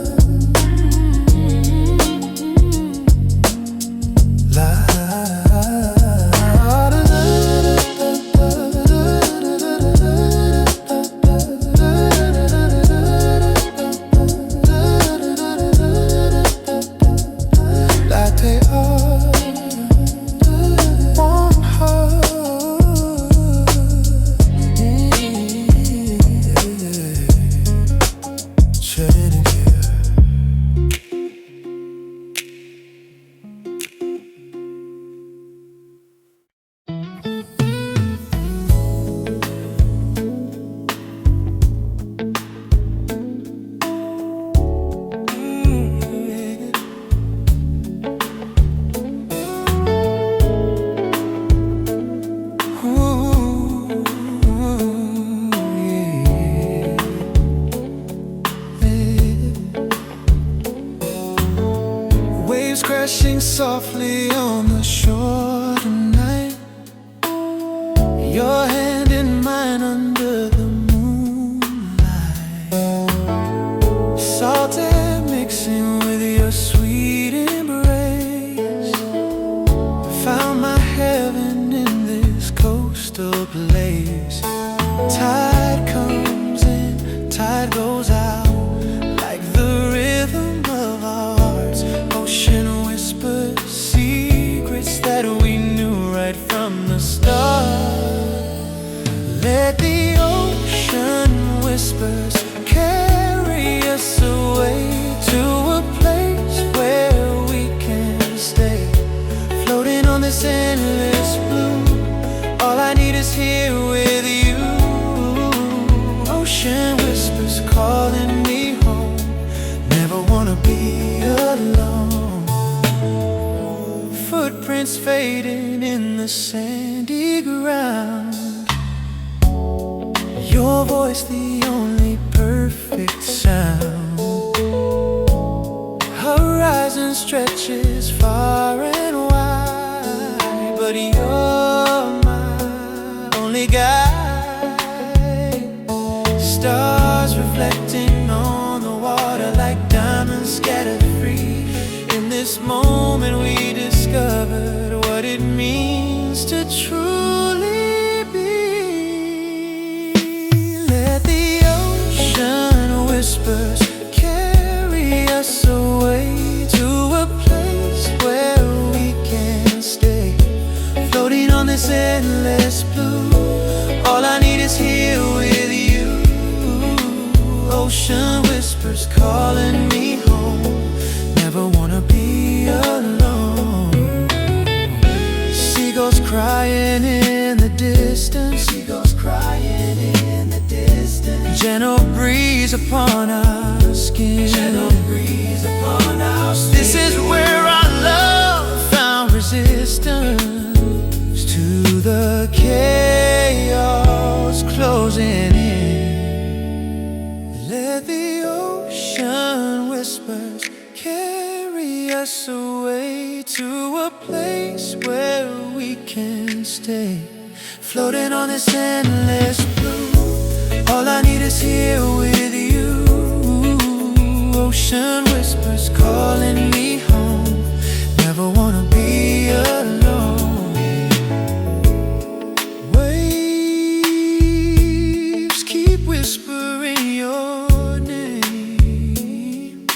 Latte art, warm heart, chilling here. Waves crashing softly on the shore tonight, your hand in mine under the moonlight, salted mixing with your sweet embrace. Found my heaven in this coastal place. Tide comes in, tide goes out, like the rhythm of our hearts. Ocean whispers secrets that we knew right from the start. Let the ocean whispers carry us away to a place where we can stay, floating on this endless blue. All I need is here with you. Ocean ocean whispers calling me home. Never wanna be alone. Footprints fading in the sandy ground. Your voice the only perfect sound. Horizon stretches far and wide, but you're my only guide. Stars reflecting on the water like diamonds scattered free. In this moment we discovered what it means to truly be. Let the ocean whispers carry us away to a place where we can stay, floating on this endless blue. All I need is here with you. Ocean whispers calling me home. Never wanna be alone. Seagulls crying in the distance. Seagulls crying in the distance. Gentle breeze upon our skin. Gentle breeze upon our skin. This is where our love found resistance to the chaos closing in. Let the ocean whispers carry us away to a place where we can stay, floating on this endless blue. All I need is here with you. Ocean whispers calling me home. Never wanna be alone. Waves keep whispering your name.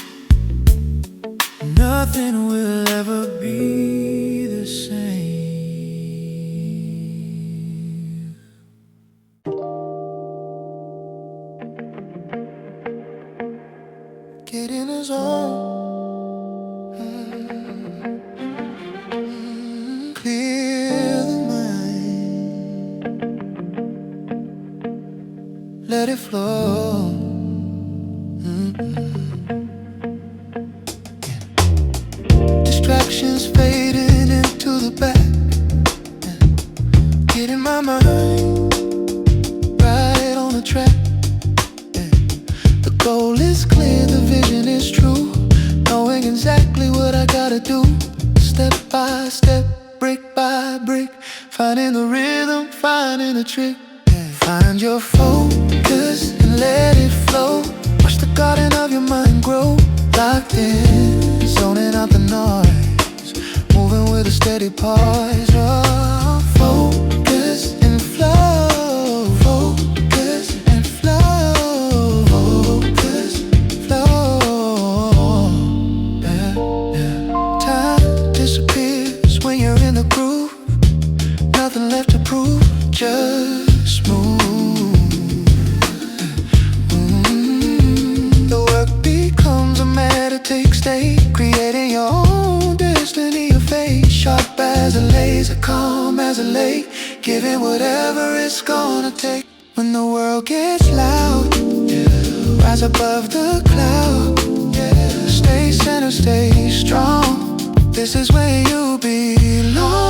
Nothing will ever be the same. Get in the zone. Clear the mind. Let it flow. Distractions fading into the back. Get in my mind, right on the track. The goal is clear, the vision is true. Knowing exactly what I gotta do. Step by step, brick by brick. Finding the rhythm, finding the trick. Find your focus and let it flow. Watch the garden of your mind grow. Locked in, zoning out the noise, moving with a steady poise. Oh, focus and flow, focus and flow, focus, flow. Yeah, yeah. Time disappears when you're in the groove. Nothing left to prove, just move. The work becomes a meditative state, creating your own destiny, your fate. Sharp as a laser, calm as a lake, giving whatever it's gonna take. When the world gets loud, rise above the cloud. Stay center, stay strong. This is where you belong.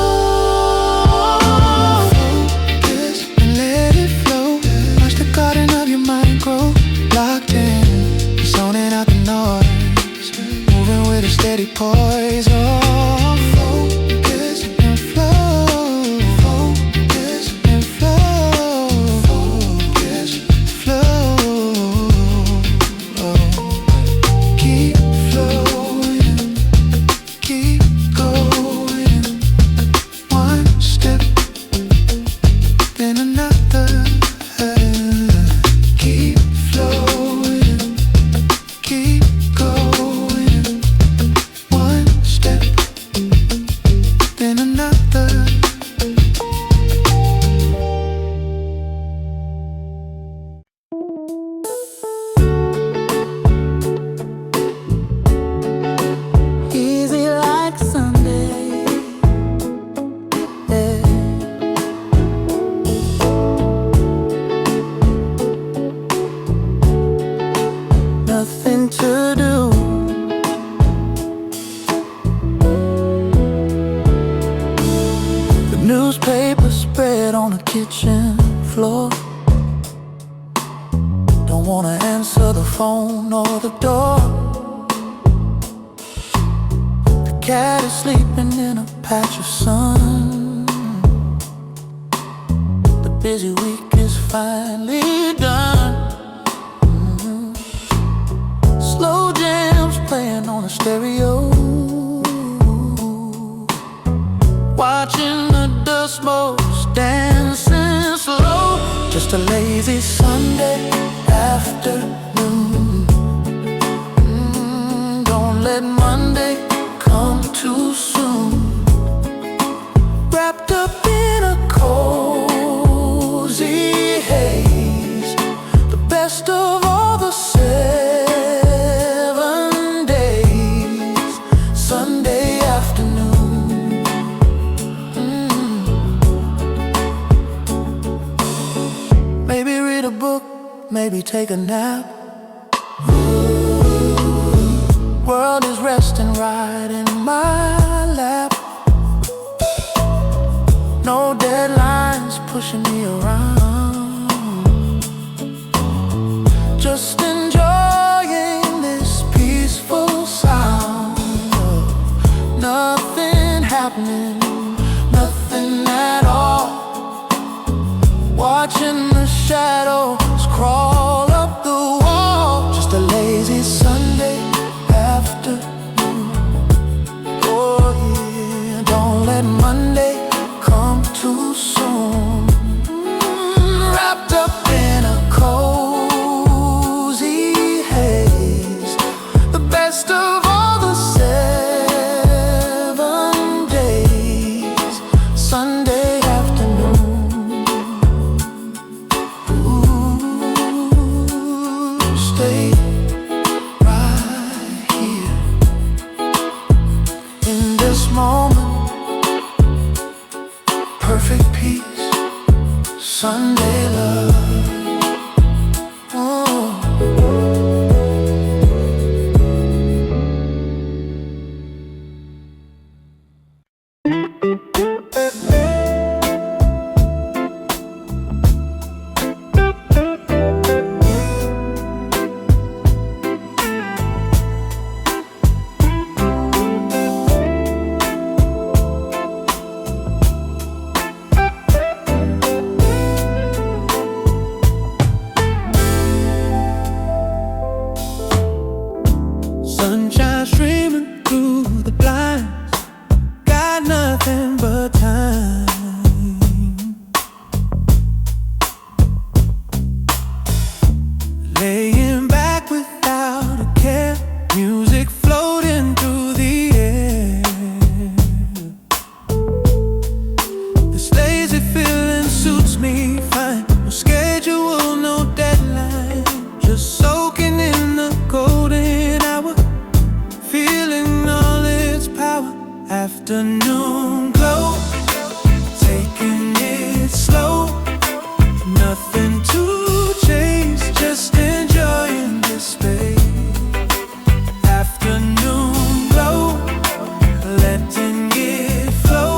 Focus and let it flow. Watch the garden of your mind grow. Locked in, zoning out the noise, moving with a steady poise. Oh, focus and flow, focus and flow, focus, flow. Keep flowing, keep going. One step, then another. Keep flowing, keep going. One step, kitchen floor. Don't wanna answer the phone or the door. The cat is sleeping in a patch of sun. The busy week is finally done. Slow jams playing on the stereo, watching the dust motes dancing slow. Just a lazy Sunday afternoon. Don't let Monday come too soon. Wrapped up in a cozy haze, the best of all the 7 days. Sunday afternoon. Maybe read a book, maybe take a nap. World is resting right in my lap. No deadlines pushing me around. Just enjoying this peaceful sound of nothing happening, nothing at all. Watching the shadows crawl up the wall. Just a lazy Sunday afternoon. Oh yeah, don't let Monday come too soon. Wrapped up in a cozy haze, the best of all the 7 days. Sunday afternoon. Stay right here in this moment. Perfect peace, Sunday love. Sunshine streaming through the blinds, got nothing but time. Laying back without a care, music floating through the air. This lazy feeling suits me fine. No schedule, no deadline, just soaking in the golden hour, feeling all its power. Afternoon glow, taking it slow. Nothing to chase, just enjoying this space. Afternoon glow, letting it flow.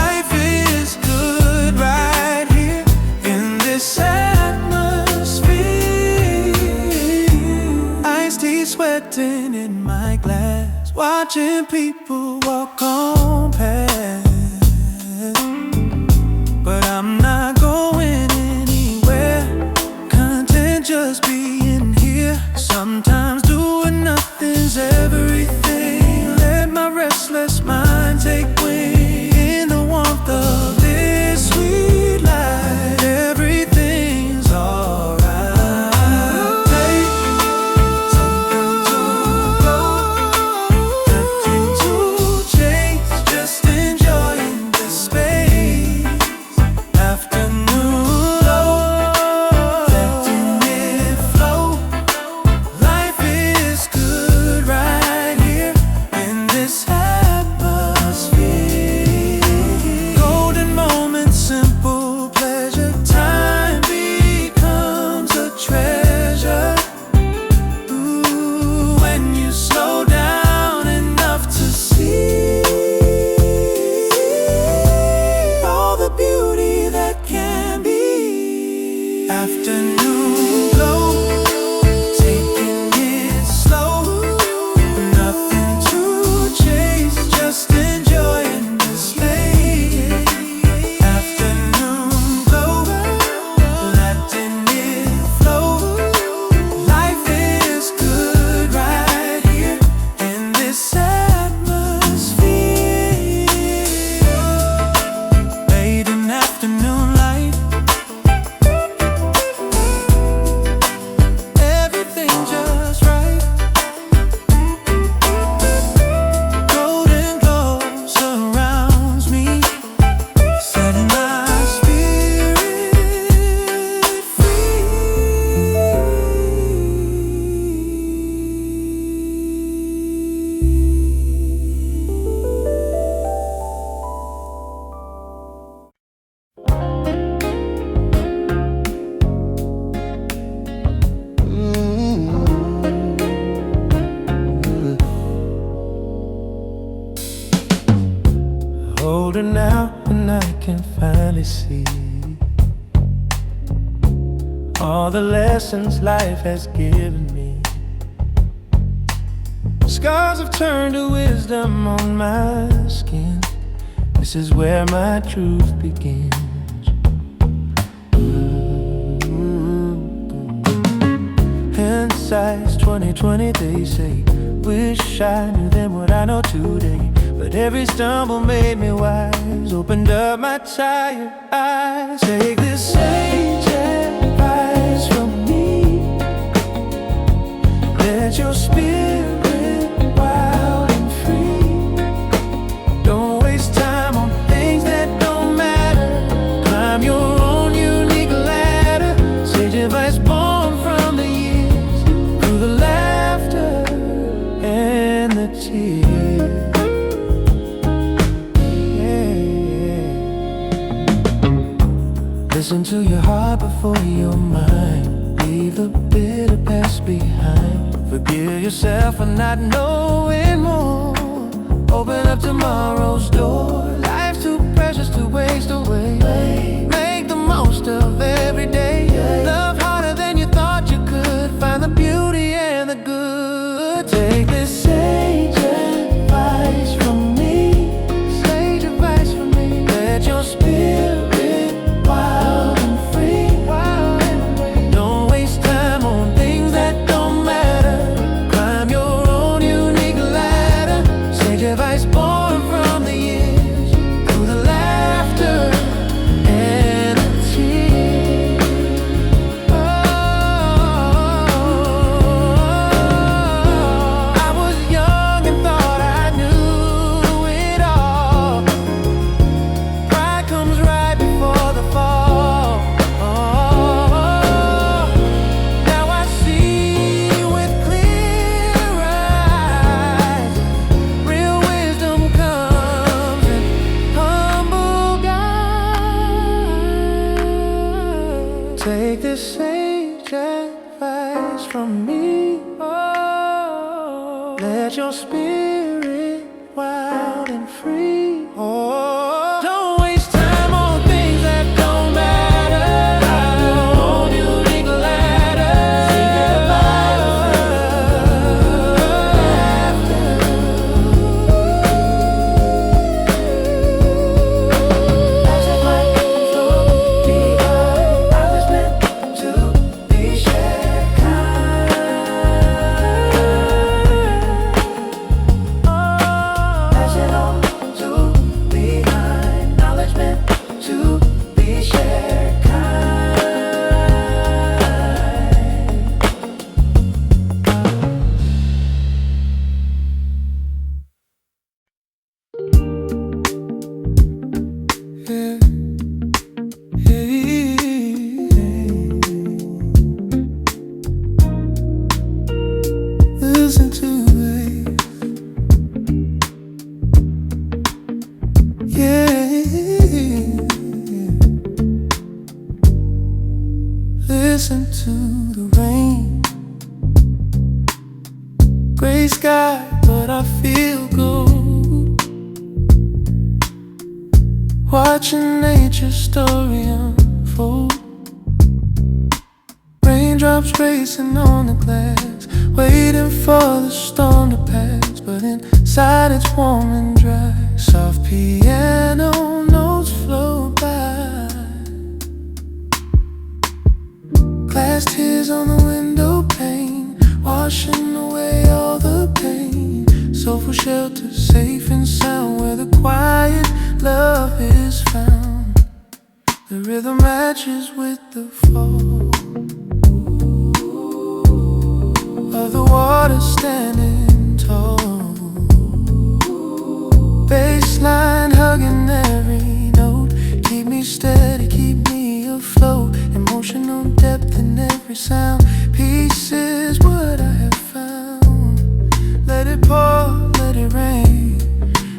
Life is good right here in this atmosphere. Iced tea sweating in my glass, watching people walk on past. But I'm not going anywhere, content just being here. Sometimes doing nothing's everything. Let my restless mind take wing in the warmth of this sweet life. Everything's alright. Take something to go, nothing to chase, just enjoying this space. Afternoon glow, letting it flow. Life is good right me see all the lessons life has given me. Scars have turned to wisdom on my skin. This is where my truth begins. Hindsight's 20/20, they say. Wish I knew then what I know today. But every stumble made me wise, opened up my tired eyes. Take this sage advice from me. Let your spirit wild and free. Don't waste time on things that don't matter. Climb your own unique ladder. Sage advice born from the years, through the laughter and the tears. Listen to your heart before your mind. Leave the bitter past behind. Forgive yourself for not knowing more. Open up tomorrow's door. Life's too precious to waste away. Make the most of every day. Love harder than you thought you could. Find the beauty and the good. Take this sage advice from me. Sage advice from me. Let your spirit wild and free. Don't waste time on things that don't matter. Climb your own unique ladder. Sage advice born from the years, through the laughter and the tears. I was young and thought I knew it all. Pride comes right before the fall. Now I see with clear eyes. Real wisdom comes in humble guise. Take this sage advice from me. Let your spirit wild and free. Don't waste time on things that don't matter. Climb your own unique ladder. I was meant to be shared kind. Pass it on to behind. Knowledge meant to be shared kind. Listen to it. Listen to the rain. Gray sky, but I feel good. Watching nature's story unfold. Raindrops racing on the glass, waiting for the storm to pass. But inside it's warm and dry. Soft piano notes flow by. Glass tears on the window pane, washing away all the pain. Soulful shelter, safe and sound, where the quiet love is found. The rhythm matches with the fall of the water standing tall. Bassline hugging every note. Keep me steady, keep me afloat. Emotional depth in every sound. Peace is what I have found. Let it pour, let it rain,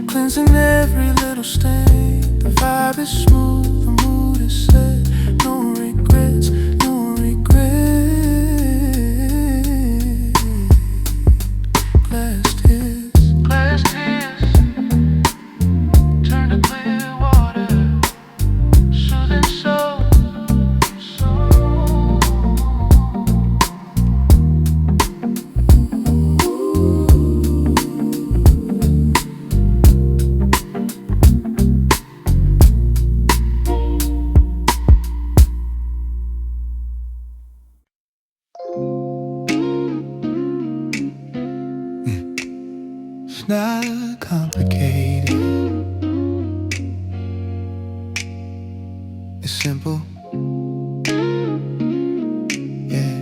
cleansing every little stain. The vibe is smooth, the mood is set. No regrets, no regrets. Glass tears turn to clear water. It's not complicated. It's simple. Yeah.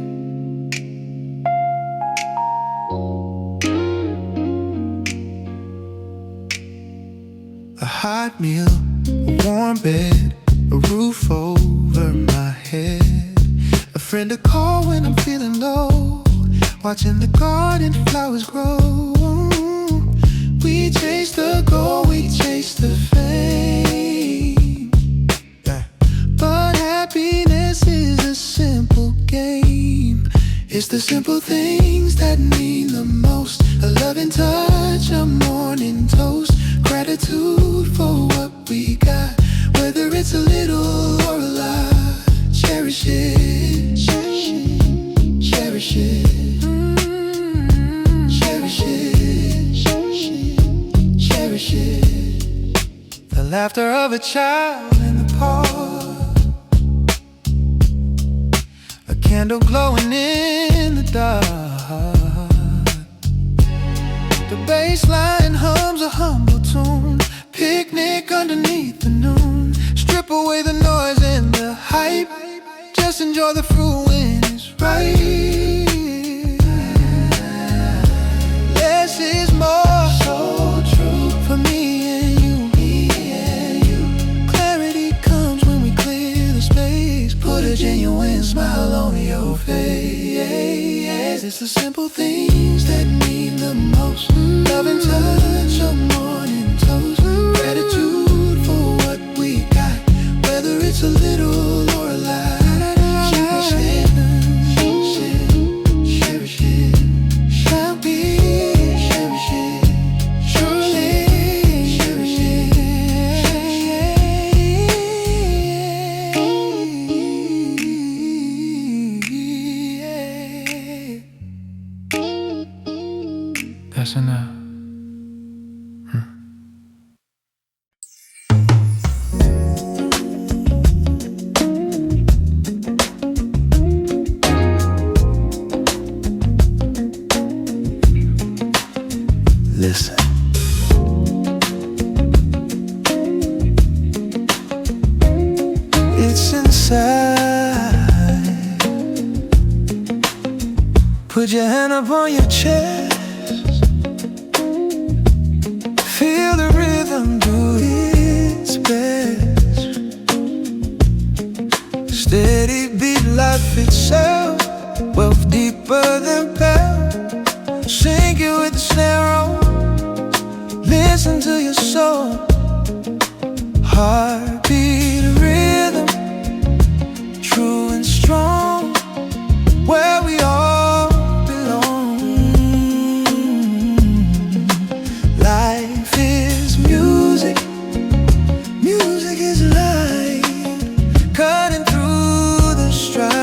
A hot meal, a warm bed, a roof over my head, a friend to call when I'm feeling low, watching the garden flowers grow. We chase the goal, we chase the fame, yeah. But happiness is a simple game. It's the simple things that mean the most. A loving touch, a morning toast, gratitude for what we got. Whether it's a little or a lot, cherish it, cherish it, cherish it. The laughter of a child in the park, a candle glowing in the dark. The bass line hums a humble tune, picnic underneath the noon. Strip away the noise and the hype, just enjoy the fruit when it's right. Less is more, so true for me and you. Clarity comes when we clear the space, put a genuine smile on your face. It's the simple things that mean the most. Love and touch, a morning toast, gratitude for what we got. Whether it's a little or a lot, cherish it, cherish it, cherish it. Shall be, cherish it, surely, cherish it. That's enough. Listen. It's inside. Put your hand up on your chest. Feel the rhythm do its best. Steady beat life itself, wealth deeper than pearl. Sink it with the snare roll. Listen to your soul. Heartbeat rhythm, true and strong, where we all belong. Life is music, music is life, cutting through the strife.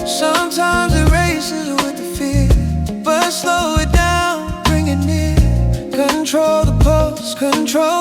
Sometimes it races with the fear, but slow it down, bring it near. Control the pulse, control